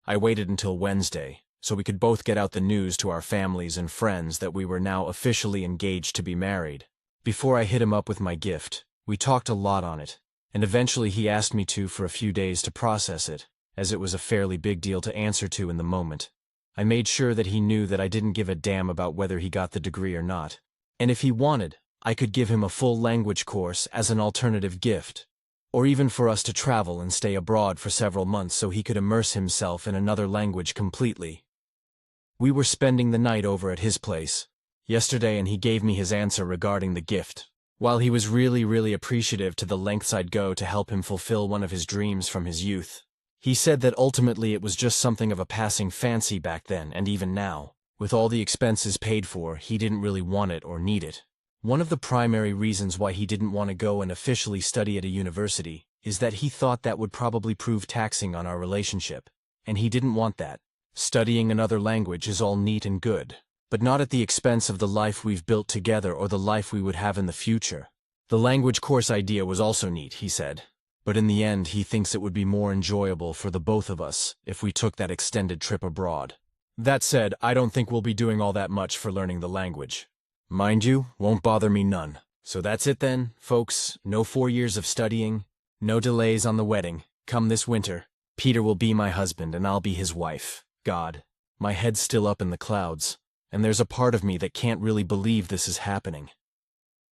I waited until Wednesday, so we could both get out the news to our families and friends that we were now officially engaged to be married. Before I hit him up with my gift, we talked a lot on it, and eventually he asked me to for a few days to process it, as it was a fairly big deal to answer to in the moment. I made sure that he knew that I didn't give a damn about whether he got the degree or not. And if he wanted, I could give him a full language course as an alternative gift, or even for us to travel and stay abroad for several months so he could immerse himself in another language completely. We were spending the night over at his place yesterday, and he gave me his answer regarding the gift. While he was really appreciative to the lengths I'd go to help him fulfill one of his dreams from his youth, he said that ultimately it was just something of a passing fancy back then, and even now, with all the expenses paid for, he didn't really want it or need it. One of the primary reasons why he didn't want to go and officially study at a university is that he thought that would probably prove taxing on our relationship, and he didn't want that. Studying another language is all neat and good, but not at the expense of the life we've built together or the life we would have in the future. The language course idea was also neat, he said, but in the end he thinks it would be more enjoyable for the both of us if we took that extended trip abroad. That said, I don't think we'll be doing all that much for learning the language. Mind you, won't bother me none. So that's it then, folks. No 4 years of studying, no delays on the wedding. Come this winter, Peter will be my husband and I'll be his wife. God, my head's still up in the clouds, and there's a part of me that can't really believe this is happening.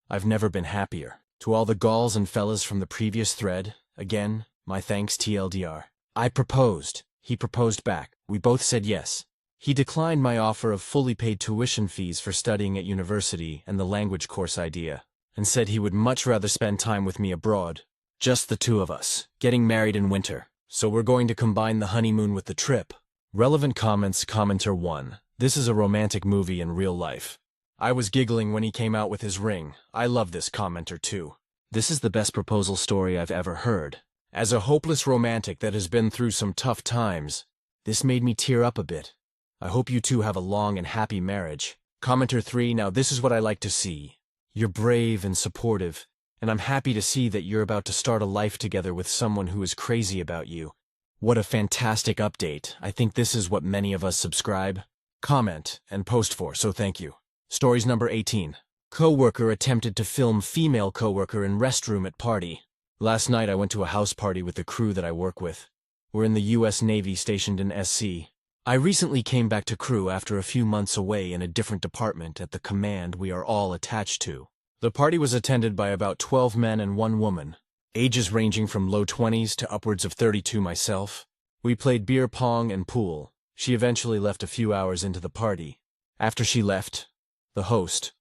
I've never been happier. To all the galls and fellas from the previous thread, again, my thanks TLDR. I proposed. He proposed back. We both said yes. He declined my offer of fully paid tuition fees for studying at university and the language course idea, and said he would much rather spend time with me abroad. Just the two of us, getting married in winter. So we're going to combine the honeymoon with the trip. Relevant comments. Commenter 1. This is a romantic movie in real life. I was giggling when he came out with his ring. I love this. Commenter 2. This is the best proposal story I've ever heard. As a hopeless romantic that has been through some tough times, this made me tear up a bit. I hope you two have a long and happy marriage. Commenter 3. Now this is what I like to see. You're brave and supportive, and I'm happy to see that you're about to start a life together with someone who is crazy about you. What a fantastic update. I think this is what many of us subscribe, comment, and post for, so thank you. Stories number 18. Coworker attempted to film female coworker in restroom at party. Last night I went to a house party with the crew that I work with. We're in the US Navy stationed in SC. I recently came back to crew after a few months away in a different department at the command we are all attached to. The party was attended by about 12 men and 1 woman, ages ranging from low 20s to upwards of 32 myself. We played beer pong and pool. She eventually left a few hours into the party. After she left, the host,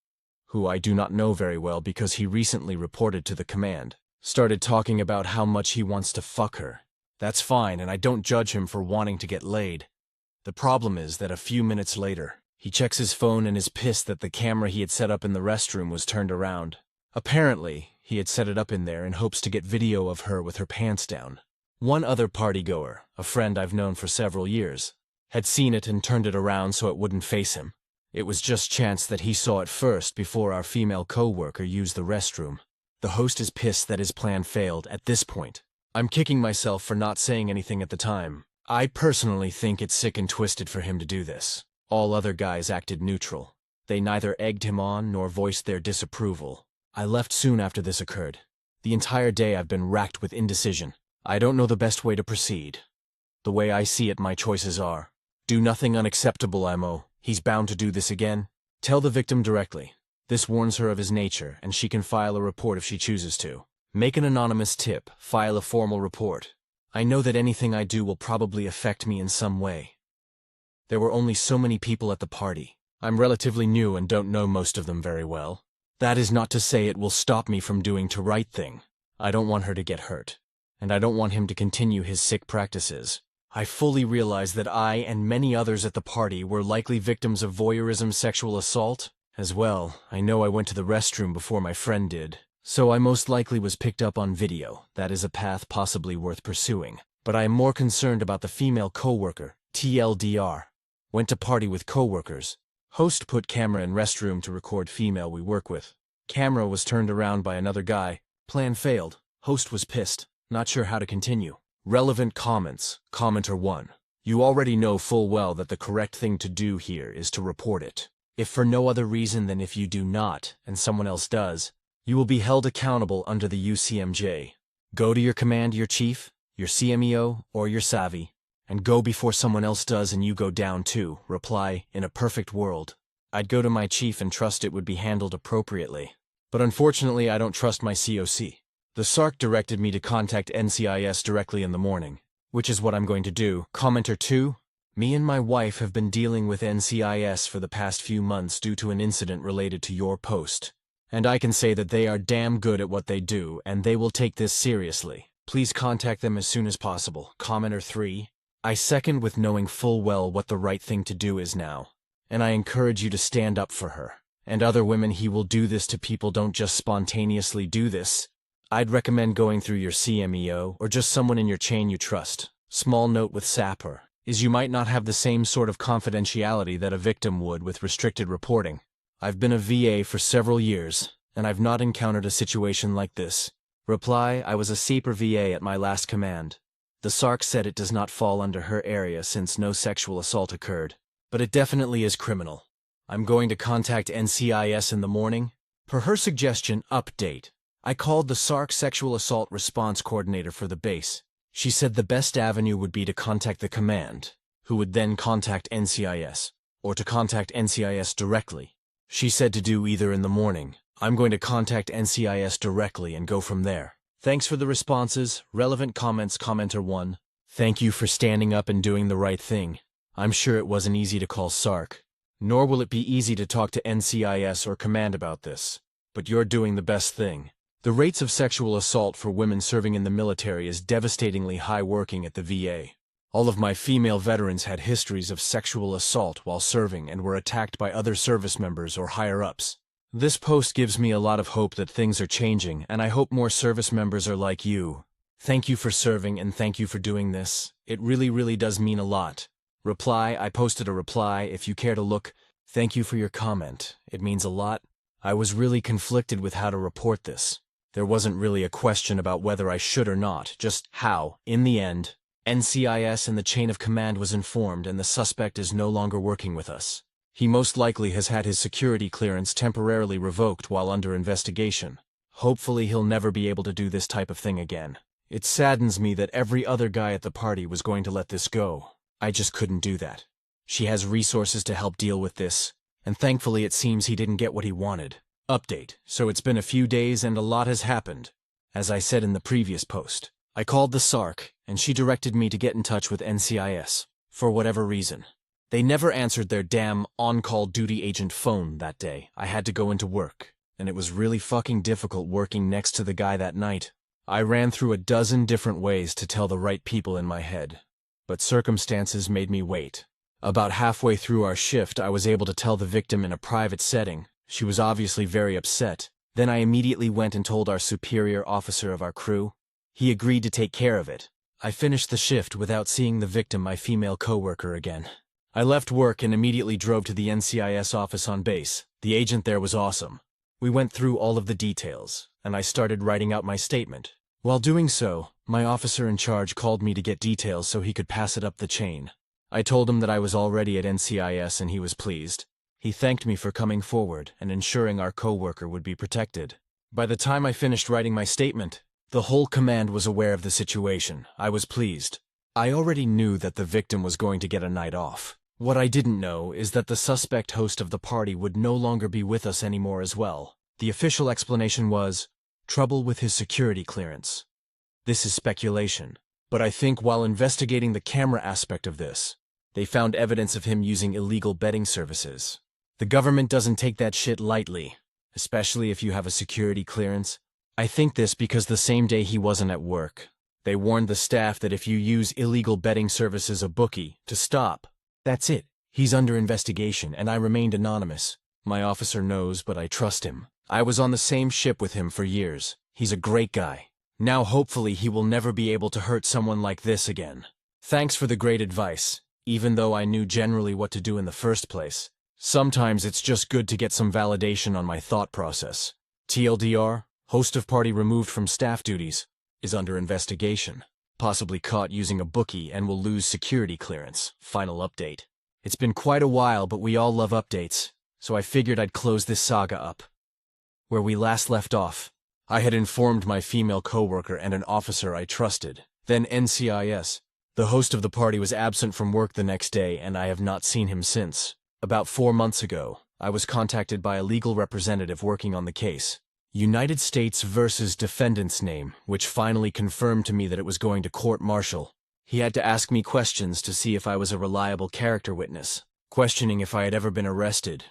who I do not know very well because he recently reported to the command, started talking about how much he wants to fuck her. That's fine, and I don't judge him for wanting to get laid. The problem is that a few minutes later, he checks his phone and is pissed that the camera he had set up in the restroom was turned around. Apparently, he had set it up in there in hopes to get video of her with her pants down. One other partygoer, a friend I've known for several years, had seen it and turned it around so it wouldn't face him. It was just chance that he saw it first before our female co-worker used the restroom. The host is pissed that his plan failed at this point. I'm kicking myself for not saying anything at the time. I personally think it's sick and twisted for him to do this. All other guys acted neutral. They neither egged him on nor voiced their disapproval. I left soon after this occurred. The entire day I've been racked with indecision. I don't know the best way to proceed. The way I see it, my choices are: do nothing unacceptable, Mo. He's bound to do this again. Tell the victim directly. This warns her of his nature, and she can file a report if she chooses to. Make an anonymous tip. File a formal report. I know that anything I do will probably affect me in some way. There were only so many people at the party. I'm relatively new and don't know most of them very well. That is not to say it will stop me from doing the right thing. I don't want her to get hurt, and I don't want him to continue his sick practices. I fully realize that I and many others at the party were likely victims of voyeurism sexual assault. As well, I know I went to the restroom before my friend did, so I most likely was picked up on video. That is a path possibly worth pursuing. But I am more concerned about the female coworker, TLDR. Went to party with coworkers. Host put camera in restroom to record female we work with. Camera was turned around by another guy. Plan failed. Host was pissed. Not sure how to continue. Relevant comments. Commenter 1. You already know full well that the correct thing to do here is to report it. If for no other reason than if you do not, and someone else does, you will be held accountable under the UCMJ. Go to your command, your chief, your CMEO, or your savvy, and go before someone else does and you go down too. Reply, in a perfect world, I'd go to my chief and trust it would be handled appropriately. But unfortunately, I don't trust my COC. The SARC directed me to contact NCIS directly in the morning, which is what I'm going to do. Commenter 2, me and my wife have been dealing with NCIS for the past few months due to an incident related to your post. And I can say that they are damn good at what they do, and they will take this seriously. Please contact them as soon as possible. Commenter 3, I second with knowing full well what the right thing to do is now. And I encourage you to stand up for her. And other women, he will do this to people, don't just spontaneously do this. I'd recommend going through your CMEO or just someone in your chain you trust. Small note with Sapper is you might not have the same sort of confidentiality that a victim would with restricted reporting. I've been a VA for several years, and I've not encountered a situation like this. Reply, I was a SAPR VA at my last command. The SARC said it does not fall under her area since no sexual assault occurred, but it definitely is criminal. I'm going to contact NCIS in the morning. Per her suggestion, update. I called the SARC Sexual Assault Response Coordinator for the base. She said the best avenue would be to contact the command, who would then contact NCIS, or to contact NCIS directly. She said to do either in the morning. I'm going to contact NCIS directly and go from there. Thanks for the responses. Relevant comments. Commenter 1. Thank you for standing up and doing the right thing. I'm sure it wasn't easy to call SARC, nor will it be easy to talk to NCIS or command about this. But you're doing the best thing. The rates of sexual assault for women serving in the military is devastatingly high working at the VA. All of my female veterans had histories of sexual assault while serving and were attacked by other service members or higher-ups. This post gives me a lot of hope that things are changing, and I hope more service members are like you. Thank you for serving and thank you for doing this. It really does mean a lot. Reply, I posted a reply. If you care to look, thank you for your comment. It means a lot. I was really conflicted with how to report this. There wasn't really a question about whether I should or not, just how. In the end, NCIS and the chain of command was informed and the suspect is no longer working with us. He most likely has had his security clearance temporarily revoked while under investigation. Hopefully he'll never be able to do this type of thing again. It saddens me that every other guy at the party was going to let this go. I just couldn't do that. She has resources to help deal with this, and thankfully it seems he didn't get what he wanted. Update. So it's been a few days and a lot has happened. As I said in the previous post, I called the SARC, and she directed me to get in touch with NCIS, for whatever reason. They never answered their damn on-call duty agent phone that day. I had to go into work, and it was really fucking difficult working next to the guy that night. I ran through a dozen different ways to tell the right people in my head, but circumstances made me wait. About halfway through our shift, I was able to tell the victim in a private setting. She was obviously very upset. Then I immediately went and told our superior officer of our crew. He agreed to take care of it. I finished the shift without seeing the victim, my female coworker, again. I left work and immediately drove to the NCIS office on base. The agent there was awesome. We went through all of the details, and I started writing out my statement. While doing so, my officer in charge called me to get details so he could pass it up the chain. I told him that I was already at NCIS and he was pleased. He thanked me for coming forward and ensuring our coworker would be protected. By the time I finished writing my statement, the whole command was aware of the situation. I was pleased. I already knew that the victim was going to get a night off. What I didn't know is that the suspect host of the party would no longer be with us anymore as well. The official explanation was trouble with his security clearance. This is speculation, but I think while investigating the camera aspect of this, they found evidence of him using illegal betting services. The government doesn't take that shit lightly, especially if you have a security clearance. I think this because the same day he wasn't at work, they warned the staff that if you use illegal betting services, a bookie, to stop. That's it. He's under investigation, and I remained anonymous. My officer knows, but I trust him. I was on the same ship with him for years. He's a great guy. Now hopefully he will never be able to hurt someone like this again. Thanks for the great advice. Even though I knew generally what to do in the first place, sometimes it's just good to get some validation on my thought process. TLDR, host of party removed from staff duties, is under investigation. Possibly caught using a bookie and will lose security clearance. Final update. It's been quite a while, but we all love updates, so I figured I'd close this saga up where we last left off. I had informed my female coworker and an officer I trusted. Then NCIS. The host of the party was absent from work the next day, and I have not seen him since. About 4 months ago, I was contacted by a legal representative working on the case. United States versus defendant's name, which finally confirmed to me that it was going to court-martial. He had to ask me questions to see if I was a reliable character witness, questioning if I had ever been arrested,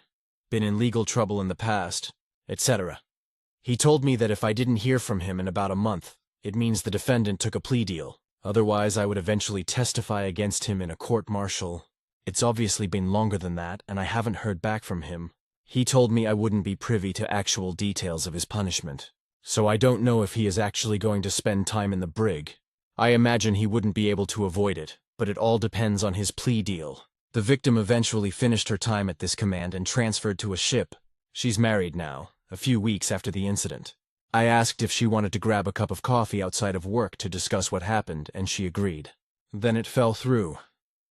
been in legal trouble in the past, etc. He told me that if I didn't hear from him in about a month, it means the defendant took a plea deal. Otherwise, I would eventually testify against him in a court-martial. It's obviously been longer than that, and I haven't heard back from him. He told me I wouldn't be privy to actual details of his punishment. So I don't know if he is actually going to spend time in the brig. I imagine he wouldn't be able to avoid it, but it all depends on his plea deal. The victim eventually finished her time at this command and transferred to a ship. She's married now, a few weeks after the incident. I asked if she wanted to grab a cup of coffee outside of work to discuss what happened, and she agreed. Then it fell through.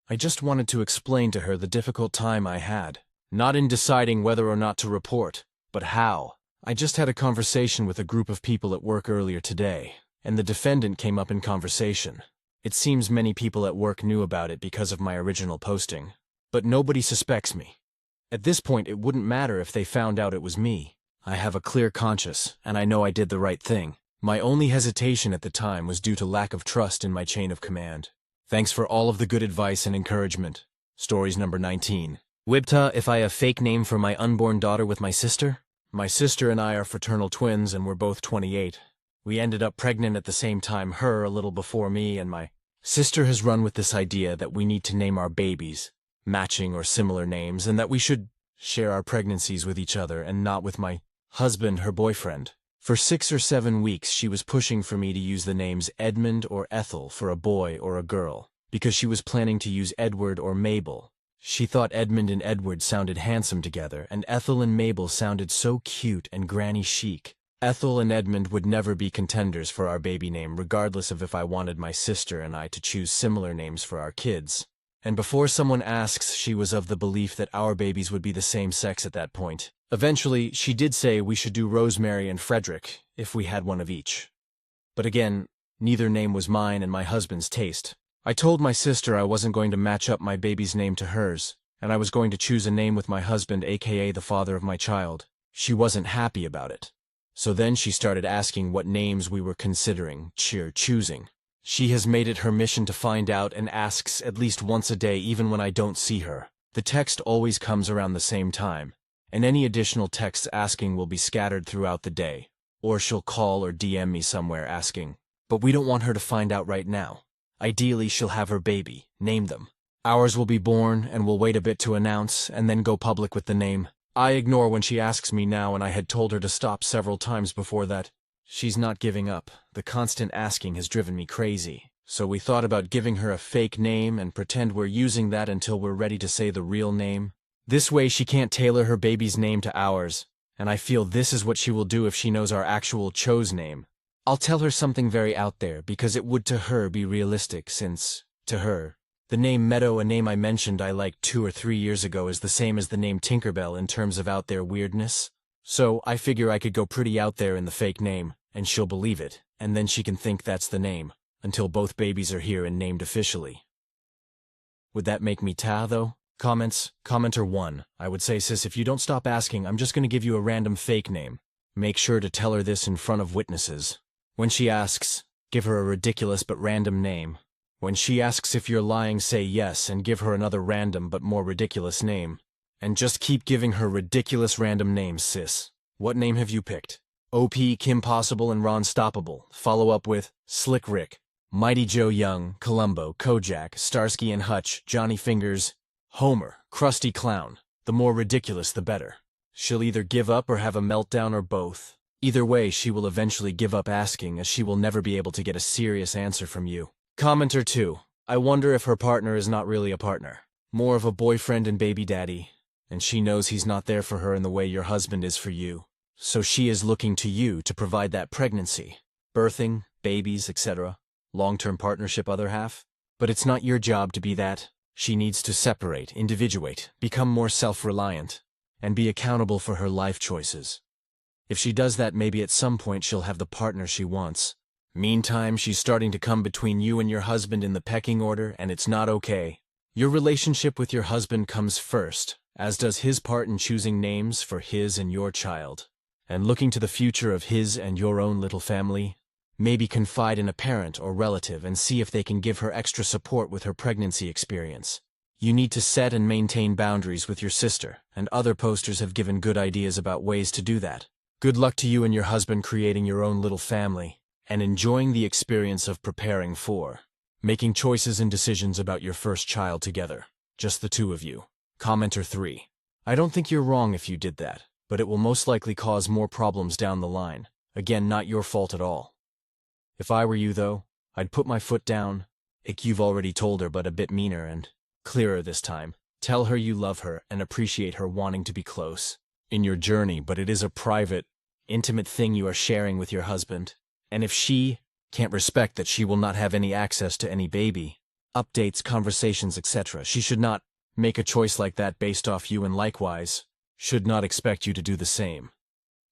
I just wanted to explain to her the difficult time I had. Not in deciding whether or not to report, but how. I just had a conversation with a group of people at work earlier today, and the defendant came up in conversation. It seems many people at work knew about it because of my original posting, but nobody suspects me. At this point, it wouldn't matter if they found out it was me. I have a clear conscience, and I know I did the right thing. My only hesitation at the time was due to lack of trust in my chain of command. Thanks for all of the good advice and encouragement. Stories number 19. Wibta, if I have fake name for my unborn daughter with my sister? My sister and I are fraternal twins, and we're both 28. We ended up pregnant at the same time, her a little before me, and my sister has run with this idea that we need to name our babies matching or similar names, and that we should share our pregnancies with each other and not with my husband, her boyfriend. For 6 or 7 weeks, she was pushing for me to use the names Edmund or Ethel for a boy or a girl, because she was planning to use Edward or Mabel. She thought Edmund and Edward sounded handsome together, and Ethel and Mabel sounded so cute and granny chic. Ethel and Edmund would never be contenders for our baby name, regardless of if I wanted my sister and I to choose similar names for our kids. And before someone asks, she was of the belief that our babies would be the same sex at that point. Eventually, she did say we should do Rosemary and Frederick, if we had one of each. But again, neither name was mine and my husband's taste. I told my sister I wasn't going to match up my baby's name to hers, and I was going to choose a name with my husband, aka the father of my child. She wasn't happy about it. So then she started asking what names we were considering, choosing. She has made it her mission to find out and asks at least once a day, even when I don't see her. The text always comes around the same time, and any additional texts asking will be scattered throughout the day. Or she'll call or DM me somewhere asking. But we don't want her to find out right now. Ideally, she'll have her baby, name them. Ours will be born, and we'll wait a bit to announce, and then go public with the name. I ignore when she asks me now, and I had told her to stop several times before that. She's not giving up. The constant asking has driven me crazy. So we thought about giving her a fake name and pretend we're using that until we're ready to say the real name. This way she can't tailor her baby's name to ours, and I feel this is what she will do if she knows our actual chose name. I'll tell her something very out there, because it would to her be realistic, since, to her, the name Meadow, a name I mentioned I liked 2 or 3 years ago, is the same as the name Tinkerbell in terms of out there weirdness. So I figure I could go pretty out there in the fake name, and she'll believe it, and then she can think that's the name, until both babies are here and named officially. Would that make me ta, though? Comments. Commenter 1. I would say, sis, if you don't stop asking, I'm just gonna give you a random fake name. Make sure to tell her this in front of witnesses. When she asks, give her a ridiculous but random name. When she asks if you're lying, say yes and give her another random but more ridiculous name. And just keep giving her ridiculous random names, sis. What name have you picked? OP, Kim Possible, and Ron Stoppable. Follow up with Slick Rick, Mighty Joe Young, Columbo, Kojak, Starsky and Hutch, Johnny Fingers, Homer, Krusty Clown. The more ridiculous, the better. She'll either give up or have a meltdown or both. Either way, she will eventually give up asking, as she will never be able to get a serious answer from you. Commenter 2. I wonder if her partner is not really a partner. More of a boyfriend and baby daddy. And she knows he's not there for her in the way your husband is for you. So she is looking to you to provide that pregnancy, birthing, babies, etc. Long-term partnership other half. But it's not your job to be that. She needs to separate, individuate, become more self-reliant, and be accountable for her life choices. If she does that, maybe at some point she'll have the partner she wants. Meantime, she's starting to come between you and your husband in the pecking order, and it's not okay. Your relationship with your husband comes first, as does his part in choosing names for his and your child. And looking to the future of his and your own little family, maybe confide in a parent or relative and see if they can give her extra support with her pregnancy experience. You need to set and maintain boundaries with your sister, and other posters have given good ideas about ways to do that. Good luck to you and your husband creating your own little family, and enjoying the experience of preparing for, making choices and decisions about your first child together, just the two of you. Commenter 3. I don't think you're wrong if you did that, but it will most likely cause more problems down the line. Again, not your fault at all. If I were you, though, I'd put my foot down. You've already told her, but a bit meaner and clearer this time. Tell her you love her and appreciate her wanting to be close in your journey, but it is a private, intimate thing you are sharing with your husband. And if she can't respect that, she will not have any access to any baby updates, conversations, etc. She should not make a choice like that based off you, and likewise should not expect you to do the same.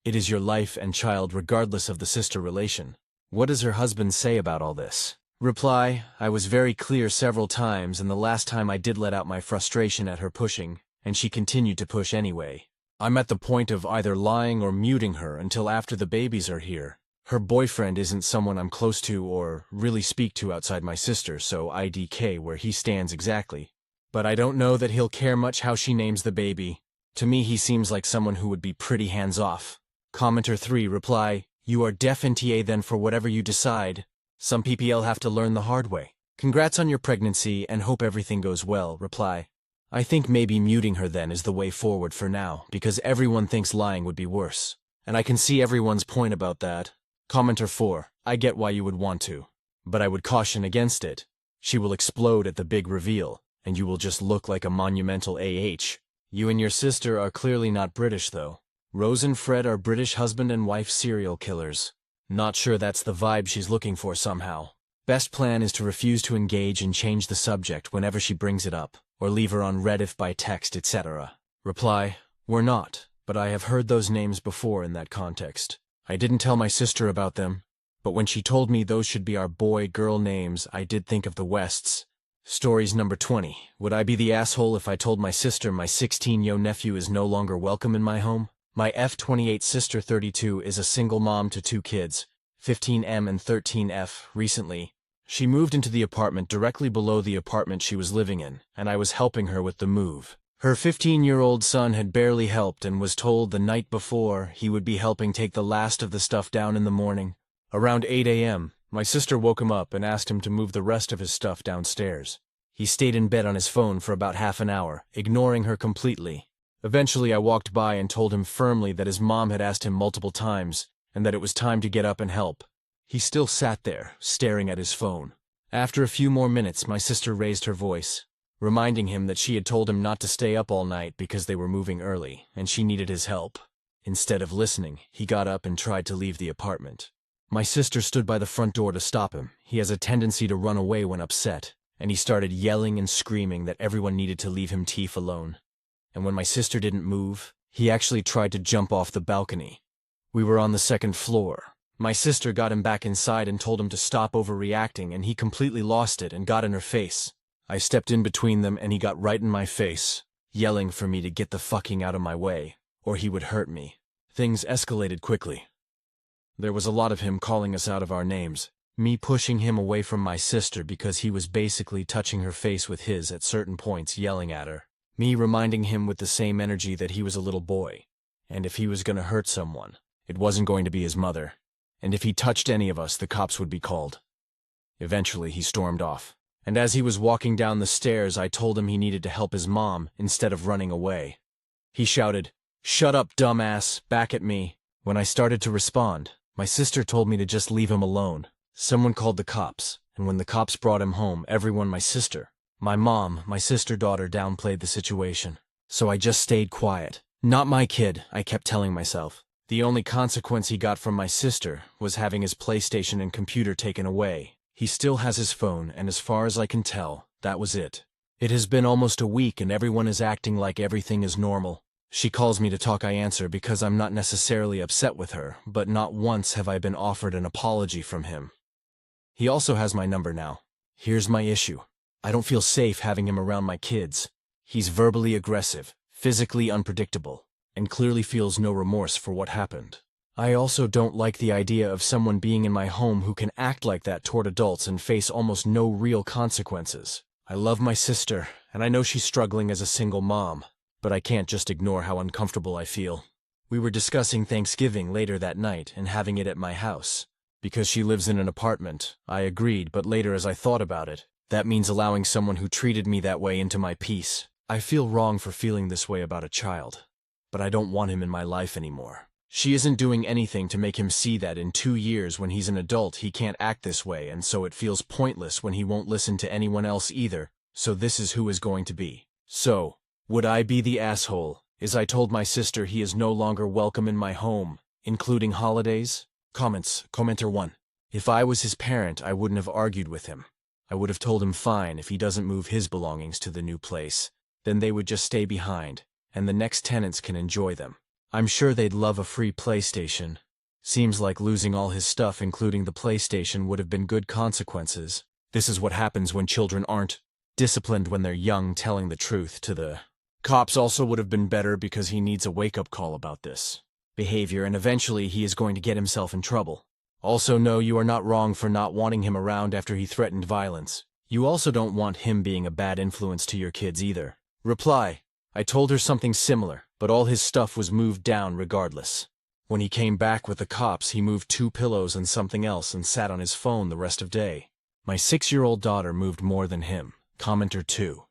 It is your life and child regardless of the sister relation. What does her husband say about all this? Reply, I was very clear several times, and the last time I did let out my frustration at her pushing, and she continued to push anyway. I'm at the point of either lying or muting her until after the babies are here. Her boyfriend isn't someone I'm close to or really speak to outside my sister, so IDK where he stands exactly. But I don't know that he'll care much how she names the baby. To me, he seems like someone who would be pretty hands-off. Commenter 3. Reply, you are definitely then for whatever you decide. Some PPL have to learn the hard way. Congrats on your pregnancy and hope everything goes well. Reply, I think maybe muting her then is the way forward for now, because everyone thinks lying would be worse. And I can see everyone's point about that. Commenter 4. I get why you would want to, but I would caution against it. She will explode at the big reveal, and you will just look like a monumental AH. You and your sister are clearly not British, though. Rose and Fred are British husband and wife serial killers. Not sure that's the vibe she's looking for somehow. Best plan is to refuse to engage and change the subject whenever she brings it up, or leave her on Reddit by text, etc. Reply, we're not, but I have heard those names before in that context. I didn't tell my sister about them, but when she told me those should be our boy-girl names, I did think of the Wests. Stories number 20. Would I be the asshole if I told my sister my 16-yo nephew is no longer welcome in my home? My F28 sister 32 is a single mom to 2 kids, 15M and 13F, recently. She moved into the apartment directly below the apartment she was living in, and I was helping her with the move. Her 15-year-old son had barely helped and was told the night before he would be helping take the last of the stuff down in the morning. Around 8 a.m., my sister woke him up and asked him to move the rest of his stuff downstairs. He stayed in bed on his phone for about half an hour, ignoring her completely. Eventually, I walked by and told him firmly that his mom had asked him multiple times, and that it was time to get up and help. He still sat there, staring at his phone. After a few more minutes, my sister raised her voice, reminding him that she had told him not to stay up all night because they were moving early, and she needed his help. Instead of listening, he got up and tried to leave the apartment. My sister stood by the front door to stop him. He has a tendency to run away when upset, and he started yelling and screaming that everyone needed to leave him alone. And when my sister didn't move, he actually tried to jump off the balcony. We were on the 2nd floor. My sister got him back inside and told him to stop overreacting, and he completely lost it and got in her face. I stepped in between them and he got right in my face, yelling for me to get the fucking out of my way, or he would hurt me. Things escalated quickly. There was a lot of him calling us out of our names, me pushing him away from my sister because he was basically touching her face with his at certain points, yelling at her. Me reminding him with the same energy that he was a little boy, and if he was going to hurt someone, it wasn't going to be his mother, and if he touched any of us, the cops would be called. Eventually, he stormed off, and as he was walking down the stairs, I told him he needed to help his mom instead of running away. He shouted, "Shut up, dumbass," back at me. When I started to respond, my sister told me to just leave him alone. Someone called the cops, and when the cops brought him home, everyone, my sister, my mom, my sister-daughter downplayed the situation. So I just stayed quiet. Not my kid, I kept telling myself. The only consequence he got from my sister was having his PlayStation and computer taken away. He still has his phone, and as far as I can tell, that was it. It has been almost a week and everyone is acting like everything is normal. She calls me to talk, I answer because I'm not necessarily upset with her, but not once have I been offered an apology from him. He also has my number now. Here's my issue. I don't feel safe having him around my kids. He's verbally aggressive, physically unpredictable, and clearly feels no remorse for what happened. I also don't like the idea of someone being in my home who can act like that toward adults and face almost no real consequences. I love my sister, and I know she's struggling as a single mom, but I can't just ignore how uncomfortable I feel. We were discussing Thanksgiving later that night and having it at my house. Because she lives in an apartment, I agreed, but later as I thought about it, that means allowing someone who treated me that way into my peace. I feel wrong for feeling this way about a child, but I don't want him in my life anymore. She isn't doing anything to make him see that in 2 years when he's an adult he can't act this way, and so it feels pointless when he won't listen to anyone else either, so this is who is going to be. So, would I be the asshole, as I told my sister he is no longer welcome in my home, including holidays? Comments. Commenter 1. If I was his parent, I wouldn't have argued with him. I would have told him fine if he doesn't move his belongings to the new place, then they would just stay behind, and the next tenants can enjoy them. I'm sure they'd love a free PlayStation. Seems like losing all his stuff, including the PlayStation, would have been good consequences. This is what happens when children aren't disciplined when they're young, telling the truth to the cops also would have been better because he needs a wake-up call about this behavior, and eventually he is going to get himself in trouble. Also, no, you are not wrong for not wanting him around after he threatened violence. You also don't want him being a bad influence to your kids either. Reply. I told her something similar, but all his stuff was moved down regardless. When he came back with the cops, he moved 2 pillows and something else and sat on his phone the rest of the day. My 6-year-old daughter moved more than him. Commenter 2.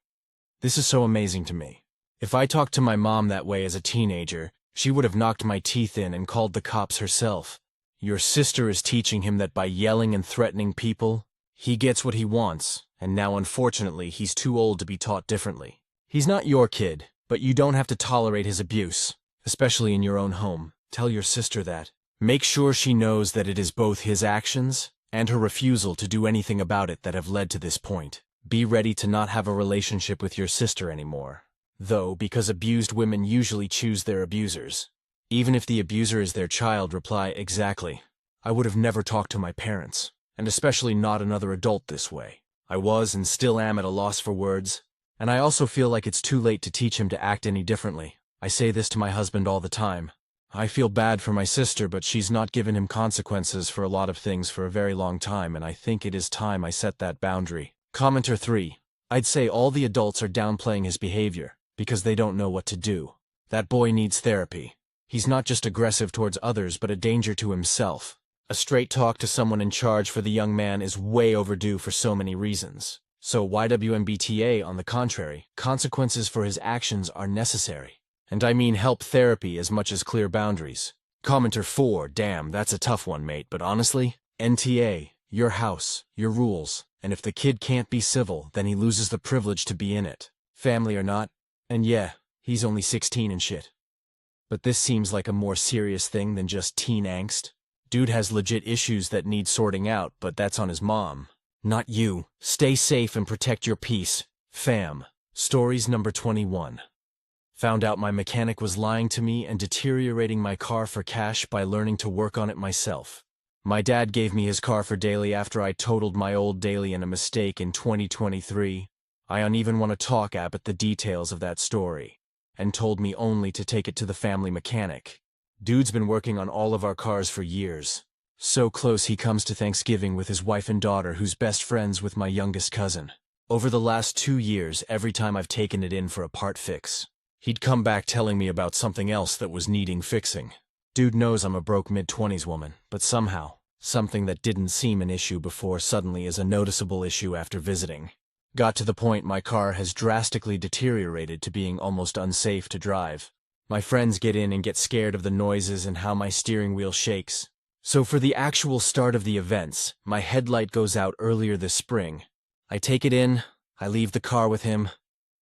This is so amazing to me. If I talked to my mom that way as a teenager, she would have knocked my teeth in and called the cops herself. Your sister is teaching him that by yelling and threatening people, he gets what he wants, and now unfortunately he's too old to be taught differently. He's not your kid, but you don't have to tolerate his abuse, especially in your own home. Tell your sister that. Make sure she knows that it is both his actions and her refusal to do anything about it that have led to this point. Be ready to not have a relationship with your sister anymore. Though, because abused women usually choose their abusers. Even if the abuser is their child, reply, exactly. I would have never talked to my parents, and especially not another adult this way. I was and still am at a loss for words, and I also feel like it's too late to teach him to act any differently. I say this to my husband all the time. I feel bad for my sister, but she's not given him consequences for a lot of things for a very long time, and I think it is time I set that boundary. Commenter 3. I'd say all the adults are downplaying his behavior, because they don't know what to do. That boy needs therapy. He's not just aggressive towards others, but a danger to himself. A straight talk to someone in charge for the young man is way overdue for so many reasons. So YWMBTA, on the contrary, consequences for his actions are necessary. And I mean help therapy as much as clear boundaries. Commenter 4, damn, that's a tough one, mate, but honestly, NTA, your house, your rules, and if the kid can't be civil, then he loses the privilege to be in it. Family or not. And yeah, he's only 16 and shit. But this seems like a more serious thing than just teen angst. Dude has legit issues that need sorting out, but that's on his mom. Not you. Stay safe and protect your peace. Fam. Stories number 21. Found out my mechanic was lying to me and deteriorating my car for cash by learning to work on it myself. My dad gave me his car for daily after I totaled my old daily in a mistake in 2023. I don't even want to talk about the details of that story, and told me only to take it to the family mechanic. Dude's been working on all of our cars for years. So close he comes to Thanksgiving with his wife and daughter, who's best friends with my youngest cousin. Over the last 2 years, every time I've taken it in for a part fix, he'd come back telling me about something else that was needing fixing. Dude knows I'm a broke mid-20s woman, but somehow, something that didn't seem an issue before suddenly is a noticeable issue after visiting. Got to the point my car has drastically deteriorated to being almost unsafe to drive. My friends get in and get scared of the noises and how my steering wheel shakes. So for the actual start of the events, my headlight goes out earlier this spring. I take it in, I leave the car with him.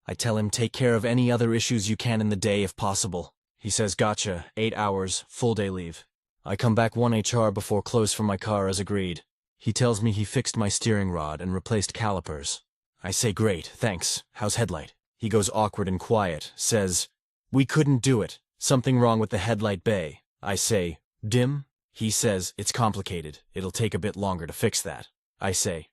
I tell him take care of any other issues you can in the day if possible. He says gotcha, 8 hours, full day leave. I come back 1 HR before close for my car as agreed. He tells me he fixed my steering rod and replaced calipers. I say great, thanks, how's headlight? He goes awkward and quiet, says, We couldn't do it. Something wrong with the headlight bay. I say, dim? He says, it's complicated. It'll take a bit longer to fix that. I say,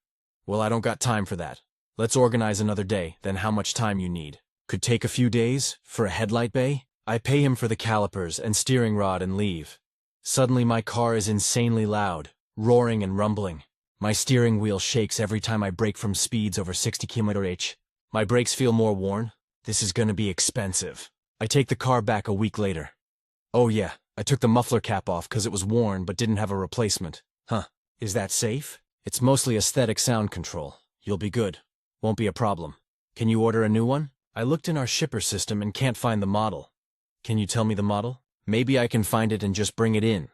well, I don't got time for that. Let's organize another day, then how much time you need. Could take a few days? For a headlight bay? I pay him for the calipers and steering rod and leave. Suddenly my car is insanely loud, roaring and rumbling. My steering wheel shakes every time I brake from speeds over 60 km/h. My brakes feel more worn. This is gonna be expensive. I take the car back a week later. Oh yeah, I took the muffler cap off because it was worn but didn't have a replacement. Huh, is that safe? It's mostly aesthetic sound control. You'll be good. Won't be a problem. Can you order a new one? I looked in our shipper system and can't find the model. Can you tell me the model? Maybe I can find it and just bring it in.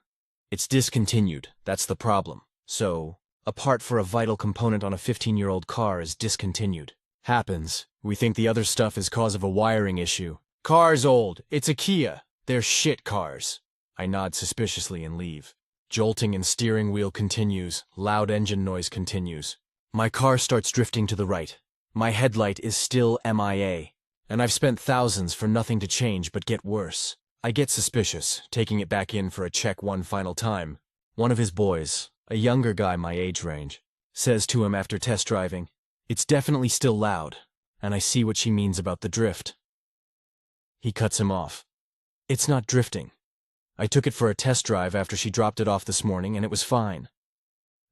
It's discontinued, that's the problem. So, a part for a vital component on a 15-year-old car is discontinued. Happens. We think the other stuff is cause of a wiring issue. Car's old. It's a Kia. They're shit cars. I nod suspiciously and leave. Jolting and steering wheel continues. Loud engine noise continues. My car starts drifting to the right. My headlight is still MIA. And I've spent thousands for nothing to change but get worse. I get suspicious, taking it back in for a check one final time. One of his boys, a younger guy my age range, says to him after test driving, "It's definitely still loud, and I see what she means about the drift." He cuts him off. "It's not drifting. I took it for a test drive after she dropped it off this morning and it was fine."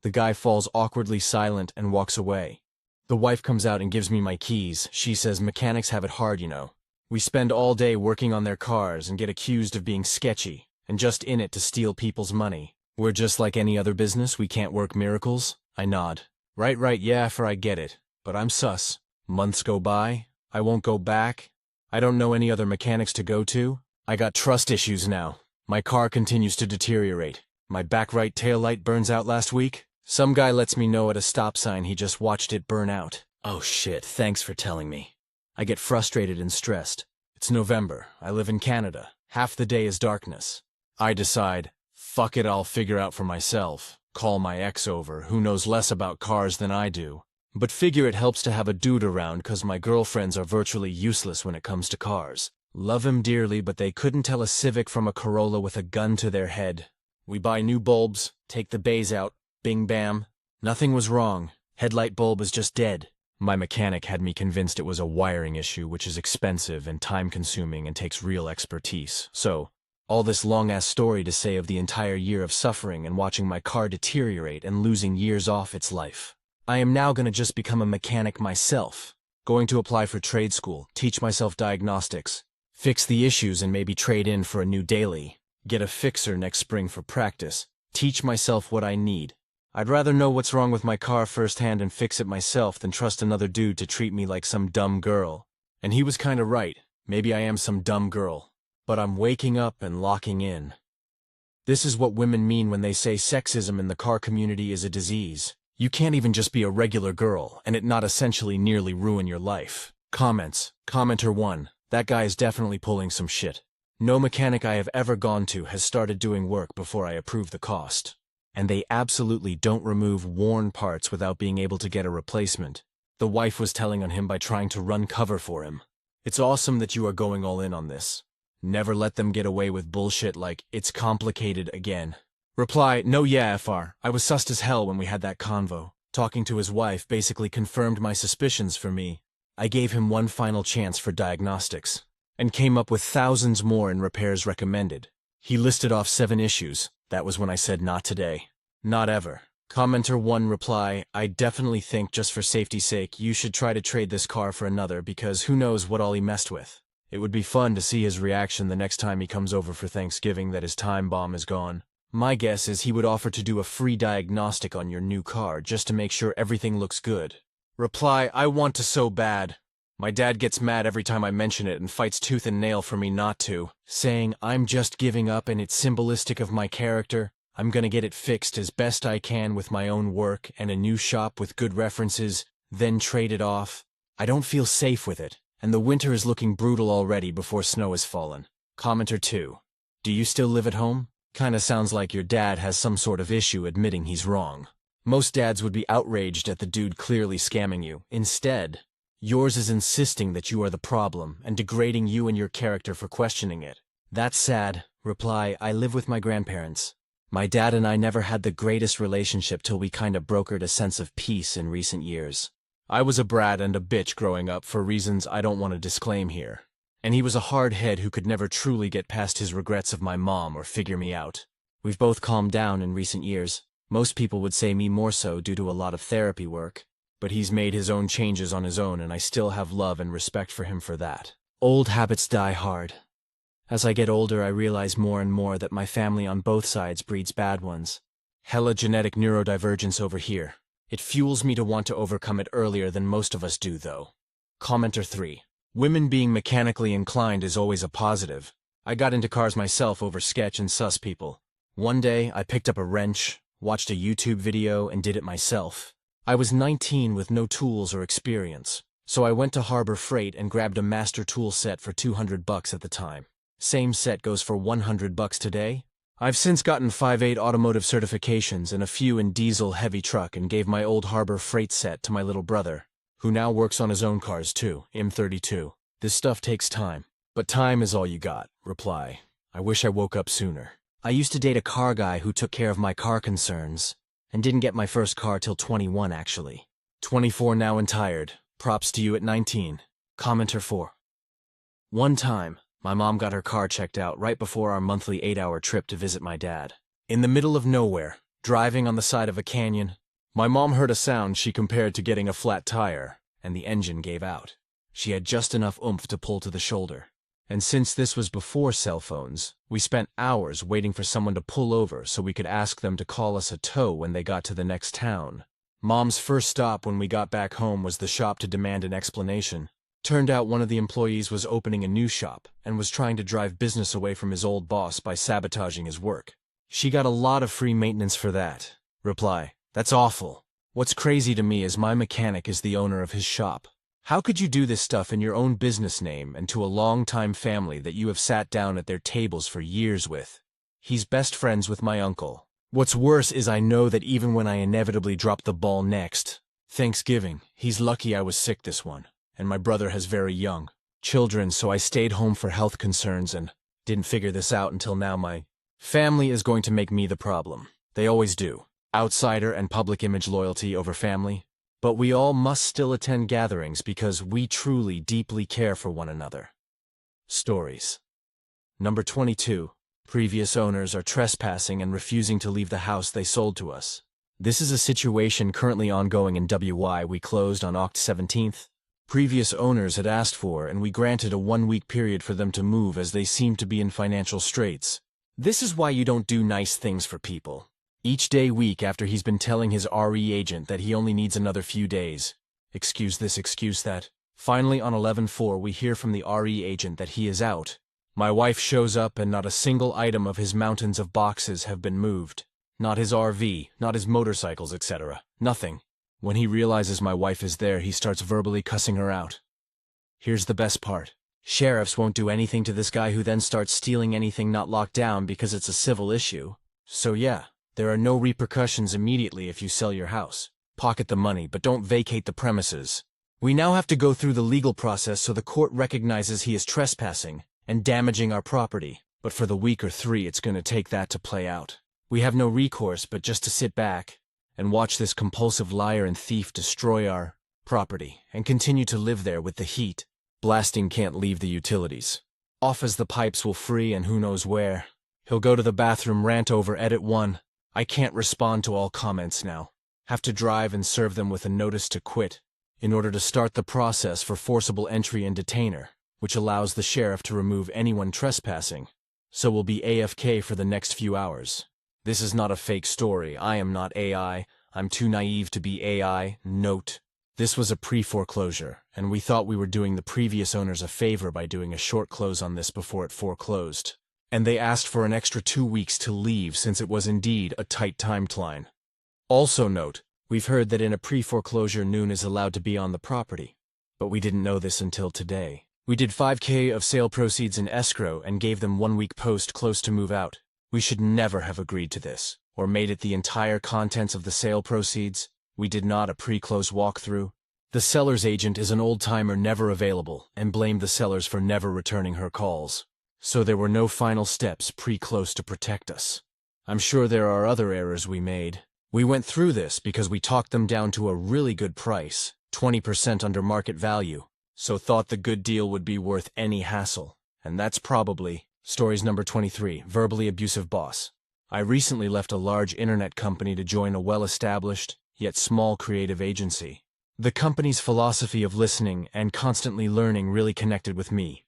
The guy falls awkwardly silent and walks away. The wife comes out and gives me my keys. She says mechanics have it hard, you know. We spend all day working on their cars and get accused of being sketchy and just in it to steal people's money. We're just like any other business, we can't work miracles. I nod. Right, yeah, for I get it. But I'm sus. Months go by. I won't go back. I don't know any other mechanics to go to. I got trust issues now. My car continues to deteriorate. My back right taillight burns out last week. Some guy lets me know at a stop sign he just watched it burn out. Oh shit, thanks for telling me. I get frustrated and stressed. It's November. I live in Canada. Half the day is darkness. I decide, fuck it, I'll figure out for myself. Call my ex over, who knows less about cars than I do. But figure it helps to have a dude around cause my girlfriends are virtually useless when it comes to cars. Love him dearly, but they couldn't tell a Civic from a Corolla with a gun to their head. We buy new bulbs, take the bays out, bing bam. Nothing was wrong. Headlight bulb is just dead. My mechanic had me convinced it was a wiring issue, which is expensive and time-consuming and takes real expertise. So, all this long-ass story to say of the entire year of suffering and watching my car deteriorate and losing years off its life. I am now gonna just become a mechanic myself. Going to apply for trade school, teach myself diagnostics, fix the issues and maybe trade in for a new daily, get a fixer next spring for practice, teach myself what I need. I'd rather know what's wrong with my car firsthand and fix it myself than trust another dude to treat me like some dumb girl. And he was kinda right. Maybe I am some dumb girl. But I'm waking up and locking in. This is what women mean when they say sexism in the car community is a disease. You can't even just be a regular girl and it not essentially nearly ruin your life. Comments. Commenter 1. That guy is definitely pulling some shit. No mechanic I have ever gone to has started doing work before I approve the cost. And they absolutely don't remove worn parts without being able to get a replacement. The wife was telling on him by trying to run cover for him. It's awesome that you are going all in on this. Never let them get away with bullshit like, it's complicated again. Reply, no yeah FR, I was sussed as hell when we had that convo. Talking to his wife basically confirmed my suspicions for me. I gave him one final chance for diagnostics, and came up with thousands more in repairs recommended. He listed off 7 issues. That was when I said not today. Not ever. Commenter 1 reply, I definitely think just for safety's sake you should try to trade this car for another because who knows what all he messed with. It would be fun to see his reaction the next time he comes over for Thanksgiving that his time bomb is gone. My guess is he would offer to do a free diagnostic on your new car just to make sure everything looks good. Reply, I want to so bad. My dad gets mad every time I mention it and fights tooth and nail for me not to, saying I'm just giving up and it's symbolistic of my character. I'm gonna get it fixed as best I can with my own work and a new shop with good references, then trade it off. I don't feel safe with it, and the winter is looking brutal already before snow has fallen. Commenter 2. Do you still live at home? Kinda sounds like your dad has some sort of issue admitting he's wrong. Most dads would be outraged at the dude clearly scamming you. Instead, Yours is insisting that you are the problem and degrading you and your character for questioning it. That's sad. Reply, I live with my grandparents. My dad and I never had the greatest relationship till we kinda brokered a sense of peace in recent years. I was a brat and a bitch growing up for reasons I don't want to disclaim here. And he was a hard head who could never truly get past his regrets of my mom or figure me out. We've both calmed down in recent years. Most people would say me more so due to a lot of therapy work. But he's made his own changes on his own and I still have love and respect for him for that. Old habits die hard. As I get older, I realize more and more that my family on both sides breeds bad ones. Hella genetic neurodivergence over here. It fuels me to want to overcome it earlier than most of us do, though. Commenter 3. Women being mechanically inclined is always a positive. I got into cars myself over sketch and sus people. One day, I picked up a wrench, watched a YouTube video, and did it myself. I was 19 with no tools or experience, so I went to Harbor Freight and grabbed a master tool set for $200 at the time. Same set goes for $100 today. I've since gotten 5.8 automotive certifications and a few in diesel heavy truck and gave my old Harbor Freight set to my little brother, who now works on his own cars too, M32. This stuff takes time. But time is all you got. Reply, I wish I woke up sooner. I used to date a car guy who took care of my car concerns, and didn't get my first car till 21 actually. 24 now and tired. Props to you at 19. Commenter 4. One time, my mom got her car checked out right before our monthly 8-hour trip to visit my dad. In the middle of nowhere, driving on the side of a canyon, my mom heard a sound she compared to getting a flat tire, and the engine gave out. She had just enough oomph to pull to the shoulder. And since this was before cell phones, we spent hours waiting for someone to pull over so we could ask them to call us a tow when they got to the next town. Mom's first stop when we got back home was the shop to demand an explanation. Turned out one of the employees was opening a new shop and was trying to drive business away from his old boss by sabotaging his work. She got a lot of free maintenance for that. Reply, that's awful. What's crazy to me is my mechanic is the owner of his shop. How could you do this stuff in your own business name and to a long-time family that you have sat down at their tables for years with? He's best friends with my uncle. What's worse is I know that even when I inevitably drop the ball next, Thanksgiving, he's lucky I was sick this one. And my brother has very young children, so I stayed home for health concerns and didn't figure this out until now. My family is going to make me the problem. They always do. Outsider and public image loyalty over family. But we all must still attend gatherings because we truly deeply care for one another. Stories. Number 22. Previous owners are trespassing and refusing to leave the house they sold to us. This is a situation currently ongoing in WY. We closed on Oct 17th. Previous owners had asked for, and we granted a 1-week period for them to move as they seemed to be in financial straits. This is why you don't do nice things for people. Each week after he's been telling his RE agent that he only needs another few days. Excuse this, excuse that. Finally on 11/4 we hear from the RE agent that he is out. My wife shows up and not a single item of his mountains of boxes have been moved. Not his RV, not his motorcycles, etc. Nothing. When he realizes my wife is there, he starts verbally cussing her out. Here's the best part. Sheriffs won't do anything to this guy who then starts stealing anything not locked down because it's a civil issue. So yeah, there are no repercussions immediately if you sell your house. Pocket the money, but don't vacate the premises. We now have to go through the legal process so the court recognizes he is trespassing and damaging our property. But for the week or 3 it's gonna take that to play out. We have no recourse but just to sit back and watch this compulsive liar and thief destroy our property and continue to live there with the heat. Blasting can't leave the utilities. Off as the pipes will free and who knows where. He'll go to the bathroom, rant over edit 1. I can't respond to all comments now. Have to drive and serve them with a notice to quit in order to start the process for forcible entry and detainer, which allows the sheriff to remove anyone trespassing. So we'll be AFK for the next few hours. This is not a fake story. I am not AI. I'm too naive to be AI. Note. This was a pre-foreclosure, and we thought we were doing the previous owners a favor by doing a short close on this before it foreclosed. And they asked for an extra 2 weeks to leave since it was indeed a tight timeline. Also note, we've heard that in a pre-foreclosure Noon is allowed to be on the property. But we didn't know this until today. We did $5,000 of sale proceeds in escrow and gave them 1 week post close to move out. We should never have agreed to this, or made it the entire contents of the sale proceeds. We did not a pre-close walkthrough. The seller's agent is an old-timer never available and blamed the sellers for never returning her calls. So there were no final steps pre-close to protect us. I'm sure there are other errors we made. We went through this because we talked them down to a really good price, 20% under market value, so thought the good deal would be worth any hassle. And that's probably stories number 23, verbally abusive boss. I recently left a large internet company to join a well-established, yet small creative agency. The company's philosophy of listening and constantly learning really connected with me.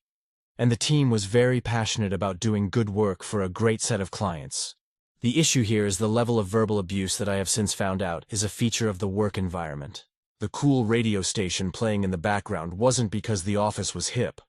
And the team was very passionate about doing good work for a great set of clients. The issue here is the level of verbal abuse that I have since found out is a feature of the work environment. The cool radio station playing in the background wasn't because the office was hip.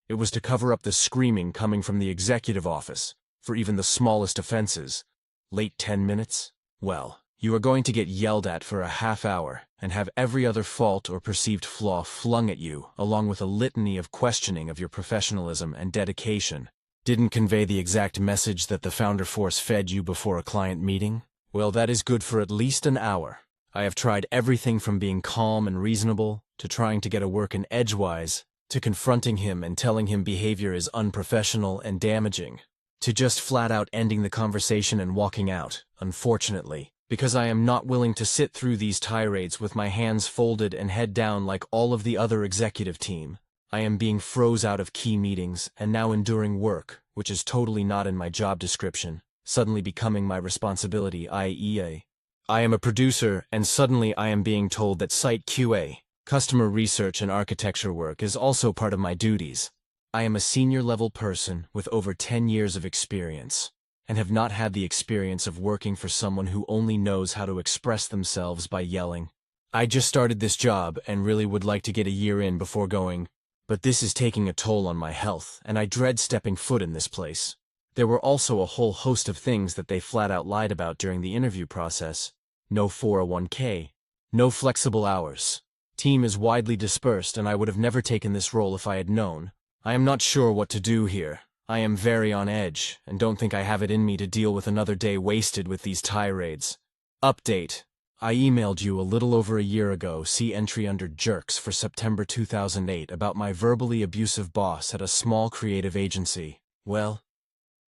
It was to cover up the screaming coming from the executive office, for even the smallest offenses. Late 10 minutes? Well, you are going to get yelled at for a half hour and have every other fault or perceived flaw flung at you, along with a litany of questioning of your professionalism and dedication. Didn't convey the exact message that the founder force fed you before a client meeting? Well, that is good for at least an hour. I have tried everything from being calm and reasonable, to trying to get a work in edgewise, to confronting him and telling him behavior is unprofessional and damaging, to just flat out ending the conversation and walking out, unfortunately, because I am not willing to sit through these tirades with my hands folded and head down like all of the other executive team. I am being froze out of key meetings and now enduring work, which is totally not in my job description, suddenly becoming my responsibility, i.e. I am a producer and suddenly I am being told that site QA, customer research and architecture work is also part of my duties. I am a senior-level person with over 10 years of experience, and have not had the experience of working for someone who only knows how to express themselves by yelling. I just started this job and really would like to get a year in before going, but this is taking a toll on my health, and I dread stepping foot in this place. There were also a whole host of things that they flat out lied about during the interview process. No 401k, no flexible hours. Team is widely dispersed and I would have never taken this role if I had known. I am not sure what to do here. I am very on edge, and don't think I have it in me to deal with another day wasted with these tirades. Update. I emailed you a little over a year ago, see entry under jerks for September 2008 about my verbally abusive boss at a small creative agency. Well,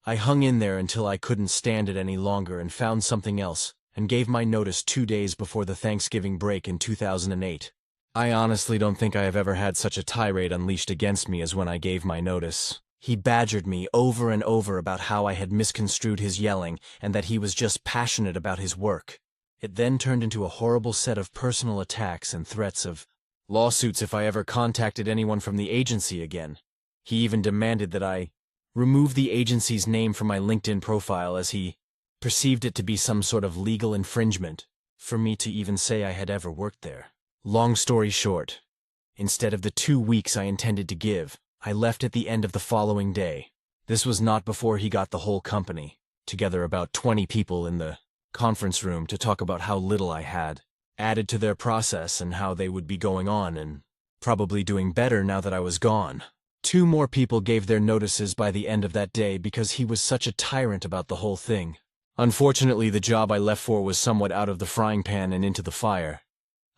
I hung in there until I couldn't stand it any longer and found something else, and gave my notice 2 days before the Thanksgiving break in 2008. I honestly don't think I have ever had such a tirade unleashed against me as when I gave my notice. He badgered me over and over about how I had misconstrued his yelling and that he was just passionate about his work. It then turned into a horrible set of personal attacks and threats of lawsuits if I ever contacted anyone from the agency again. He even demanded that I remove the agency's name from my LinkedIn profile as he perceived it to be some sort of legal infringement for me to even say I had ever worked there. Long story short, instead of the 2 weeks I intended to give, I left at the end of the following day. This was not before he got the whole company, together about 20 people in the conference room to talk about how little I had added to their process and how they would be going on and probably doing better now that I was gone. 2 more people gave their notices by the end of that day because he was such a tyrant about the whole thing. Unfortunately, the job I left for was somewhat out of the frying pan and into the fire.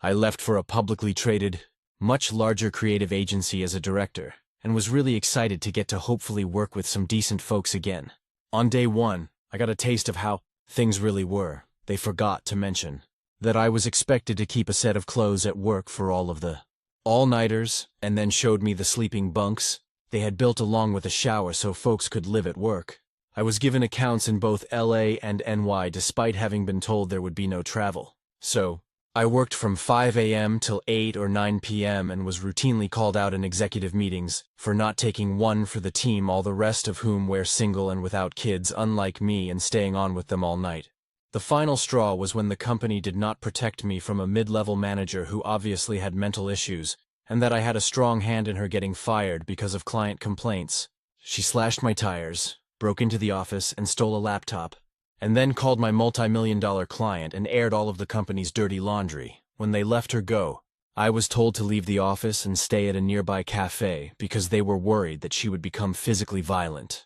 I left for a publicly traded, much larger creative agency as a director, and was really excited to get to hopefully work with some decent folks again. On day 1, I got a taste of how things really were. They forgot to mention that I was expected to keep a set of clothes at work for all of the all-nighters, and then showed me the sleeping bunks they had built along with a shower so folks could live at work. I was given accounts in both LA and NY despite having been told there would be no travel. So, I worked from 5 a.m. till 8 or 9 p.m. and was routinely called out in executive meetings for not taking one for the team, all the rest of whom were single and without kids unlike me, and staying on with them all night. The final straw was when the company did not protect me from a mid-level manager who obviously had mental issues, and that I had a strong hand in her getting fired because of client complaints. She slashed my tires, broke into the office and stole a laptop, and then called my multi-million-dollar client and aired all of the company's dirty laundry. When they left her go, I was told to leave the office and stay at a nearby cafe because they were worried that she would become physically violent.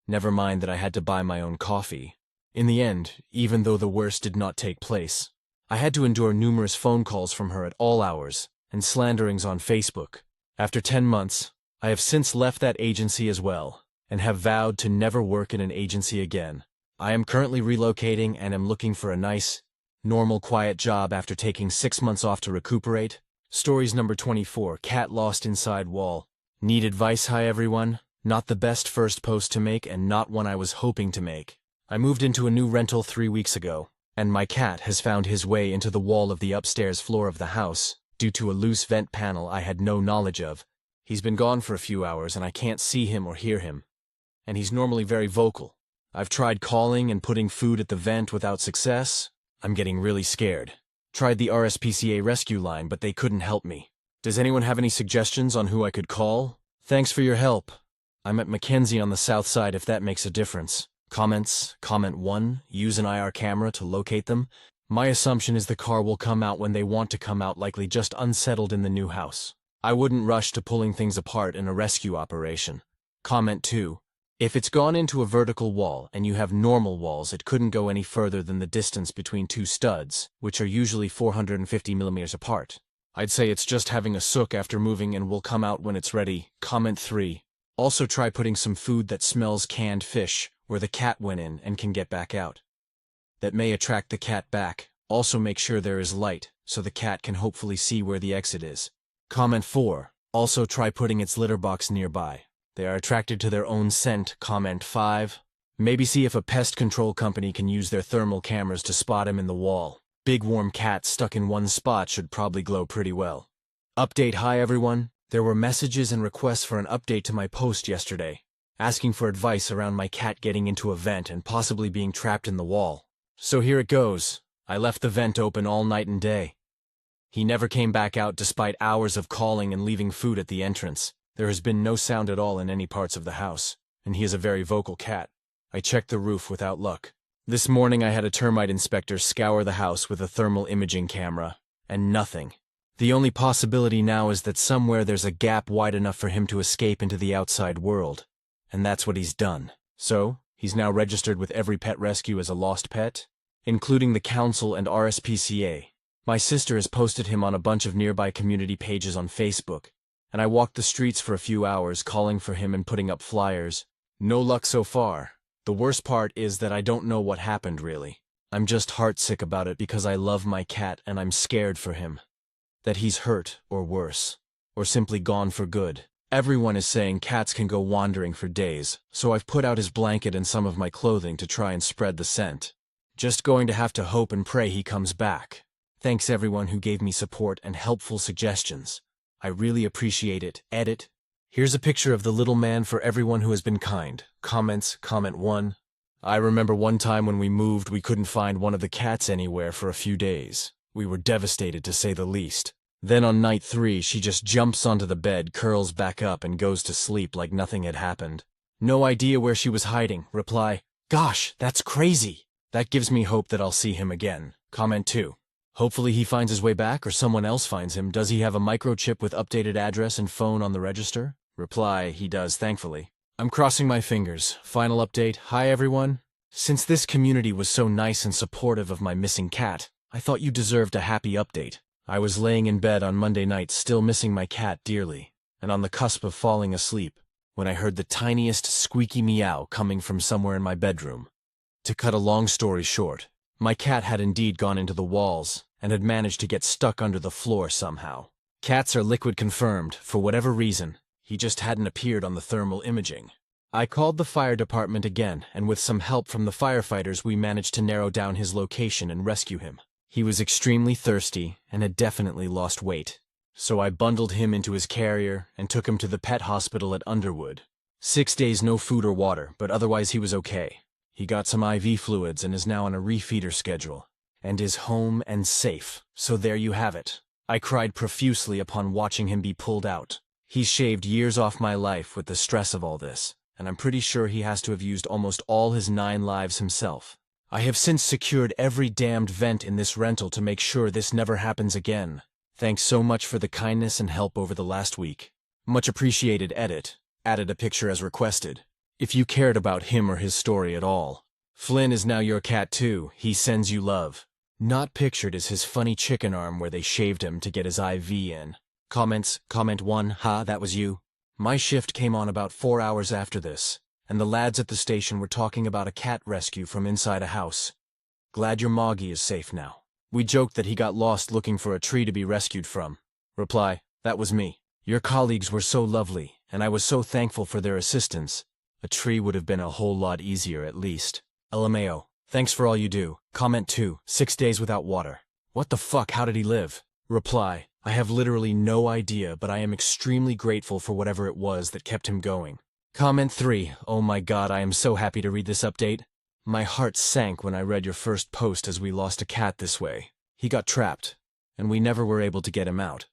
Never mind that I had to buy my own coffee. In the end, even though the worst did not take place, I had to endure numerous phone calls from her at all hours, and slanderings on Facebook. After 10 months, I have since left that agency as well, and have vowed to never work in an agency again. I am currently relocating and am looking for a nice, normal, quiet job after taking 6 months off to recuperate. Stories number 24, Cat Lost Inside Wall. Need advice? Hi everyone. Not the best first post to make and not one I was hoping to make. I moved into a new rental 3 weeks ago, and my cat has found his way into the wall of the upstairs floor of the house due to a loose vent panel I had no knowledge of. He's been gone for a few hours and I can't see him or hear him, and he's normally very vocal. I've tried calling and putting food at the vent without success. I'm getting really scared. Tried the RSPCA rescue line, but they couldn't help me. Does anyone have any suggestions on who I could call? Thanks for your help. I'm at Mackenzie on the south side if that makes a difference. Comments. Comment 1. Use an IR camera to locate them. My assumption is the car will come out when they want to come out, likely just unsettled in the new house. I wouldn't rush to pulling things apart in a rescue operation. Comment 2. If it's gone into a vertical wall and you have normal walls, it couldn't go any further than the distance between two studs, which are usually 450 millimeters apart. I'd say it's just having a sook after moving and will come out when it's ready. Comment 3. Also try putting some food that smells canned fish where the cat went in and can get back out. That may attract the cat back. Also make sure there is light so the cat can hopefully see where the exit is. Comment 4. Also try putting its litter box nearby. They are attracted to their own scent. Comment 5. Maybe see if a pest control company can use their thermal cameras to spot him in the wall. Big warm cat stuck in one spot should probably glow pretty well. Update. Hi everyone. There were messages and requests for an update to my post yesterday, asking for advice around my cat getting into a vent and possibly being trapped in the wall. So here it goes. I left the vent open all night and day. He never came back out despite hours of calling and leaving food at the entrance. There has been no sound at all in any parts of the house, and he is a very vocal cat. I checked the roof without luck. This morning I had a termite inspector scour the house with a thermal imaging camera, and nothing. The only possibility now is that somewhere there's a gap wide enough for him to escape into the outside world, and that's what he's done. So, he's now registered with every pet rescue as a lost pet, including the council and RSPCA. My sister has posted him on a bunch of nearby community pages on Facebook, and I walked the streets for a few hours calling for him and putting up flyers. No luck so far. The worst part is that I don't know what happened really. I'm just heartsick about it because I love my cat and I'm scared for him. That he's hurt, or worse, or simply gone for good. Everyone is saying cats can go wandering for days, so I've put out his blanket and some of my clothing to try and spread the scent. Just going to have to hope and pray he comes back. Thanks everyone who gave me support and helpful suggestions. I really appreciate it. Edit. Here's a picture of the little man for everyone who has been kind. Comments. Comment 1. I remember one time when we moved we couldn't find one of the cats anywhere for a few days. We were devastated to say the least. Then on night 3 she just jumps onto the bed, curls back up and goes to sleep like nothing had happened. No idea where she was hiding. Reply, gosh, that's crazy. That gives me hope that I'll see him again. Comment 2. Hopefully he finds his way back or someone else finds him. Does he have a microchip with updated address and phone on the register? Reply, he does, thankfully. I'm crossing my fingers. Final update. Hi everyone. Since this community was so nice and supportive of my missing cat, I thought you deserved a happy update. I was laying in bed on Monday night still missing my cat dearly, and on the cusp of falling asleep, when I heard the tiniest squeaky meow coming from somewhere in my bedroom. To cut a long story short, my cat had indeed gone into the walls and had managed to get stuck under the floor somehow. Cats are liquid confirmed, for whatever reason. He just hadn't appeared on the thermal imaging. I called the fire department again, and with some help from the firefighters we managed to narrow down his location and rescue him. He was extremely thirsty and had definitely lost weight. So I bundled him into his carrier and took him to the pet hospital at Underwood. 6 days no food or water, but otherwise he was okay. He got some IV fluids and is now on a refeeder schedule, and is home and safe. So there you have it. I cried profusely upon watching him be pulled out. He's shaved years off my life with the stress of all this, and I'm pretty sure he has to have used almost all his 9 lives himself. I have since secured every damned vent in this rental to make sure this never happens again. Thanks so much for the kindness and help over the last week. Much appreciated. Edit. Added a picture as requested. If you cared about him or his story at all. Flynn is now your cat too. He sends you love. Not pictured is his funny chicken arm where they shaved him to get his IV in. Comments, comment 1, ha, that was you. My shift came on about 4 hours after this, and the lads at the station were talking about a cat rescue from inside a house. Glad your Moggy is safe now. We joked that he got lost looking for a tree to be rescued from. Reply, that was me. Your colleagues were so lovely, and I was so thankful for their assistance. A tree would have been a whole lot easier at least. LMAO, thanks for all you do. Comment 2, 6 days without water. What the fuck, how did he live? Reply, I have literally no idea, but I am extremely grateful for whatever it was that kept him going. Comment 3, oh my god, I am so happy to read this update. My heart sank when I read your first post as we lost a cat this way. He got trapped, and we never were able to get him out.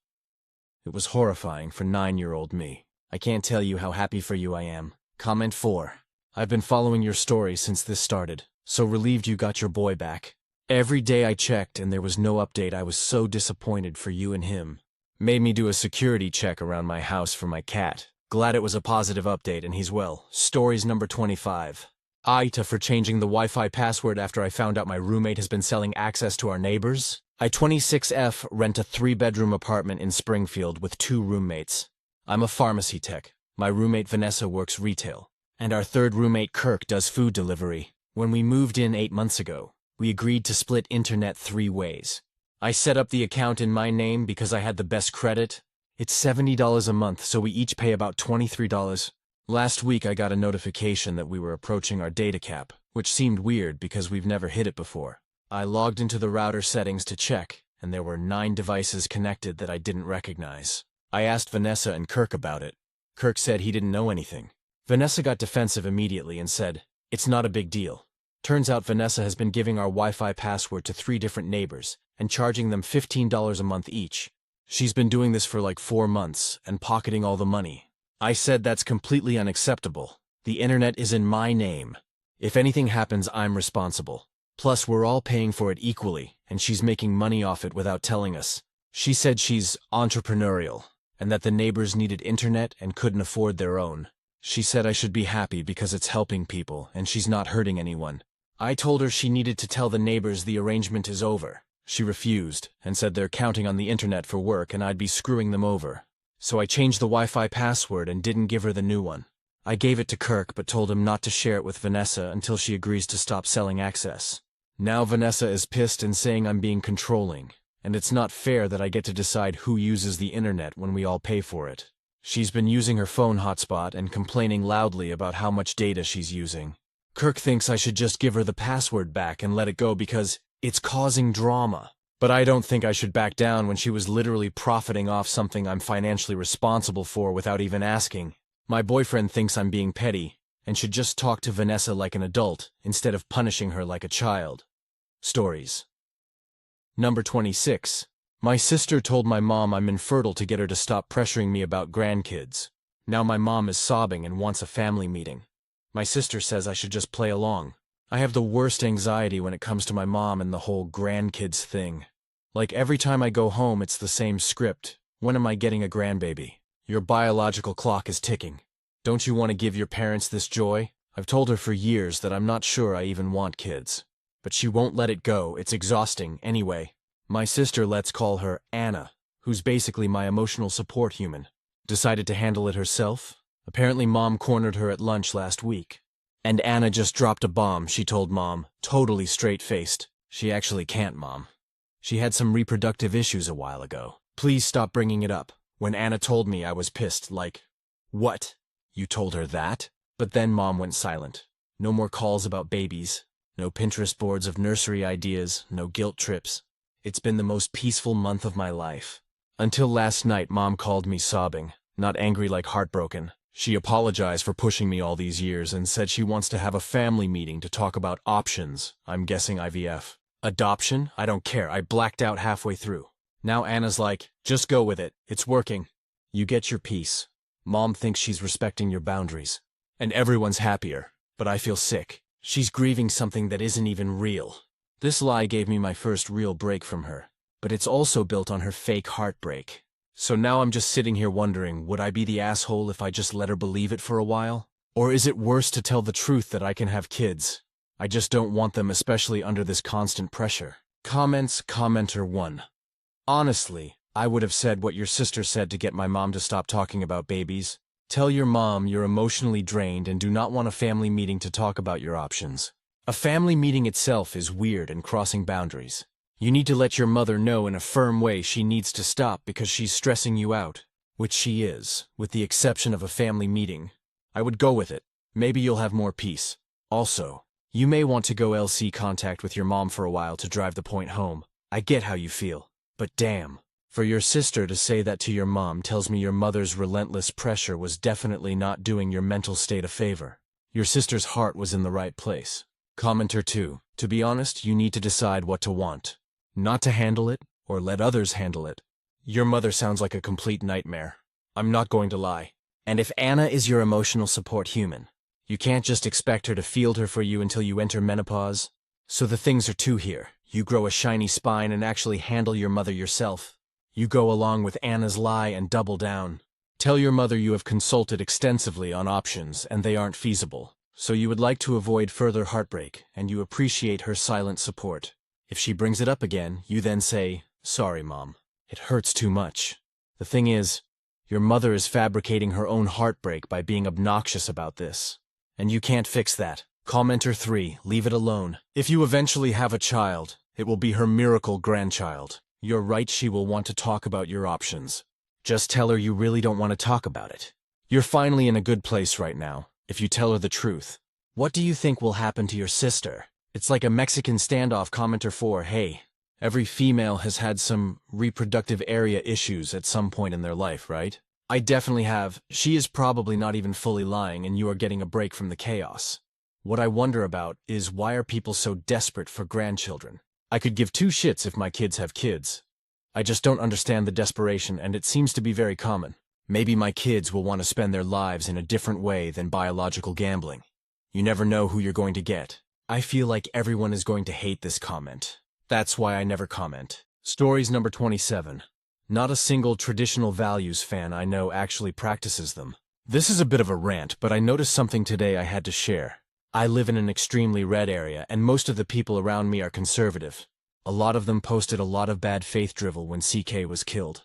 It was horrifying for 9-year-old me. I can't tell you how happy for you I am. Comment 4. I've been following your story since this started, so relieved you got your boy back. Every day I checked and there was no update. I was so disappointed for you and him. Made me do a security check around my house for my cat. Glad it was a positive update and he's well. Stories number 25. Aita for changing the Wi-Fi password after I found out my roommate has been selling access to our neighbors. I 26F rent a 3-bedroom apartment in Springfield with 2 roommates. I'm a pharmacy tech. My roommate Vanessa works retail. And our 3rd roommate Kirk does food delivery. When we moved in 8 months ago, we agreed to split internet 3 ways. I set up the account in my name because I had the best credit. It's $70 a month, so we each pay about $23. Last week I got a notification that we were approaching our data cap, which seemed weird because we've never hit it before. I logged into the router settings to check, and there were 9 devices connected that I didn't recognize. I asked Vanessa and Kirk about it. Kirk said he didn't know anything. Vanessa got defensive immediately and said, it's not a big deal. Turns out Vanessa has been giving our Wi-Fi password to 3 different neighbors and charging them $15 a month each. She's been doing this for like 4 months and pocketing all the money. I said that's completely unacceptable. The internet is in my name. If anything happens, I'm responsible. Plus, we're all paying for it equally, and she's making money off it without telling us. She said she's entrepreneurial, and that the neighbors needed internet and couldn't afford their own. She said I should be happy because it's helping people, and she's not hurting anyone. I told her she needed to tell the neighbors the arrangement is over. She refused, and said they're counting on the internet for work and I'd be screwing them over. So I changed the Wi-Fi password and didn't give her the new one. I gave it to Kirk but told him not to share it with Vanessa until she agrees to stop selling access. Now Vanessa is pissed and saying I'm being controlling, and it's not fair that I get to decide who uses the internet when we all pay for it. She's been using her phone hotspot and complaining loudly about how much data she's using. Kirk thinks I should just give her the password back and let it go because it's causing drama. But I don't think I should back down when she was literally profiting off something I'm financially responsible for without even asking. My boyfriend thinks I'm being petty and should just talk to Vanessa like an adult instead of punishing her like a child. Stories. Number 26. My sister told my mom I'm infertile to get her to stop pressuring me about grandkids. Now my mom is sobbing and wants a family meeting. My sister says I should just play along. I have the worst anxiety when it comes to my mom and the whole grandkids thing. Like every time I go home, it's the same script. When am I getting a grandbaby? Your biological clock is ticking. Don't you want to give your parents this joy? I've told her for years that I'm not sure I even want kids. But she won't let it go. It's exhausting anyway. My sister, let's call her Anna, who's basically my emotional support human, decided to handle it herself. Apparently Mom cornered her at lunch last week. And Anna just dropped a bomb, she told Mom, totally straight-faced. She actually can't, Mom. She had some reproductive issues a while ago. Please stop bringing it up. When Anna told me, I was pissed, like, what? You told her that? But then Mom went silent. No more calls about babies. No Pinterest boards of nursery ideas. No guilt trips. It's been the most peaceful month of my life. Until last night, Mom called me sobbing, not angry like heartbroken. She apologized for pushing me all these years and said she wants to have a family meeting to talk about options. I'm guessing IVF. Adoption? I don't care. I blacked out halfway through. Now Anna's like, just go with it. It's working. You get your peace. Mom thinks she's respecting your boundaries. And everyone's happier. But I feel sick. She's grieving something that isn't even real. This lie gave me my first real break from her. But it's also built on her fake heartbreak. So now I'm just sitting here wondering, would I be the asshole if I just let her believe it for a while? Or is it worse to tell the truth that I can have kids? I just don't want them, especially under this constant pressure. Comments. Commenter 1. Honestly, I would have said what your sister said to get my mom to stop talking about babies. Tell your mom you're emotionally drained and do not want a family meeting to talk about your options. A family meeting itself is weird and crossing boundaries. You need to let your mother know in a firm way she needs to stop because she's stressing you out, which she is, with the exception of a family meeting. I would go with it. Maybe you'll have more peace. Also, you may want to go LC contact with your mom for a while to drive the point home. I get how you feel, but damn. For your sister to say that to your mom tells me your mother's relentless pressure was definitely not doing your mental state a favor. Your sister's heart was in the right place. Commenter 2. To be honest, you need to decide what to want. Not to handle it, or let others handle it. Your mother sounds like a complete nightmare. I'm not going to lie. And if Anna is your emotional support human, you can't just expect her to field her for you until you enter menopause. So the things are two here. You grow a shiny spine and actually handle your mother yourself. You go along with Anna's lie and double down. Tell your mother you have consulted extensively on options and they aren't feasible, so you would like to avoid further heartbreak and you appreciate her silent support. If she brings it up again, you then say, "Sorry, Mom. It hurts too much." The thing is, your mother is fabricating her own heartbreak by being obnoxious about this. And you can't fix that. Commenter 3. Leave it alone. If you eventually have a child, it will be her miracle grandchild. You're right, she will want to talk about your options. Just tell her you really don't want to talk about it. You're finally in a good place right now, if you tell her the truth. What do you think will happen to your sister? It's like a Mexican standoff. Commenter 4. Hey, every female has had some reproductive area issues at some point in their life, right? I definitely have. She is probably not even fully lying and you are getting a break from the chaos. What I wonder about is why are people so desperate for grandchildren? I could give two shits if my kids have kids. I just don't understand the desperation and it seems to be very common. Maybe my kids will want to spend their lives in a different way than biological gambling. You never know who you're going to get. I feel like everyone is going to hate this comment. That's why I never comment. Stories number 27. Not a single traditional values fan I know actually practices them. This is a bit of a rant, but I noticed something today I had to share. I live in an extremely red area, and most of the people around me are conservative. A lot of them posted a lot of bad faith drivel when CK was killed.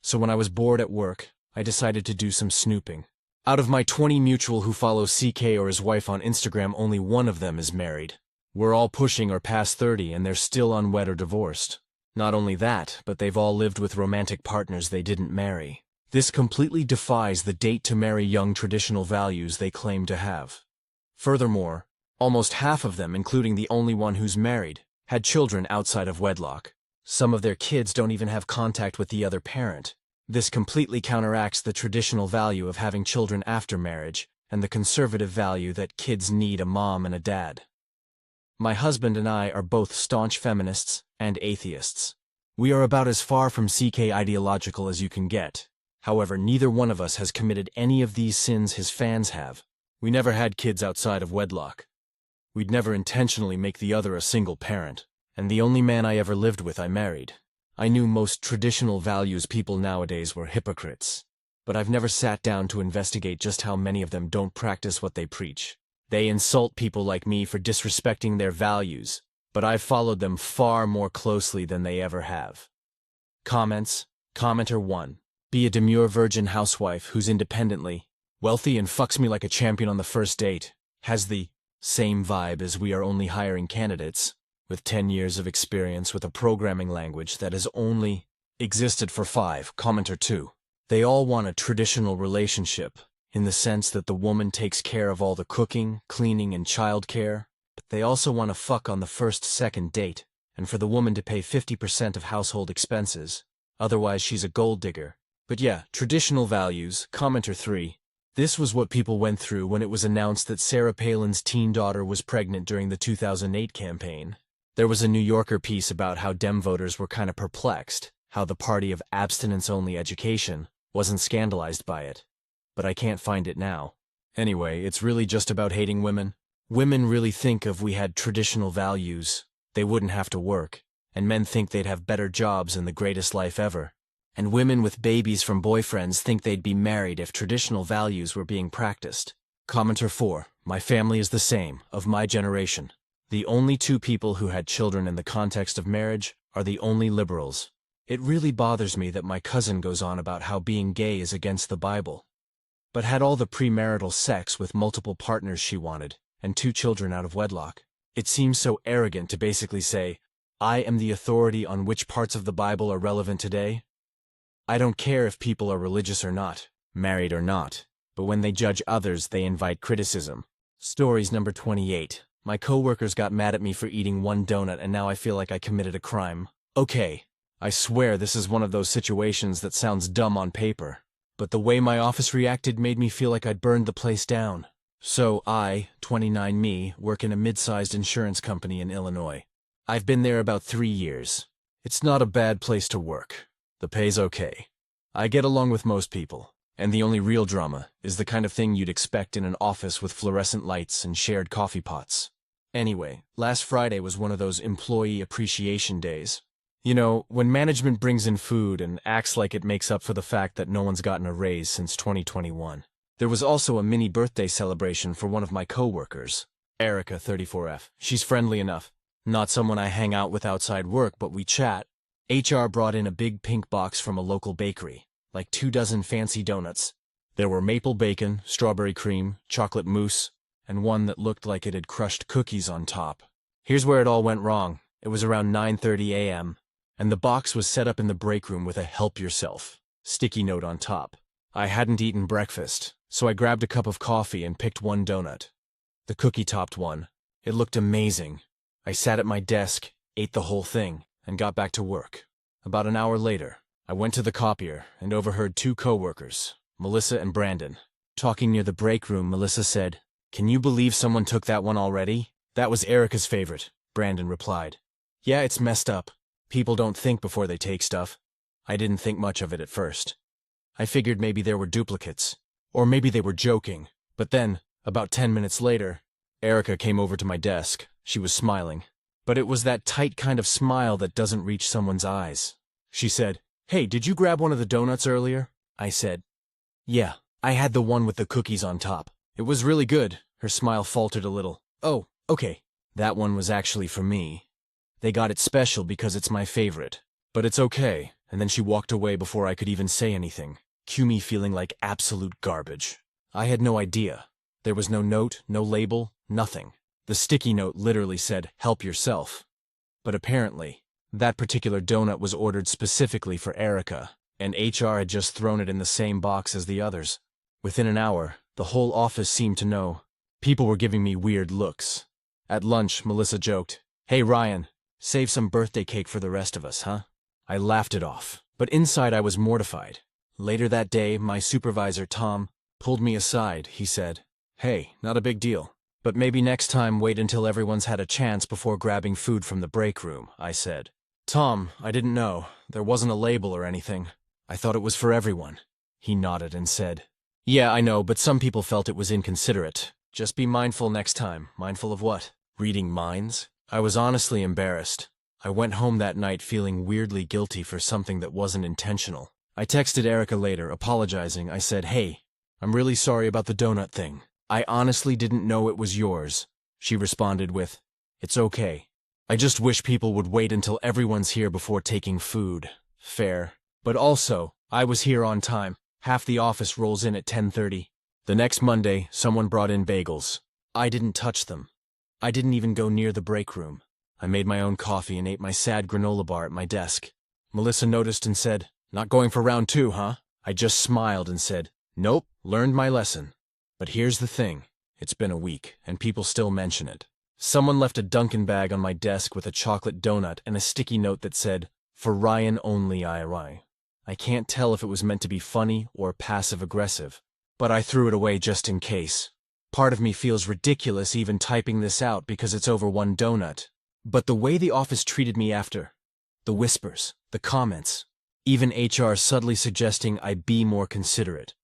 So when I was bored at work, I decided to do some snooping. Out of my 20 mutual who follow CK or his wife on Instagram, only one of them is married. We're all pushing or past 30 and they're still unwed or divorced. Not only that, but they've all lived with romantic partners they didn't marry. This completely defies the date to marry young traditional values they claim to have. Furthermore, almost half of them, including the only one who's married, had children outside of wedlock. Some of their kids don't even have contact with the other parent. This completely counteracts the traditional value of having children after marriage and the conservative value that kids need a mom and a dad. My husband and I are both staunch feminists and atheists. We are about as far from CK ideological as you can get. However, neither one of us has committed any of these sins his fans have. We never had kids outside of wedlock. We'd never intentionally make the other a single parent. And the only man I ever lived with I married. I knew most traditional values people nowadays were hypocrites. But I've never sat down to investigate just how many of them don't practice what they preach. They insult people like me for disrespecting their values, but I've followed them far more closely than they ever have. Comments. Commenter 1. Be a demure virgin housewife who's independently wealthy and fucks me like a champion on the first date. Has the same vibe as we are only hiring candidates with 10 years of experience with a programming language that has only existed for 5. Commenter 2. They all want a traditional relationship, in the sense that the woman takes care of all the cooking, cleaning, and childcare, but they also want to fuck on the first, second date, and for the woman to pay 50% of household expenses. Otherwise, she's a gold digger. But yeah, traditional values. Commenter 3. This was what people went through when it was announced that Sarah Palin's teen daughter was pregnant during the 2008 campaign. There was a New Yorker piece about how Dem voters were kind of perplexed, how the party of abstinence-only education wasn't scandalized by it. But I can't find it now. Anyway, it's really just about hating women. Women really think if we had traditional values, they wouldn't have to work, and men think they'd have better jobs and the greatest life ever. And women with babies from boyfriends think they'd be married if traditional values were being practiced. Commenter 4. My family is the same, of my generation. The only two people who had children in the context of marriage are the only liberals. It really bothers me that my cousin goes on about how being gay is against the Bible, but had all the premarital sex with multiple partners she wanted, and 2 children out of wedlock. It seems so arrogant to basically say, I am the authority on which parts of the Bible are relevant today. I don't care if people are religious or not, married or not, but when they judge others, they invite criticism. Stories number 28. My coworkers got mad at me for eating 1 donut and now I feel like I committed a crime. Okay, I swear this is one of those situations that sounds dumb on paper, but the way my office reacted made me feel like I'd burned the place down. So I, 29 me, work in a mid-sized insurance company in Illinois. I've been there about 3 years. It's not a bad place to work. The pay's okay. I get along with most people, and the only real drama is the kind of thing you'd expect in an office with fluorescent lights and shared coffee pots. Anyway, last Friday was one of those employee appreciation days. You know, when management brings in food and acts like it makes up for the fact that no one's gotten a raise since 2021. There was also a mini birthday celebration for one of my coworkers, Erica, 34F. She's friendly enough. Not someone I hang out with outside work, but we chat. HR brought in a big pink box from a local bakery, like 24 fancy donuts. There were maple bacon, strawberry cream, chocolate mousse, and one that looked like it had crushed cookies on top. Here's where it all went wrong. It was around 9:30 a.m., and the box was set up in the break room with a help yourself sticky note on top. I hadn't eaten breakfast, so I grabbed a cup of coffee and picked 1 donut. The cookie-topped one. It looked amazing. I sat at my desk, ate the whole thing, and got back to work. About an hour later, I went to the copier and overheard 2 coworkers, Melissa and Brandon. Talking near the break room, Melissa said, "Can you believe someone took that one already?" "That was Erica's favorite," Brandon replied. "Yeah, it's messed up. People don't think before they take stuff." I didn't think much of it at first. I figured maybe there were duplicates, or maybe they were joking. But then, about 10 minutes later, Erica came over to my desk. She was smiling, but it was that tight kind of smile that doesn't reach someone's eyes. She said, "Hey, did you grab one of the donuts earlier?" I said, "Yeah, I had the one with the cookies on top. It was really good." Her smile faltered a little. "Oh, okay. That one was actually for me. They got it special because it's my favorite. But it's okay." And then she walked away before I could even say anything. Cue me feeling like absolute garbage. I had no idea. There was no note, no label, nothing. The sticky note literally said, "Help yourself." But apparently, that particular donut was ordered specifically for Erica, and HR had just thrown it in the same box as the others. Within an hour, the whole office seemed to know. People were giving me weird looks. At lunch, Melissa joked, "Hey Ryan, save some birthday cake for the rest of us, huh?" I laughed it off, but inside I was mortified. Later that day, my supervisor, Tom, pulled me aside. He said, "Hey, not a big deal. But maybe next time wait until everyone's had a chance before grabbing food from the break room," I said. "Tom, I didn't know. There wasn't a label or anything. I thought it was for everyone." He nodded and said, "Yeah, I know, but some people felt it was inconsiderate. Just be mindful next time." Mindful of what? Reading minds? I was honestly embarrassed. I went home that night feeling weirdly guilty for something that wasn't intentional. I texted Erica later, apologizing. I said, "Hey, I'm really sorry about the donut thing. I honestly didn't know it was yours." She responded with, "It's okay. I just wish people would wait until everyone's here before taking food." Fair. But also, I was here on time. Half the office rolls in at 10:30. The next Monday, someone brought in bagels. I didn't touch them. I didn't even go near the break room. I made my own coffee and ate my sad granola bar at my desk. Melissa noticed and said, "Not going for round 2, huh?" I just smiled and said, "Nope, learned my lesson." But here's the thing. It's been a week, and people still mention it. Someone left a Dunkin' bag on my desk with a chocolate donut and a sticky note that said, "For Ryan only IRI." I can't tell if it was meant to be funny or passive-aggressive, but I threw it away just in case. Part of me feels ridiculous even typing this out because it's over 1 donut. But the way the office treated me after, the whispers, the comments, even HR subtly suggesting I be more considerate,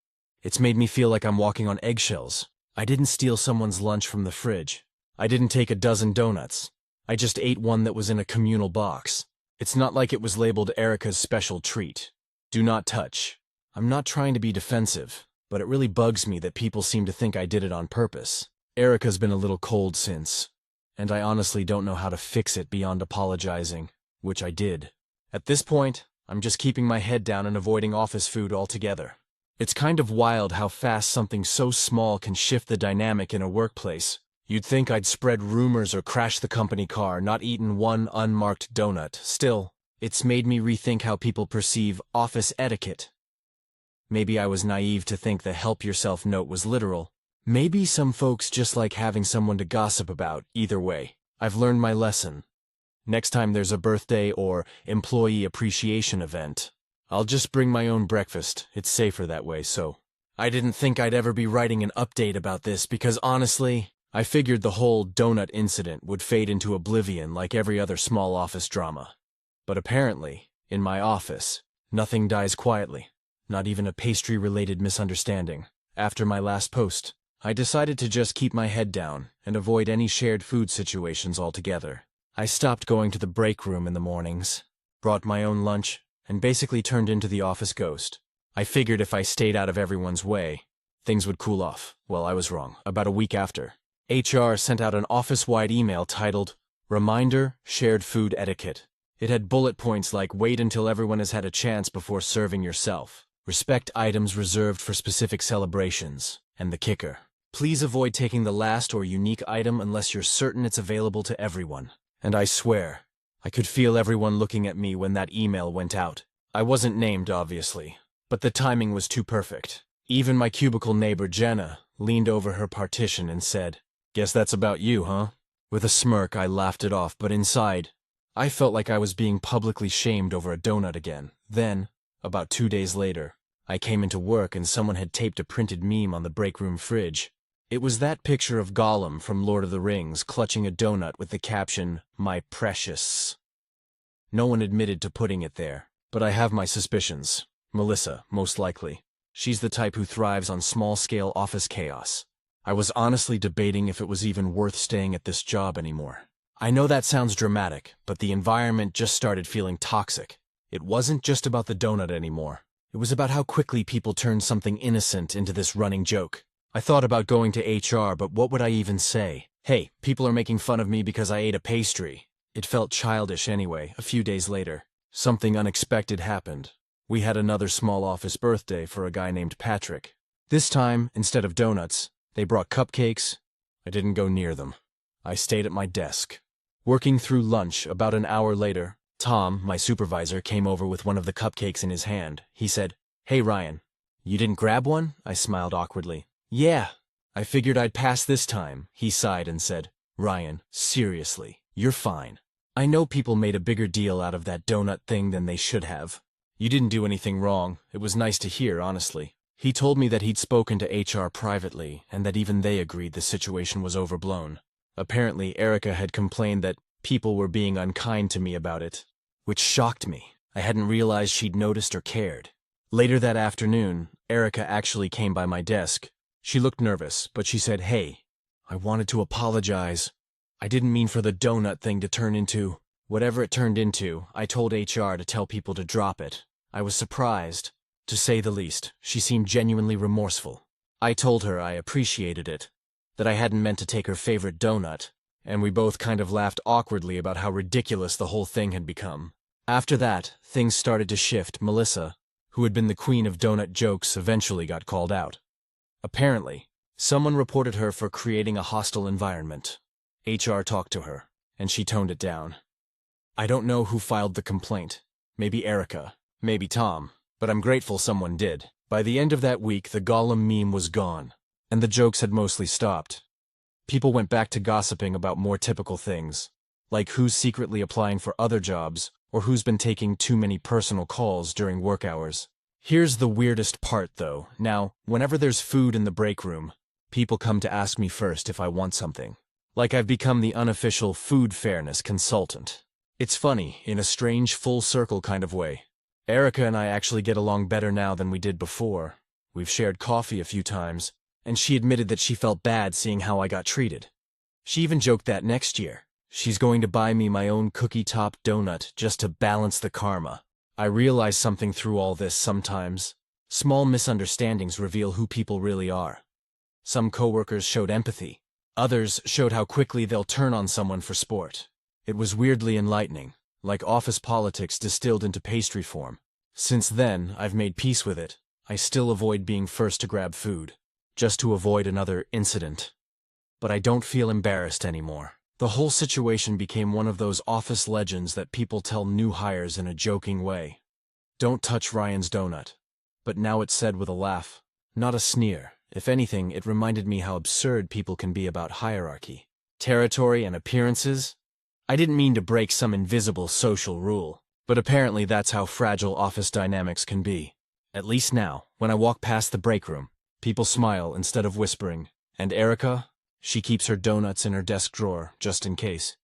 it's made me feel like I'm walking on eggshells. I didn't steal someone's lunch from the fridge. I didn't take a dozen donuts. I just ate one that was in a communal box. It's not like it was labeled Erica's special treat. Do not touch. I'm not trying to be defensive, but it really bugs me that people seem to think I did it on purpose. Erica's been a little cold since. and I honestly don't know how to fix it beyond apologizing, which I did. At this point, I'm just keeping my head down and avoiding office food altogether. It's kind of wild how fast something so small can shift the dynamic in a workplace. You'd think I'd spread rumors or crash the company car, not eaten one unmarked donut. Still, it's made me rethink how people perceive office etiquette. Maybe I was naive to think the help yourself note was literal. Maybe some folks just like having someone to gossip about. Either way, I've learned my lesson. Next time there's a birthday or employee appreciation event, I'll just bring my own breakfast. It's safer that way, so. I didn't think I'd ever be writing an update about this because honestly, I figured the whole donut incident would fade into oblivion like every other small office drama. But apparently, in my office, nothing dies quietly, not even a pastry-related misunderstanding. After my last post, I decided to just keep my head down and avoid any shared food situations altogether. I stopped going to the break room in the mornings, brought my own lunch, and basically turned into the office ghost. I figured if I stayed out of everyone's way, things would cool off. Well, I was wrong. About a week after, HR sent out an office-wide email titled, Reminder, Shared Food Etiquette. It had bullet points like wait until everyone has had a chance before serving yourself. Respect items reserved for specific celebrations. And the kicker. Please avoid taking the last or unique item unless you're certain it's available to everyone. And I swear, I could feel everyone looking at me when that email went out. I wasn't named, obviously, but the timing was too perfect. Even my cubicle neighbor, Jenna, leaned over her partition and said, "Guess that's about you, huh?" With a smirk, I laughed it off, but inside, I felt like I was being publicly shamed over a donut again. Then, about 2 days later, I came into work and someone had taped a printed meme on the break room fridge. It was that picture of Gollum from Lord of the Rings clutching a donut with the caption, "My precious." No one admitted to putting it there, but I have my suspicions. Melissa, most likely. She's the type who thrives on small-scale office chaos. I was honestly debating if it was even worth staying at this job anymore. I know that sounds dramatic, but the environment just started feeling toxic. It wasn't just about the donut anymore. It was about how quickly people turned something innocent into this running joke. I thought about going to HR, but what would I even say? Hey, people are making fun of me because I ate a pastry. It felt childish anyway. A few days later, something unexpected happened. We had another small office birthday for a guy named Patrick. This time, instead of donuts, they brought cupcakes. I didn't go near them. I stayed at my desk. Working through lunch, about an hour later, Tom, my supervisor, came over with one of the cupcakes in his hand. He said, "Hey Ryan, you didn't grab one?" I smiled awkwardly. "Yeah, I figured I'd pass this time." He sighed and said, "Ryan, seriously, you're fine. I know people made a bigger deal out of that donut thing than they should have. You didn't do anything wrong. It was nice to hear, honestly." He told me that he'd spoken to HR privately and that even they agreed the situation was overblown. Apparently, Erica had complained that people were being unkind to me about it, which shocked me. I hadn't realized she'd noticed or cared. Later that afternoon, Erica actually came by my desk. She looked nervous, but she said, "Hey, I wanted to apologize. I didn't mean for the donut thing to turn into whatever it turned into. I told HR to tell people to drop it." I was surprised. To say the least, she seemed genuinely remorseful. I told her I appreciated it, that I hadn't meant to take her favorite donut, and we both kind of laughed awkwardly about how ridiculous the whole thing had become. After that, things started to shift. Melissa, who had been the queen of donut jokes, eventually got called out. Apparently, someone reported her for creating a hostile environment. HR talked to her, and she toned it down. I don't know who filed the complaint. Maybe Erica, maybe Tom. But I'm grateful someone did. By the end of that week, the Gollum meme was gone, and the jokes had mostly stopped. People went back to gossiping about more typical things, like who's secretly applying for other jobs, or who's been taking too many personal calls during work hours. Here's the weirdest part, though. Now, whenever there's food in the break room, people come to ask me first if I want something. Like I've become the unofficial food fairness consultant. It's funny, in a strange full-circle kind of way. Erica and I actually get along better now than we did before. We've shared coffee a few times, and she admitted that she felt bad seeing how I got treated. She even joked that next year, she's going to buy me my own cookie-top donut just to balance the karma. I realize something through all this sometimes. Small misunderstandings reveal who people really are. Some coworkers showed empathy, Others showed how quickly they'll turn on someone for sport. It was weirdly enlightening, like office politics distilled into pastry form. Since then, I've made peace with it. I still avoid being first to grab food, just to avoid another incident. But I don't feel embarrassed anymore. The whole situation became one of those office legends that people tell new hires in a joking way. Don't touch Ryan's donut. But now it's said with a laugh, not a sneer. If anything, it reminded me how absurd people can be about hierarchy, territory, and appearances. I didn't mean to break some invisible social rule, but apparently that's how fragile office dynamics can be. At least now, when I walk past the break room, people smile instead of whispering, and Erica, she keeps her donuts in her desk drawer, just in case.